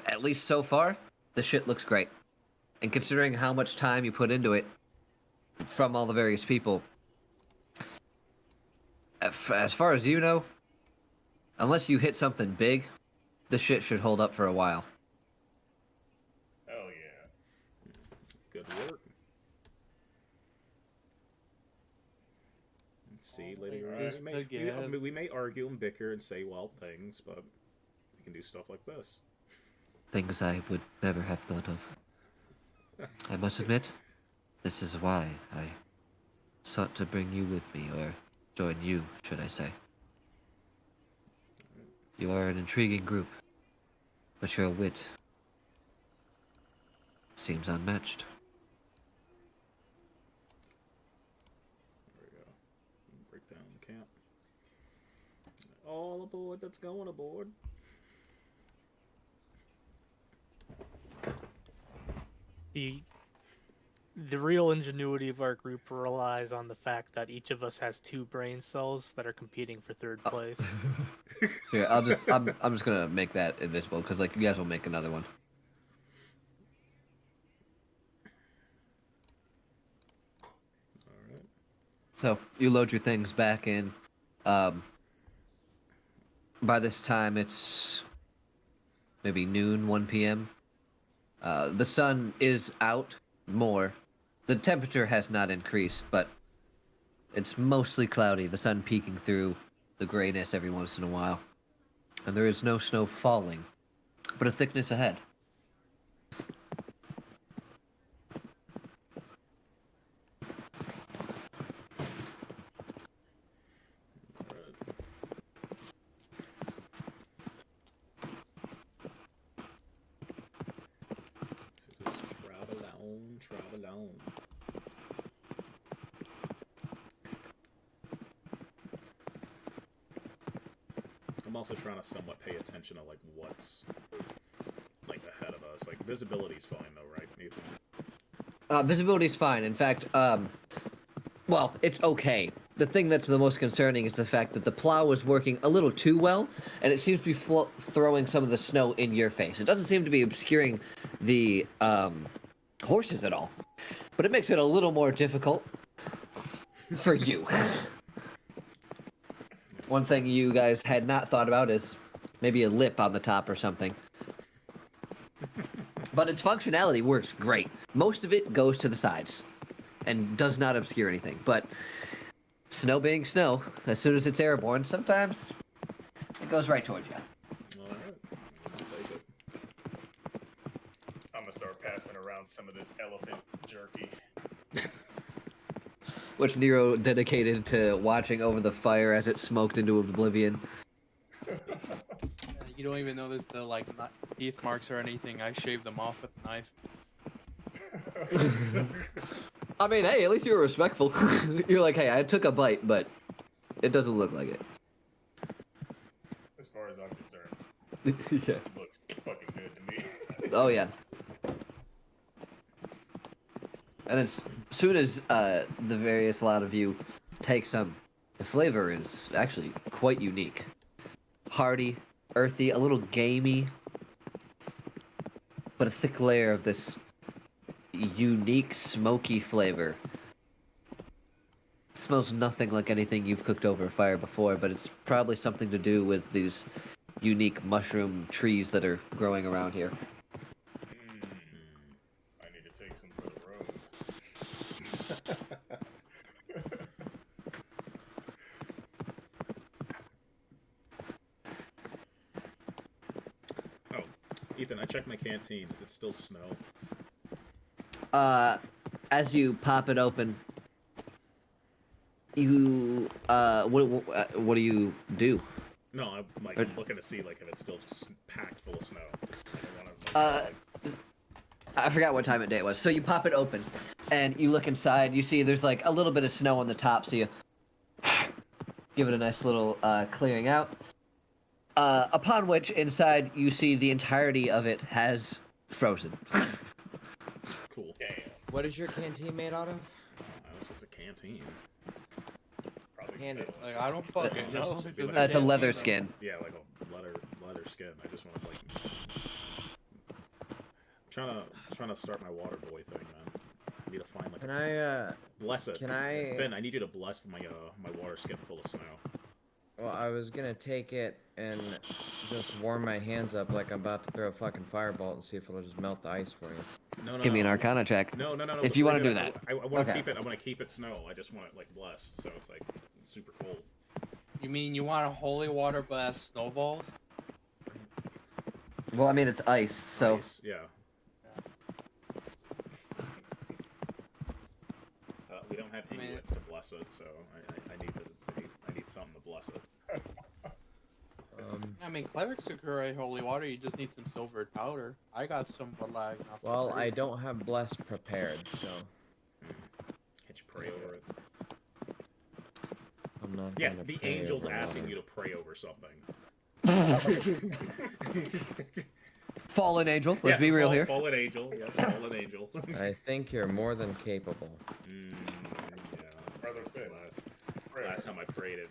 At least so far, the shit looks great. And considering how much time you put into it from all the various people, as far as you know, unless you hit something big, the shit should hold up for a while. Hell yeah. Good work. See, Lady This again. we may argue and bicker and say wild things, but we can do stuff like this. Things I would never have thought of. I must admit, this is why I sought to bring you with me, or join you, should I say. You are an intriguing group, but your wit seems unmatched. There we go. Break down the camp. All aboard that's going aboard. The real ingenuity of our group relies on the fact that each of us has 2 brain cells that are competing for 3rd place. Here, I'm just gonna make that invisible, because, like, you guys will make another one. Alright. So, you load your things back in. By this time, it's maybe noon, 1 p.m. The sun is out more. The temperature has not increased, but it's mostly cloudy, the sun peeking through the grayness every once in a while. And there is no snow falling, but a thickness ahead. So just travel on. I'm also trying to somewhat pay attention to, like, what's, like, ahead of us. Like, visibility's fine, though, right, Nathan? Visibility's fine. In fact, well, it's okay. the thing that's the most concerning is the fact that the plow was working a little too well, and it seems to be throwing some of the snow in your face. It doesn't seem to be obscuring the horses at all, but it makes it a little more difficult for you. One thing you guys had not thought about is maybe a lip on the top or something. But its functionality works great. Most of it goes to the sides and does not obscure anything, but snow being snow, as soon as it's airborne, sometimes it goes right towards you. Alright. I'll take it. I'm gonna start passing around some of this elephant jerky. Which Nero dedicated to watching over the fire as it smoked into oblivion. You don't even notice the like teeth marks or anything. I shaved them off with a knife. I mean, hey, at least you were respectful. You're like, hey, I took a bite, but it doesn't look like it. As far as I'm concerned, Yeah. it looks fucking good to me. Oh, yeah. And as soon as the various lot of you take some, the flavor is actually quite unique. Hearty, earthy, a little gamey, but a thick layer of this unique smoky flavor. It smells nothing like anything you've cooked over a fire before, but it's probably something to do with these unique mushroom trees that are growing around here. I need to take some for the road. Oh, Ethan, I checked my canteen. Is it still snow? As you pop it open, you what do you do? No, I'm looking to see like if it's still just packed full of snow. I don't wanna, I forgot what time of day it was. So you pop it open, and you look inside. You see there's like a little bit of snow on the top, so you give it a nice little clearing out. Upon which, inside, you see the entirety of it has frozen. Cool. Damn. What is your canteen made out of? This is a canteen. Probably Hand it. Like I don't fucking know. Just- It's just That's a canteen, leather though. skin. Yeah, like a leather skin. I just want to like trying to start my water boy thing, man. I need to find like Can I, bless it. can I- Finn, I need you to bless my my water skin full of snow. well, I was gonna take it and just warm my hands up like I'm about to throw a fucking firebolt and see if it'll just melt the ice for you. No, no. Give me an no. Arcana check. No. If you wanna before do that. I want to Okay. keep it. I want to keep it snow. I just want it like blessed, so it's like super cold. You mean you want a holy water blast snowballs? Well, I mean it's ice, so Ice, yeah. We don't have mean- Inuits to bless it, so I need something to bless it. I mean, clerics could create holy water. You just need some silvered powder. I got some, but like. not Well, some I don't have blessed prepared, so Can't you pray over it? I'm not. Yeah, gonna the pray angel's over asking water. you to pray over something. fallen angel. Let's be real here. Fallen angel, yes, fallen angel. I think you're more than capable. Yeah. Brother Finn. Last time I prayed it,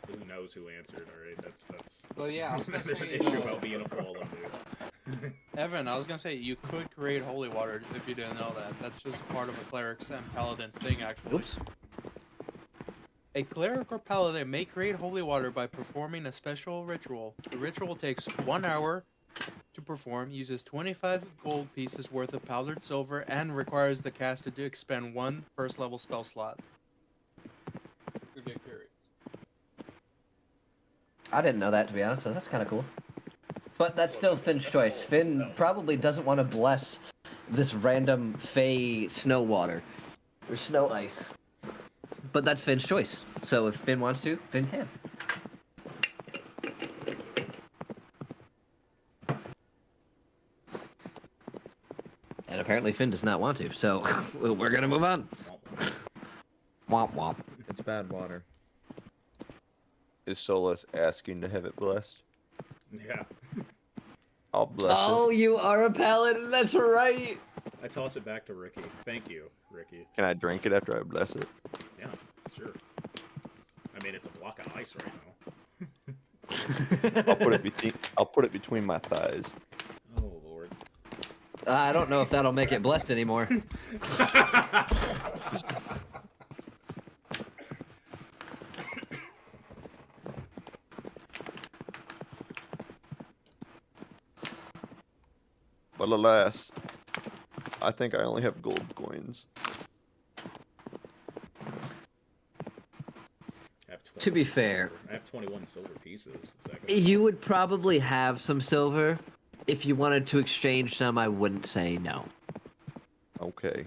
who knows who answered? All right, that's. Well, yeah, I was gonna There's an say, issue about being a fallen dude. Evan, I was gonna say you could create holy water if you didn't know that. That's just part of a cleric's and paladin's thing, actually. Oops. A cleric or paladin may create holy water by performing a special ritual. The ritual takes 1 hour to perform, uses 25 gold pieces worth of powdered silver, and requires the caster to expend 1 first level spell slot. To get curious. I didn't know that, to be honest, so that's kind of cool. But that's still Finn's choice. Finn probably doesn't want to bless this random fey snow water. Or snow ice. But that's Finn's choice. So if Finn wants to, Finn can. And apparently Finn does not want to, so we're gonna move on. Womp womp. It's bad water. Is Solus asking to have it blessed? Yeah. I'll bless Oh, it. you are a paladin, that's right! I toss it back to Ricky. Thank you, Ricky. Can I drink it after I bless it? Yeah, sure. nice right now. I'll put it between my thighs. Oh lord. I don't know if that'll make it blessed anymore. But alas, I think I only have gold coins. To be fair, I have 21 silver pieces. Is that gonna you would probably have some silver. If you wanted to exchange some, I wouldn't say no. Okay.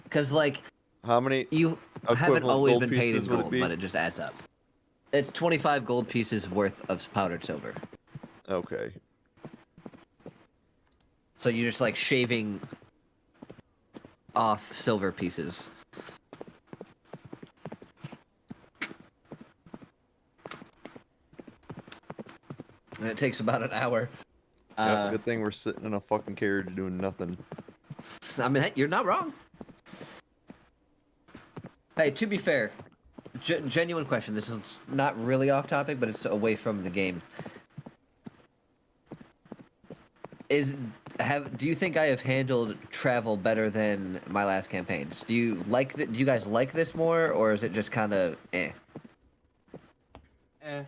Because, like, how many you haven't equivalent always gold been paid in pieces would it gold, be? but it just adds up. It's 25 gold pieces worth of powdered silver. Okay. So you're just, like, shaving off silver pieces. And it takes about an hour. Yep, good thing we're sitting in a fucking carriage doing nothing. I mean, you're not wrong. Hey, to be fair, genuine question. This is not really off topic, but it's away from the game. Do you think I have handled travel better than my last campaigns? Do you guys like this more, or is it just kind of eh? I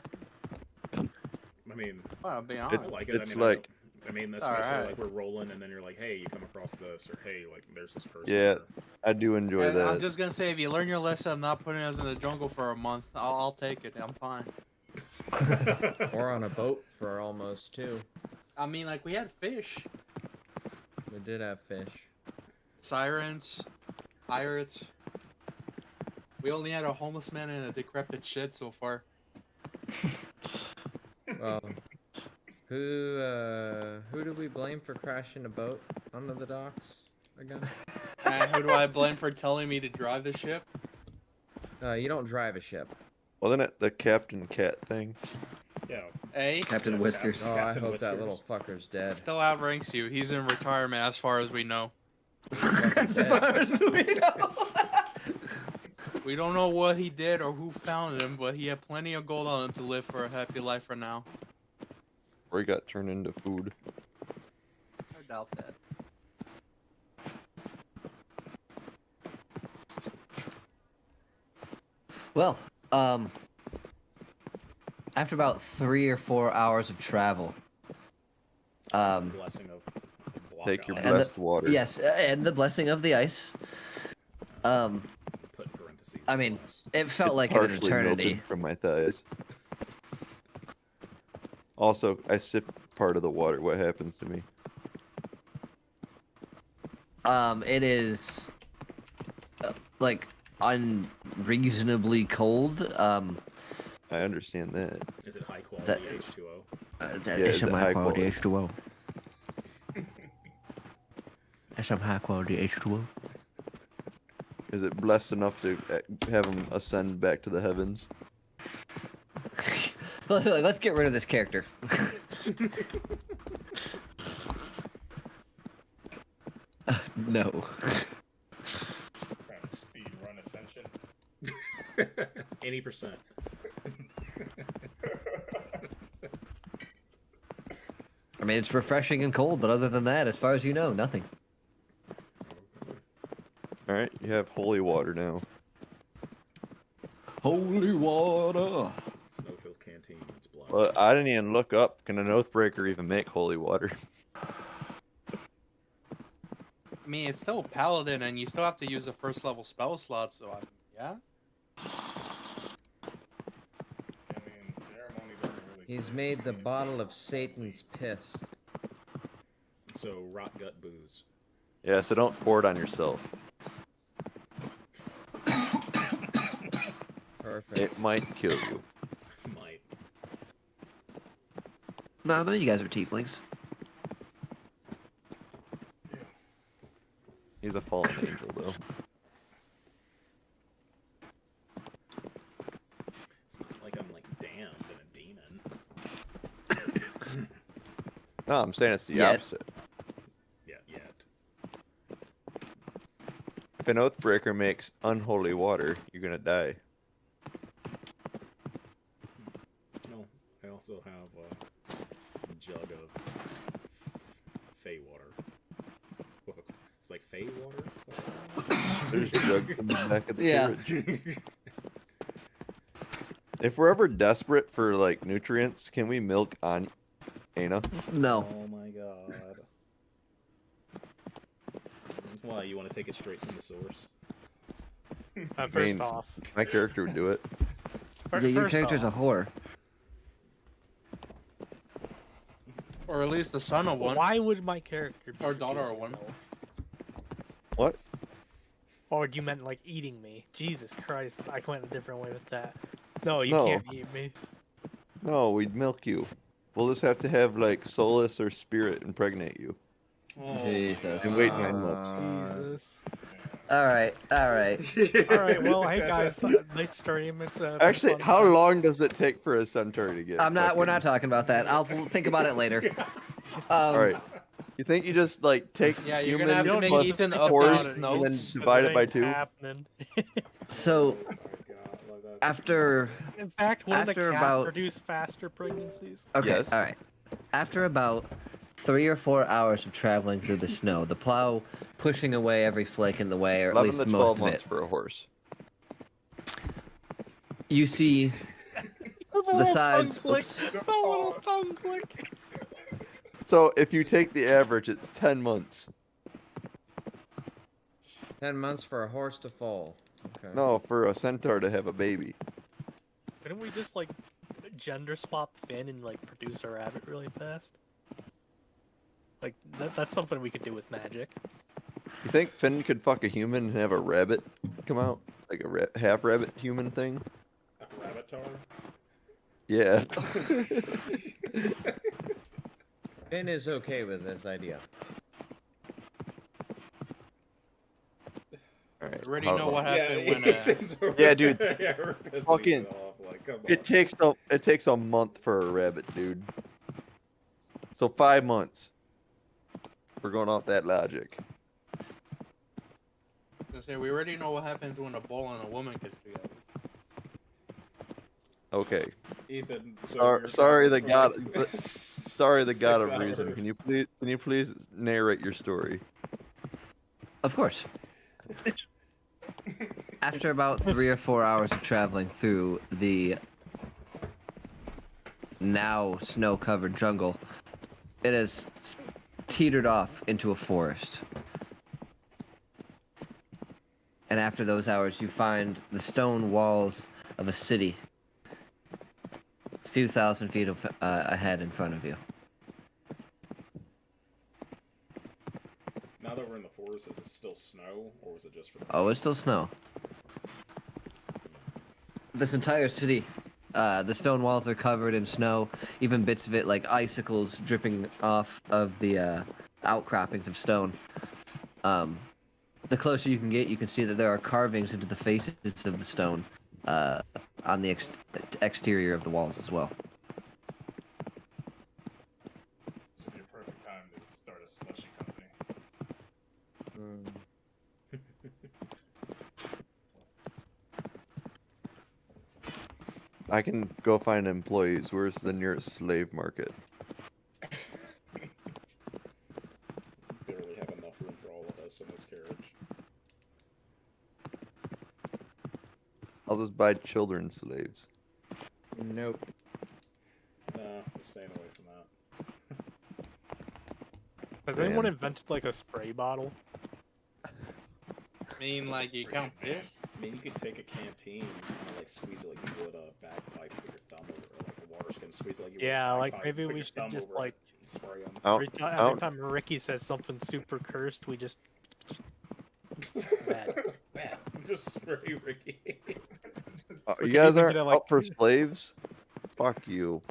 mean, I'll be I honest. like it. It's I mean, like, I mean, especially alright. like we're rolling, and then you're like, hey, you come across this, or hey, like there's this person. yeah, or- I do enjoy And that. I'm just gonna say, if you learn your lesson of not putting us in the jungle for a month, I'll take it. I'm fine. Or on a boat for almost 2. I mean, like, we had fish, We did have fish. sirens, pirates. We only had a homeless man and a decrepit shed so far. Well, who do we blame for crashing a boat onto the docks again? And who do I blame for telling me to drive the ship? You don't drive a ship. Wasn't it the Captain Cat thing? Yeah. A Captain Whiskers. Oh, I Captain hope that Whiskers. little fucker's dead. still outranks you. He's in retirement as far as we know. As far as we know. We don't know what he did or who found him, but he had plenty of gold on him to live for a happy life for now. Or he got turned into food. I doubt that. Well, after about 3 or 4 hours of travel, Blessing of block Take your ice. blessed water. yes, and the blessing of the ice. Put in parentheses. I mean, blessed. it felt It's like an partially eternity. melted from my thighs. Also, I sip part of the water. What happens to me? It is like unreasonably cold. I understand that. Is it high quality that- H2O? Yeah, is it high quality? H2O. That's some high quality H2O. Is it blessed enough to have him ascend back to the heavens? Let's get rid of this character. No. Trying to speed run ascension. Any percent. I mean, it's refreshing and cold, but other than that, as far as you know, nothing. Alright, you have holy water now. Holy water. Snowfield Canteen. It's blessed. Well, I didn't even look up. Can an Oathbreaker even make holy water? I mean, it's still paladin, and you still have to use a first level spell slot. So, yeah. I mean, ceremony doesn't really. He's say made the anything. bottle of Satan's piss. So rot gut booze. Yeah, so don't pour it on yourself. Perfect. It might kill you. Might. No, none of you guys are tieflings. He's a fallen angel, though. It's not like I'm like damned and a demon. No, I'm saying it's the Yet. opposite. Yeah, yet. If an Oathbreaker makes unholy water, you're gonna die. jug of Fey water. It's like Fey water? There's jugs in the back of the Yeah. carriage. If we're ever desperate for like nutrients, can we milk on Ana? No. Oh my god. Why, you want to take it straight from the source? First off, my character would do it. Yeah, your first character's off, a whore. Or at least the son of one. Why would my character be Or daughter producing or one. milk? What? Or you meant like eating me? Jesus Christ, I went a different way with that. No, you No. can't eat me. No, we'd milk you. We'll just have to have like Solus or Spirit impregnate you. Oh Jesus. And wait 9 months. Jesus. All right. All right. Well, hey guys, nice stream. It's Actually, fun how time. long does it take for a centaur to get? We're not talking about that. I'll think about it later. All right. You think you just like take Yeah, you're human gonna have to make plus Ethan horse update his and then notes. divide it by Ain't 2? happening. So after In fact, wouldn't a After cat about- produce faster pregnancies? okay, Yes. all right. After about 3 or 4 hours of traveling through the snow, the plow pushing away every flake in the way, or at 11 least to most 12 of months it, for a horse. you see the sides. A Oops. little tongue click. So if you take the average, it's 10 months. 10 months for a horse to fall. Okay. No, for a centaur to have a baby. Couldn't we just like gender swap Finn and like produce a rabbit really fast? Like that's something we could do with magic. You think Finn could fuck a human and have a rabbit come out? Like a half rabbit human thing? A Rabbitar? Yeah. Finn is okay with this idea. Alright. I already know what happened when. Yeah, dude. Yeah, we're pissing Fucking- it off, like, come on. It takes a month for a rabbit, dude. So 5 months. We're going off that logic. We already know what happens when a bull and a woman gets together. Okay. Ethan, so Sorry, you're sorry, the talking god. for Sorry, the 6 god of hours. reason. Can you please narrate your story? Of course. After about 3 or 4 hours of traveling through the now snow-covered jungle, it has teetered off into a forest. And after those hours, you find the stone walls of a city, a few thousand feet ahead in front of you. Now that we're in the forest, is it still snow, or was it just for the... Oh, it's still snow. This entire city, the stone walls are covered in snow, even bits of it like icicles dripping off of the outcroppings of stone. The closer you can get, you can see that there are carvings into the faces of the stone on the exterior of the walls as well. This would be a perfect time to start a slushy company. I can go find employees. Where's the nearest slave market? Barely have enough room for all of us in this carriage. I'll just buy children slaves. Nope. Nah, we're staying away from that. Has Man. anyone invented like a spray bottle? I mean, like, you count this? I mean, you could take a canteen and kind of like squeeze it like you would a bagpipe, put your thumb over, or like a water skin, squeeze it like you would Yeah, a like, bagpipe, maybe put we your should thumb just, over it like- and spray 'em. Every time Ricky says something super cursed, we just bad. Just spray Ricky. You guys Ricky aren't gonna, like- up for slaves? Fuck you.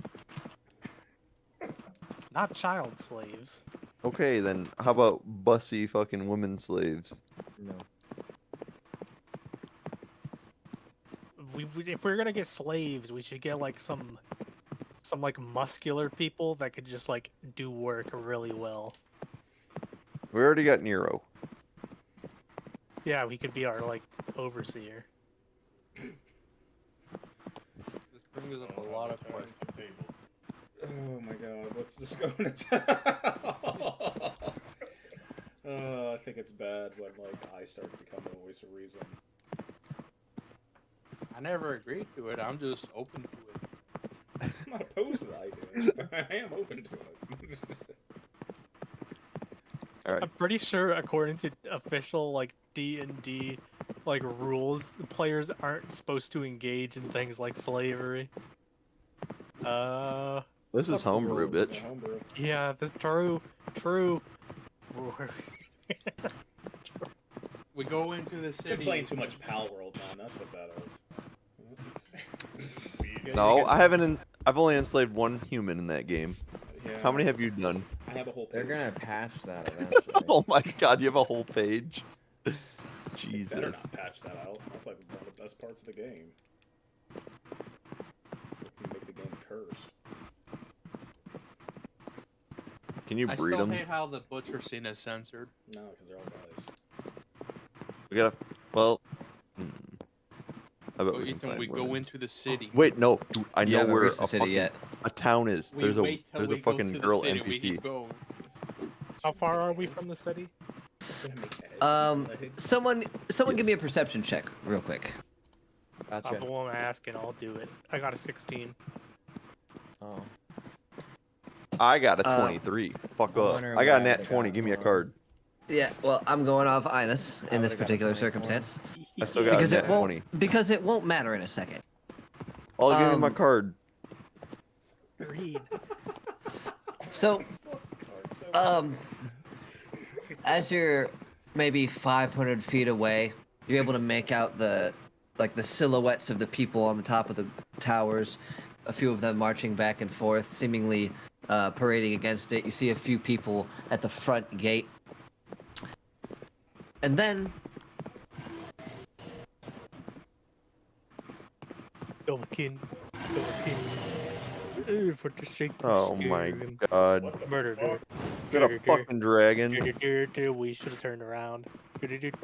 Not child slaves. Okay, then how about bussy fucking women slaves? No. If we're gonna get slaves, we should get like some like muscular people that could just like do work really well. We already got Nero. Yeah, he could be our like overseer. This brings up a lot of questions. Oh my god, let's just go into town. I think it's bad when like I start to become the voice of reason. I never agreed to it. I'm just open to it. I'm not opposed to the idea. I am open to it. All right. I'm pretty sure, according to official like D&D like rules, the players aren't supposed to engage in things like slavery. This is homebrew, Yeah, bitch. homebrew. Yeah, that's true. True. We go into the Been city. playing too much Pal World, man. That's what that is. No, I haven't. I've only enslaved one human in that game. Yeah, How many have you done? I have a whole. They're page. gonna patch that eventually. Oh my god, you have a whole page. They better Jesus. not patch that out. That's like one of the best parts of the game. Make the game curse. Can you I breed still them? hate how the butcher scene is censored. No, because they're all guys. We gotta. Well. I bet But we can Ethan, find we go women. into the city. Wait, no. Dude, I You know haven't where reached the a city fucking yet. a town is. We There's a wait till we a go fucking to the girl city, We NPC. keep going. How far are we from the city? Someone Yes. give me a perception check real quick. Gotcha. I'm the one asking. I'll do it. I got a 16. Oh. I got a 23. Fuck I'm up. wondering I got a what I nat would've 20. got. Give me a Hold on. card. Yeah, well, I'm going off Inus I in this would've got a particular 24. circumstance I still got because a it nat won't 20. because it won't matter in a second. Oh, give me my card. Read. So, as you're maybe 500 feet away, you're able to make out the silhouettes of the people on the top of the towers. A few of them marching back and forth, seemingly parading against it. You see a few people at the front gate, and then Dolkin. For the sake of Oh my scaring. god. Murder. Is that a fucking dragon? We should have turned around.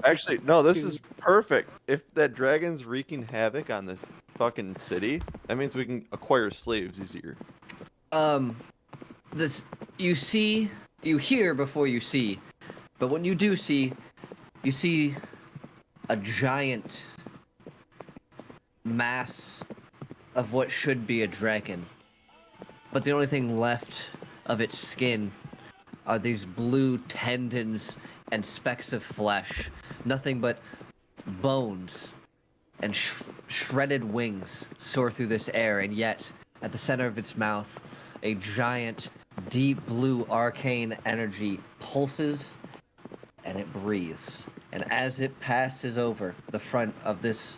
Actually, no, this is perfect. If that dragon's wreaking havoc on this fucking city, that means we can acquire slaves easier. this you hear before you see, but when you do see, you see a giant mass of what should be a dragon, but the only thing left of its skin are these blue tendons and specks of flesh, nothing but bones and shredded wings soar through this air, and yet at the center of its mouth a giant deep blue arcane energy pulses and it breathes, and as it passes over the front of this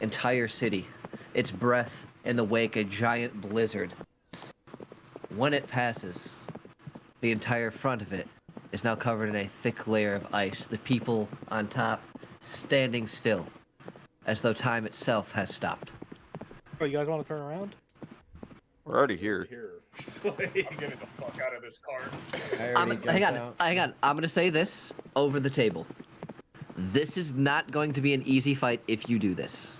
entire city, its breath in the wake a giant blizzard. When it passes, the entire front of it is now covered in a thick layer of ice, the people on top standing still, as though time itself has stopped. Oh, you guys want to turn around? We're already here. I'm getting the fuck out of this car. I already jumped Hang on. I'm gonna say this over the table. This is not going to be an easy fight if you do this.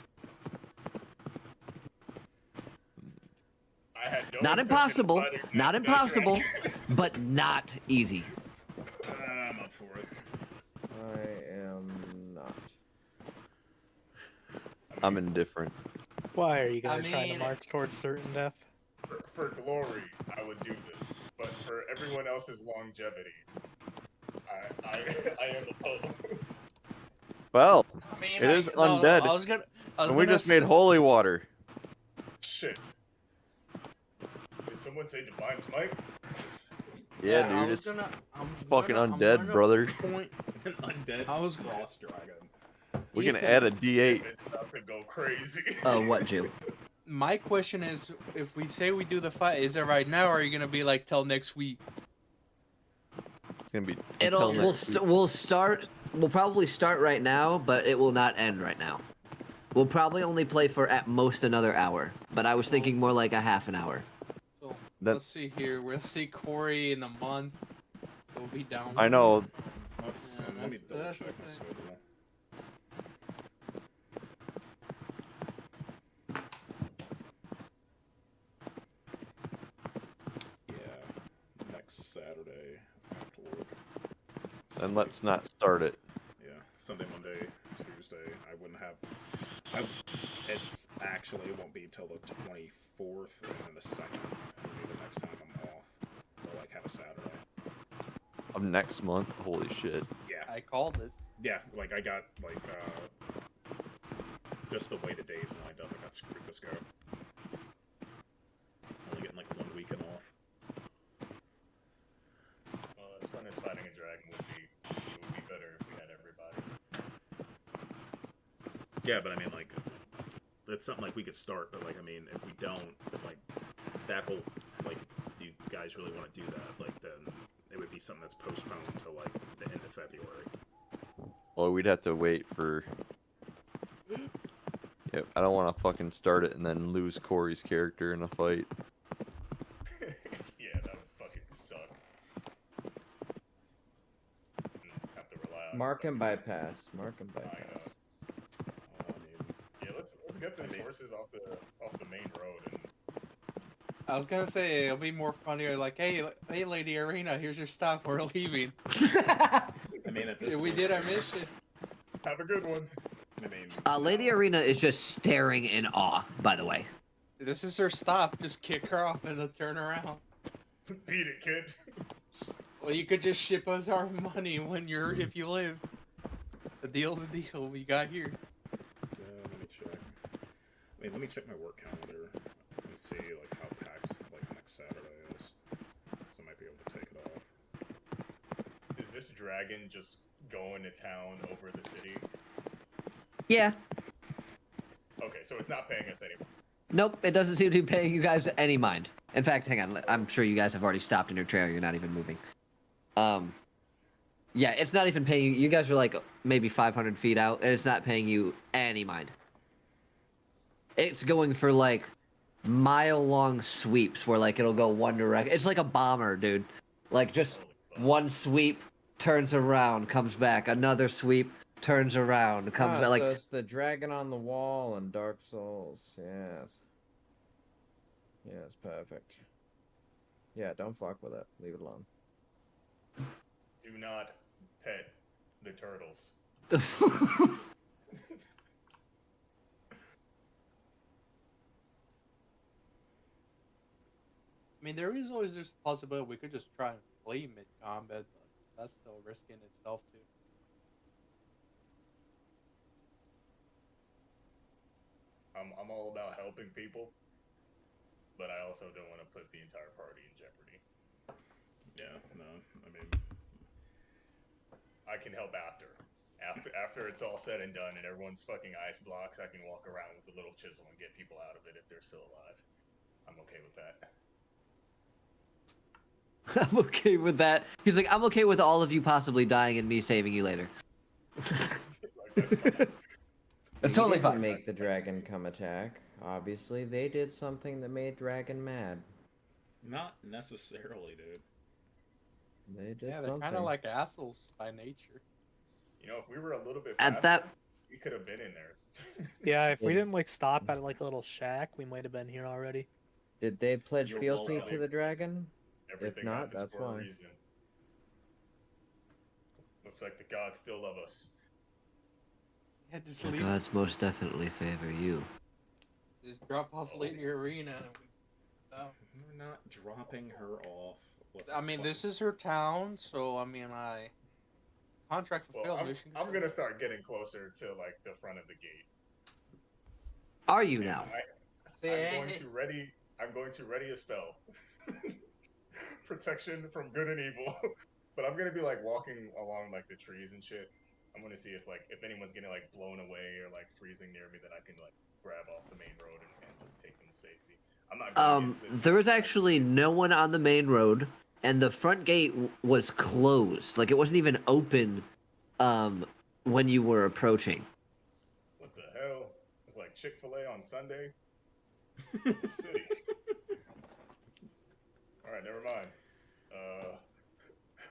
I had no Not intention of impossible, fighting not that impossible, dragon. but not easy. I'm up for it. I am not. I'm indifferent. Why are you guys trying to mean- march towards certain death? For glory, I would do this, but for everyone else's longevity, I am opposed. Well, I mean, it is undead. I was gonna and we just made holy water. Shit. Did someone say divine smite? Yeah, I dude, was it's gonna- it's fucking I'm undead, gonna brother. point- An undead I was- boss dragon. We can Ethan, add a D8. It's about to go crazy. Oh, what, Jew? My question is, if we say we do the fight, is it right now, or are you gonna be like till next week? It's gonna be. until next week. We'll probably start right now, but it will not end right now. We'll probably only play for at most another hour, but I was thinking more like a half an hour. So That- let's see here. We'll see Corey in a month. He'll be down. I know. Let me double that's check the my thing. schedule. Saturday after work. Then let's not start it. Yeah, Sunday, Monday, Tuesday. I wouldn't have. It's actually it won't be till the 24th, and then the 2nd will be the next time I'm off. Or like have a Saturday. Of next month. Holy shit. Yeah. I called it. Yeah, like I got like just the way the days lined up. I got screwed this go. Only getting like 1 weekend off. Well, as fun as fighting a dragon would be, it would be better if we had everybody. Yeah, but I mean, like, that's something like we could start. But like, I mean, if we don't, like, that whole like, you guys really want to do that, like, then it would be something that's postponed until like the end of February. Well, we'd have to wait for. Yep, I don't want to fucking start it and then lose Corey's character in a fight. Yeah, that would fucking suck. Have to rely on Mark and everybody. bypass. Mark and I know. bypass. I mean, Yeah, let's get these horses off the main road and I was gonna say it'll be more funny. Like, hey, Lady Arena, here's your stop. We're leaving. I mean, at this We point, did our mission. have a good one. I mean, Lady Arena is just staring in awe, by the way. This is her stop. Just kick her off and then turn around. Beat it, kid. Well, you could just ship us our money if you live. The deal's a deal. We got here. let me check. I mean, let me check my work calendar and see like how packed like next Saturday is. So I might be able to take it off. Is this dragon just going to town over the city? Yeah. Okay, so it's not paying us anymore. Nope, it doesn't seem to be paying you guys any mind. In fact, hang on, I'm sure you guys have already stopped in your trailer. You're not even moving. Yeah, it's not even paying you. You guys are like maybe 500 feet out, and it's not paying you any mind. It's going for like mile-long sweeps where like it'll go one direction. It's like a bomber, dude. Like just one sweep, turns around, comes back. Another sweep, turns around, comes back. Like So it's the dragon on the wall in Dark Souls. Yes. Yes, perfect. Yeah, don't fuck with it. Leave it alone. Do not pet the turtles. I mean, there is always this possibility we could just try and play mid-combat, but that's still a risk in itself, too. I'm all about helping people, but I also don't want to put the entire party in jeopardy. Yeah, no, I mean, I can help after. After it's all said and done and everyone's fucking ice blocks, I can walk around with a little chisel and get people out of it if they're still alive. I'm okay with that. I'm okay with that. He's like, I'm okay with all of you possibly dying and me saving you later. That's totally didn't fine. Make the dragon come attack. Obviously, they did something that made dragon mad. not necessarily, dude. They did Yeah, they're something. kind of like assholes by nature. You know, if we were a little bit At faster, that, we could have been in there. Yeah, if we didn't like stop at like a little shack, we might have been here already. Did they pledge You're fealty welcome. to the dragon? Everything not, happens that's for why. a reason. Looks like the gods still love us. Yeah, just the leave. gods most definitely favor you. Just drop off Lady Arena. And We're not dropping her off. I mean, this is her town, so I mean, contract Well, fulfilled. I'm gonna start getting closer to like the front of the gate. Are you And now? I'm going to ready a spell. Protection from good and evil. But I'm gonna be like walking along like the trees and shit. I'm gonna see if anyone's getting like blown away or like freezing near me, that I can like grab off the main road and just take them to safety. I'm not going There was actually no one on the main road, and the front gate was closed. Like it wasn't even open when you were approaching. What the hell? It's like Chick-fil-A on Sunday. City. All right, never mind.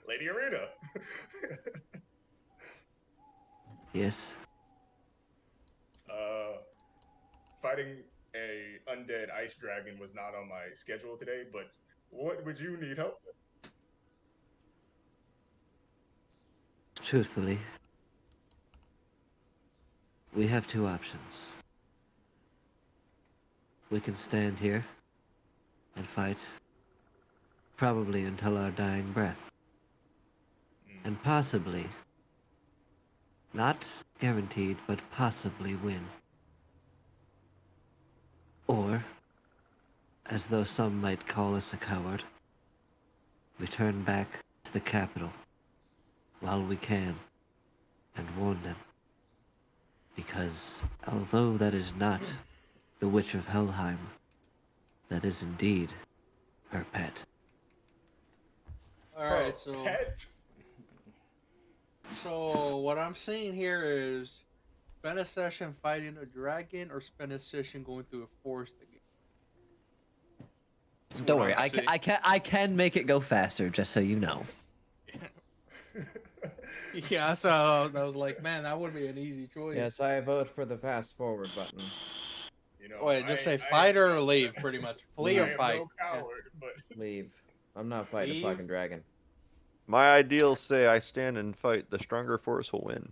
Lady Arena. Yes. Fighting a undead ice dragon was not on my schedule today, but what would you need help with? truthfully, we have two options. We can stand here and fight, probably until our dying breath. And possibly, not guaranteed, but possibly win. Or, as though some might call us a coward, we turn back to the capital while we can and warn them. Because although that is not the Witch of Helheim, that is indeed her pet. Alright, Oh, pet. so what I'm saying here is spend a session fighting a dragon or spend a session going through a forest again. That's Don't what worry, I'm saying. I can make it go faster, just so you know. Yeah, so I was like, man, that would be an easy choice. Yes, I vote for the fast forward button. You know, Wait, just say fight or leave, pretty much. Flee or I am fight. no coward, but Leave. I'm not fighting Leave? a fucking dragon. My ideals say I stand and fight. The stronger force will win.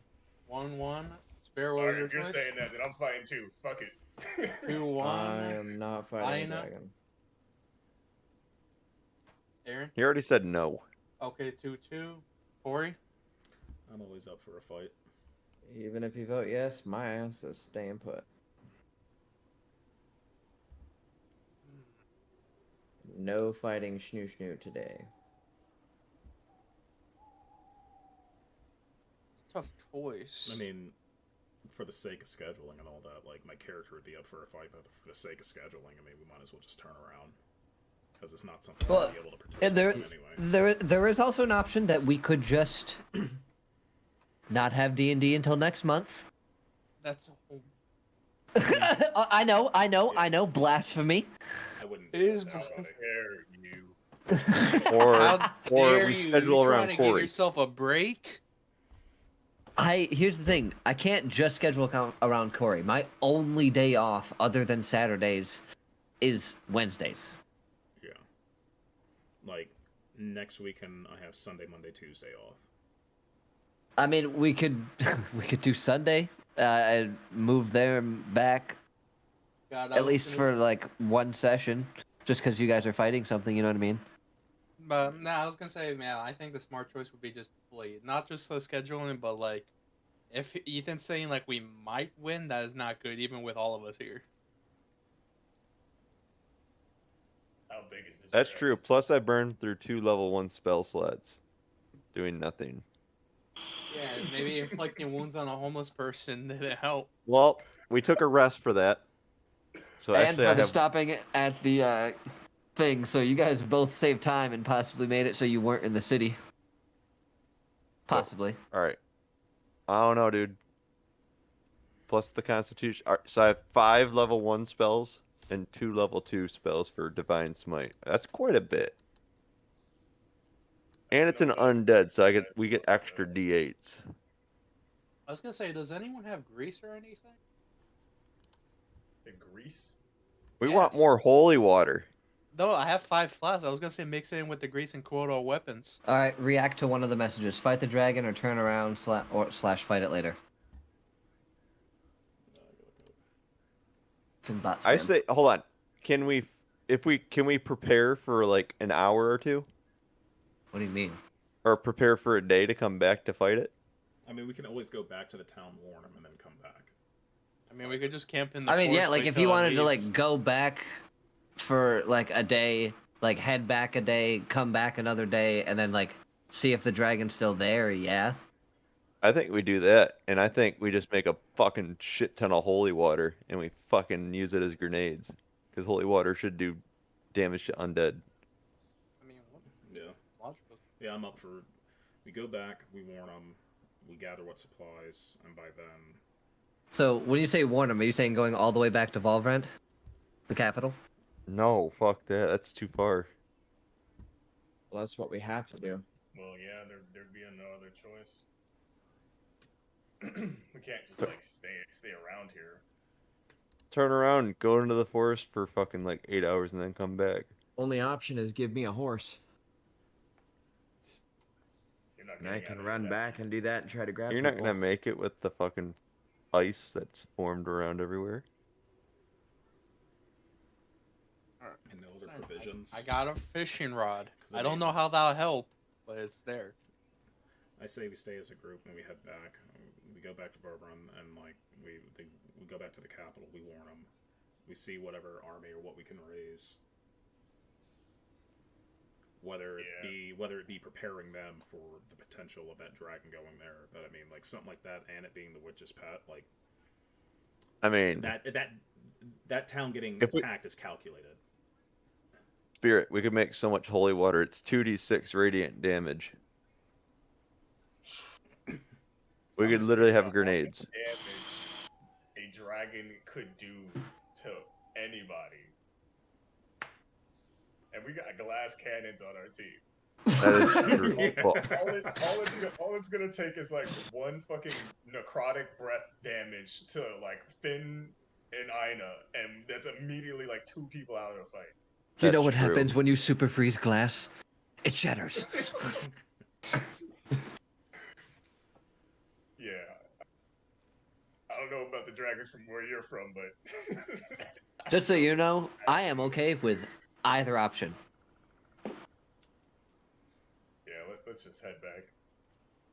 1-1. Spare, what all was right, your if you're choice? saying that, then I'm fighting too. Fuck it. 2-1. I am not fighting a Lina? dragon. Aaron? He already said no. Okay, 2-2. Corey? I'm always up for a fight. Even if you vote yes, my ass is staying put. No fighting Schnoo Schnoo today. It's a tough choice. I mean, for the sake of scheduling and all that, like, my character would be up for a fight, but for the sake of scheduling, I mean, we might as well just turn around. Because it's not something Well, I'll be able to participate And in anyway. there is also an option that we could just not have D&D until next month. That's a whole... I know, blasphemy. I wouldn't. Is How dare you? Or How or dare we you? schedule You around trying to give Corey. yourself a break? Here's the thing. I can't just schedule around Corey. My only day off, other than Saturdays, is Wednesdays. Yeah. Like, next weekend I have Sunday, Monday, Tuesday off. I mean, we could do Sunday and move there and back, God, at least for like one session, just because you guys are fighting something. You know what I mean? But no, I was gonna say, man, I think the smart choice would be just play, not just the scheduling, but like, if Ethan's saying like we might win, that is not good, even with all of us here. How big is this? That's dragon? true. Plus, I burned through 2 level 1 spell slots, doing nothing. Yeah, maybe inflicting wounds on a homeless person didn't help. Well, we took a rest for that. So and actually, for I the have. stopping at the thing, so you guys both saved time and possibly made it so you weren't in the city. Possibly. All right. I don't know, dude. Plus the Constitution. All right, so I have 5 level 1 spells and 2 level 2 spells for Divine Smite. That's quite a bit. And it's an undead, so we get extra D8s. I was gonna say, does anyone have grease or anything? The grease? We Yes. want more holy water. No, I have 5 flasks. I was gonna say mix it in with the grease and quota weapons. All right, react to one of the messages. Fight the dragon or turn around slash fight it later. It's in bot I spam. say, hold on. Can we prepare for like an hour or two, What do you mean? or prepare for a day to come back to fight it? I mean, we can always go back to the town, warn them, and then come back. I mean, we could just camp in the. I mean, forest, yeah, like wait if till you it wanted to leaves. like go back for like a day, like head back a day, come back another day, and then like see if the dragon's still there. Yeah. I think we do that, and I think we just make a fucking shit ton of holy water, and we fucking use it as grenades, because holy water should do damage to undead. I mean, Yeah. logical. Yeah, I'm up for. We go back, we warn them, we gather what supplies, and by then. So when you say warn them, are you saying going all the way back to Volvrant, the capital? No, fuck that. That's too far. Well, that's what we have to do. Well, yeah, there'd be no other choice. We can't just like stay around here. Turn around, go into the forest for fucking like 8 hours, and then come back. Only option is give me a horse. You not And I getting can out of run that back fast. and do that and try to grab You're not people. gonna make it with the fucking ice that's formed around everywhere. And no other provisions. I got a fishing rod. 'Cause I don't know how that'll help, but it's there. I say we stay as a group and we head back. We go back to Bourbon and like we go back to the capital. We warn them. We see whatever army or what we can raise. Whether it be preparing them for the potential of that dragon going there. But I mean, like something like that, and it being the witch's pet, like I mean, that town getting if we- attacked is calculated. Spirit, we could make so much holy water. It's 2d6 radiant damage. We I'm could just literally thinking have about grenades. how much damage a dragon could do to anybody. And we got glass cannons on our team. That is true. Yeah. Well, All it's gonna take is like one fucking necrotic breath damage to like Finn and Aina, and that's immediately like 2 people out of the fight. You know That's what true. happens when you super freeze glass? It shatters. Yeah. I don't know about the dragons from where you're from, but Just so you know, I am okay with either option. yeah, let's just head back.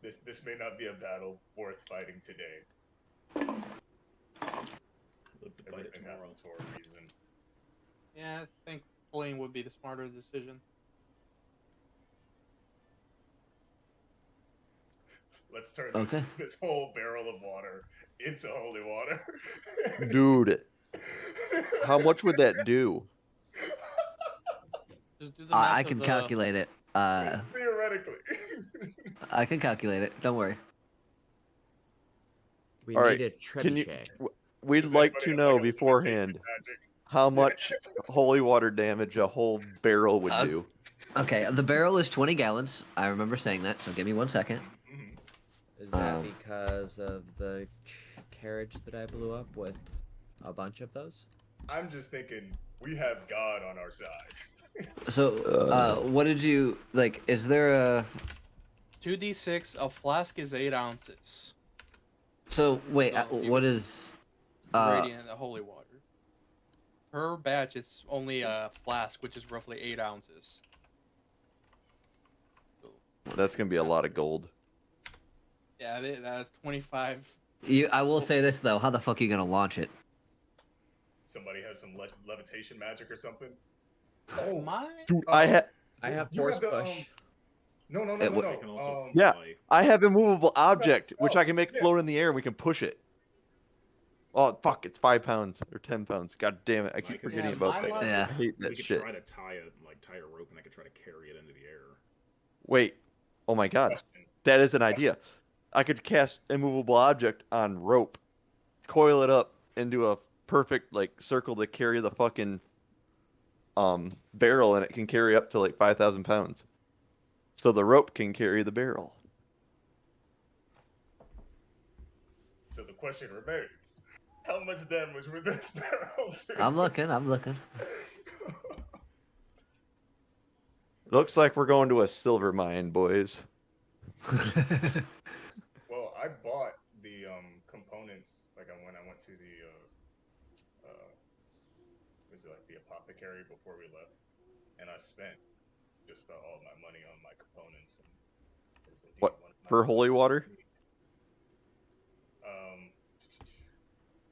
This may not be a battle worth fighting today. Live to fight it Everything tomorrow. happens for a reason. Yeah, I think fleeing would be the smarter decision. Let's turn Okay. this whole barrel of water into holy water. dude, how much would that do? Just do the I math can of the- calculate it. Theoretically. I can calculate it. Don't worry. We All right, need a Can you? trebuchet. We'd Does like anybody to have, know like, a beforehand limitation magic? how much holy water damage a whole barrel would do. Okay, the barrel is 20 gallons. I remember saying that, so give me 1 second. Mhm. Is that Um, because of the carriage that I blew up with a bunch of those? I'm just thinking we have God on our side. So, what did you like? Is there a? 2d6, a flask is 8 ounces. So wait, So, you what would- is? Radiant holy water. Per batch, it's only a flask, which is roughly 8 ounces. So, That's gonna be a lot of gold. yeah, that's 25. I will say this though. How the fuck are you gonna launch it? Somebody has some levitation magic or something. Oh my! Dude, I have I have You force have the, push. No, It would- They can also Yeah. fly. I have immovable object, which oh, I can make yeah. float in the air, and we can push it. Oh fuck! It's 5 pounds or 10 pounds. God damn it! I keep could- forgetting Yeah, about I'm that. on- Yeah. I hate We that could shit. try to tie a rope, and I could try to carry it into the air. Wait. Oh my god. Question. That is an idea. I could cast immovable object on rope, coil it up into a perfect like circle to carry the fucking barrel, and it can carry up to like 5,000 pounds. So the rope can carry the barrel. So the question remains: how much damage would this barrel do? I'm looking. I'm looking. Looks like we're going to a silver mine, boys. Well, I bought the components like when I went to the was it like the apothecary before we left, and I spent just about all my money on my components. And it's indeed What, one of my- for holy water?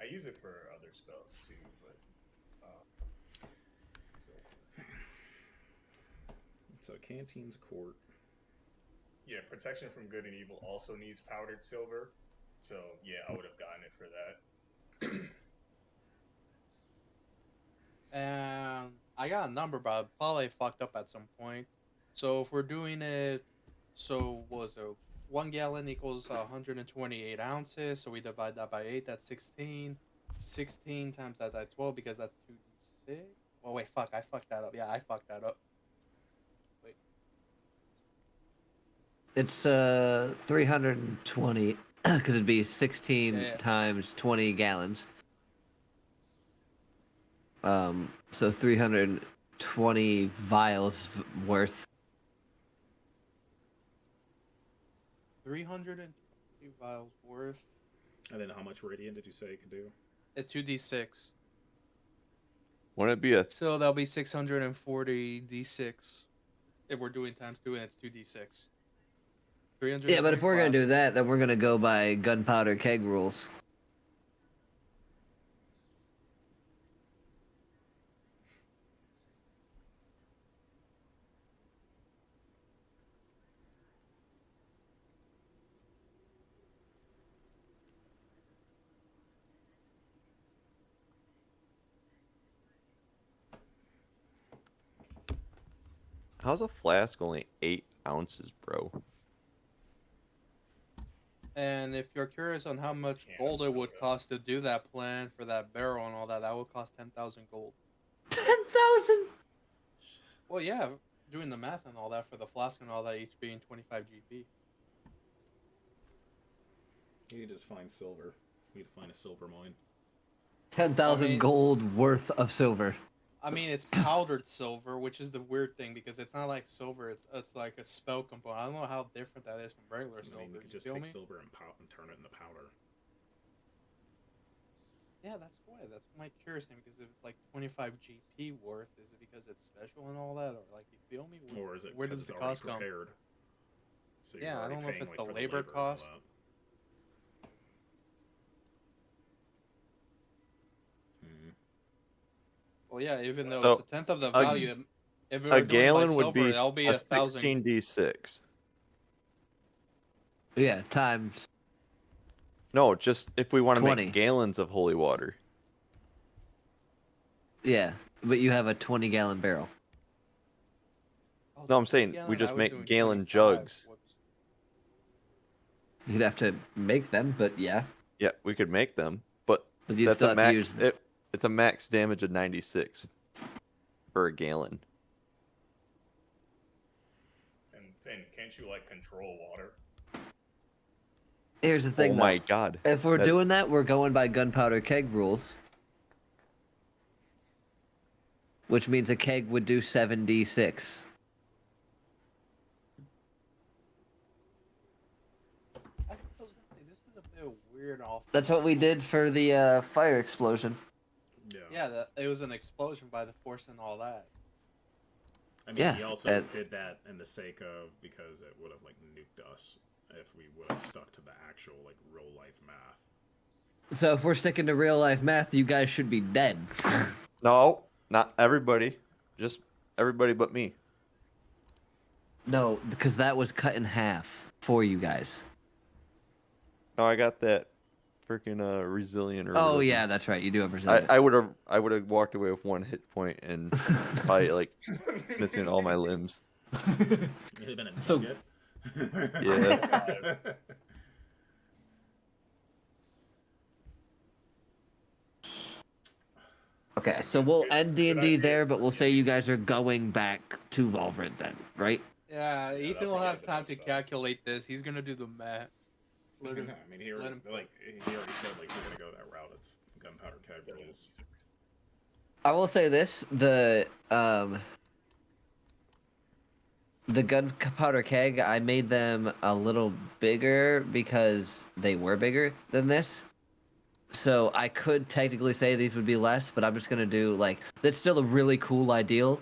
I use it for other spells too, but So Canteen's Court. yeah, protection from good and evil also needs powdered silver. So yeah, I would have gotten it for that. And I got a number, but I probably fucked up at some point. So if we're doing it, so what was it? 1 gallon equals 128 ounces. So we divide that by 8. That's 16. 16 times that by 12 because that's 2d6. Oh wait, fuck! I fucked that up. Yeah, I fucked that up. Wait. It's 320 because it'd be 16 Yeah. times 20 gallons. So 320 vials worth. 320 vials worth. And then how much radiant did you say you could do? At 2d6. Wouldn't it be a So that'll be 640 d6. If we're doing times 2 and it's 2d6. 300. Yeah, but if we're gonna do that, then we're gonna go by gunpowder keg rules. how's a flask only 8 ounces, bro? And if you're curious on how much Yeah, gold it that's would so good. cost to do that plan for that barrel and all that, that would cost 10,000 gold. 10,000. Well, yeah, doing the math and all that for the flask and all that, each being 25 GP. You need to just find silver. You need to find a silver mine. 10,000 I mean- gold worth of silver. I mean, it's powdered silver, which is the weird thing because it's not like silver. It's like a spell component. I don't know how different that is from regular I silver. mean, you could You just feel take me? silver and turn it into powder. Yeah, that's why. That's my curious thing because if it's like 25 GP worth, is it because it's special and all that, or like you feel me? Or is it Where because does it's the already cost come? prepared? So you're Yeah, I already don't know if paying, it's like, the for labor and all cost. that. Mhm. Well, yeah, even though So, it's a tenth of the a- value, if we A were doing by gallon silver, would be that'll be a 1,000. 16d6. Yeah, times. No, just if we want to 20. make gallons of holy water. Yeah, but you have a 20-gallon barrel. Oh, No, I'm 20 saying we gallon? I just was make doing gallon 25. jugs. Whoops. You'd have to make them, but yeah. Yeah, we could make them, but But you'd that's still a have to max. use. It's a max damage of 96 for a gallon. And Finn, can't you like control water? Here's the thing, Oh though. my god. If we're That- doing that, we're going by gunpowder keg rules. Which means a keg would do 7d6. I was gonna say, this is a bit weird off. That's what we did for the fire explosion. Yeah. Yeah, it was an explosion by the force and all that. I mean, Yeah, he also did that in the sake of because it would have like nuked us if we would have stuck to the actual like real life math. So if we're sticking to real life math, you guys should be dead. No, not everybody. Just everybody but me. No, because that was cut in half for you guys. No, I got that freaking resilient. Or Oh whatever. yeah, that's right. You do have resilient. I would have walked away with 1 hit point and probably like missing all my limbs. It had been a So- nugget. Yeah. Okay, so we'll end D&D idea. there, but we'll say you guys are going back to Volvert then, right? Yeah, Ethan that'll will be have the time best to spell. calculate this. He's gonna do the math. Let him- I mean, he already said like we're gonna go that route. It's gunpowder keg rules. I will say this: the gunpowder keg, I made them a little bigger because they were bigger than this. So I could technically say these would be less, but I'm just gonna do like that's still a really cool idea.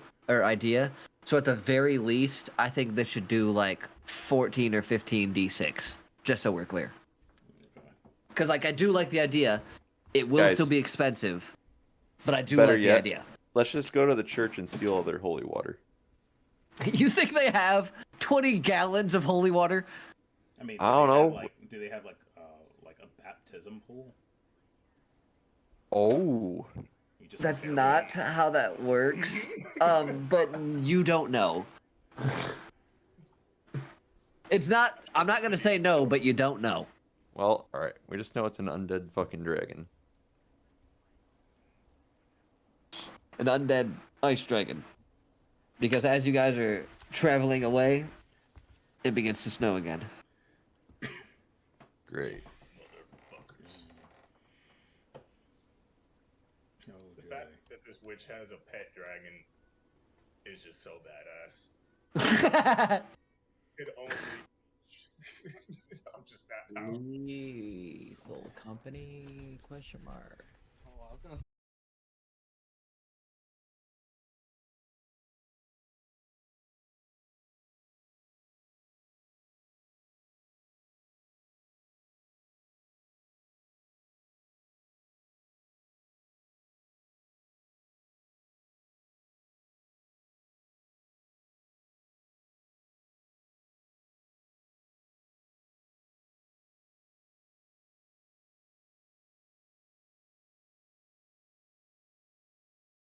So at the very least, I think this should do like 14 or 15 d6, just so we're clear. Because like I do like the idea. It will Guys. still be expensive, but I do Better like yet. the idea. Let's just go to the church and steal all their holy water. You think they have 20 gallons of holy water? I mean, I don't do they have, know. like, do they have like a baptism pool? Oh. You just That's bury not it. how that works. But you don't know. It's not. I'm not gonna say no, but you don't know. Well, alright. We just know it's an undead fucking dragon. An undead ice dragon. Because as you guys are traveling away, it begins to snow again. Great. Oh, The joy. fact that this witch has a pet dragon is just so badass. It only. Lethal company? Question mark.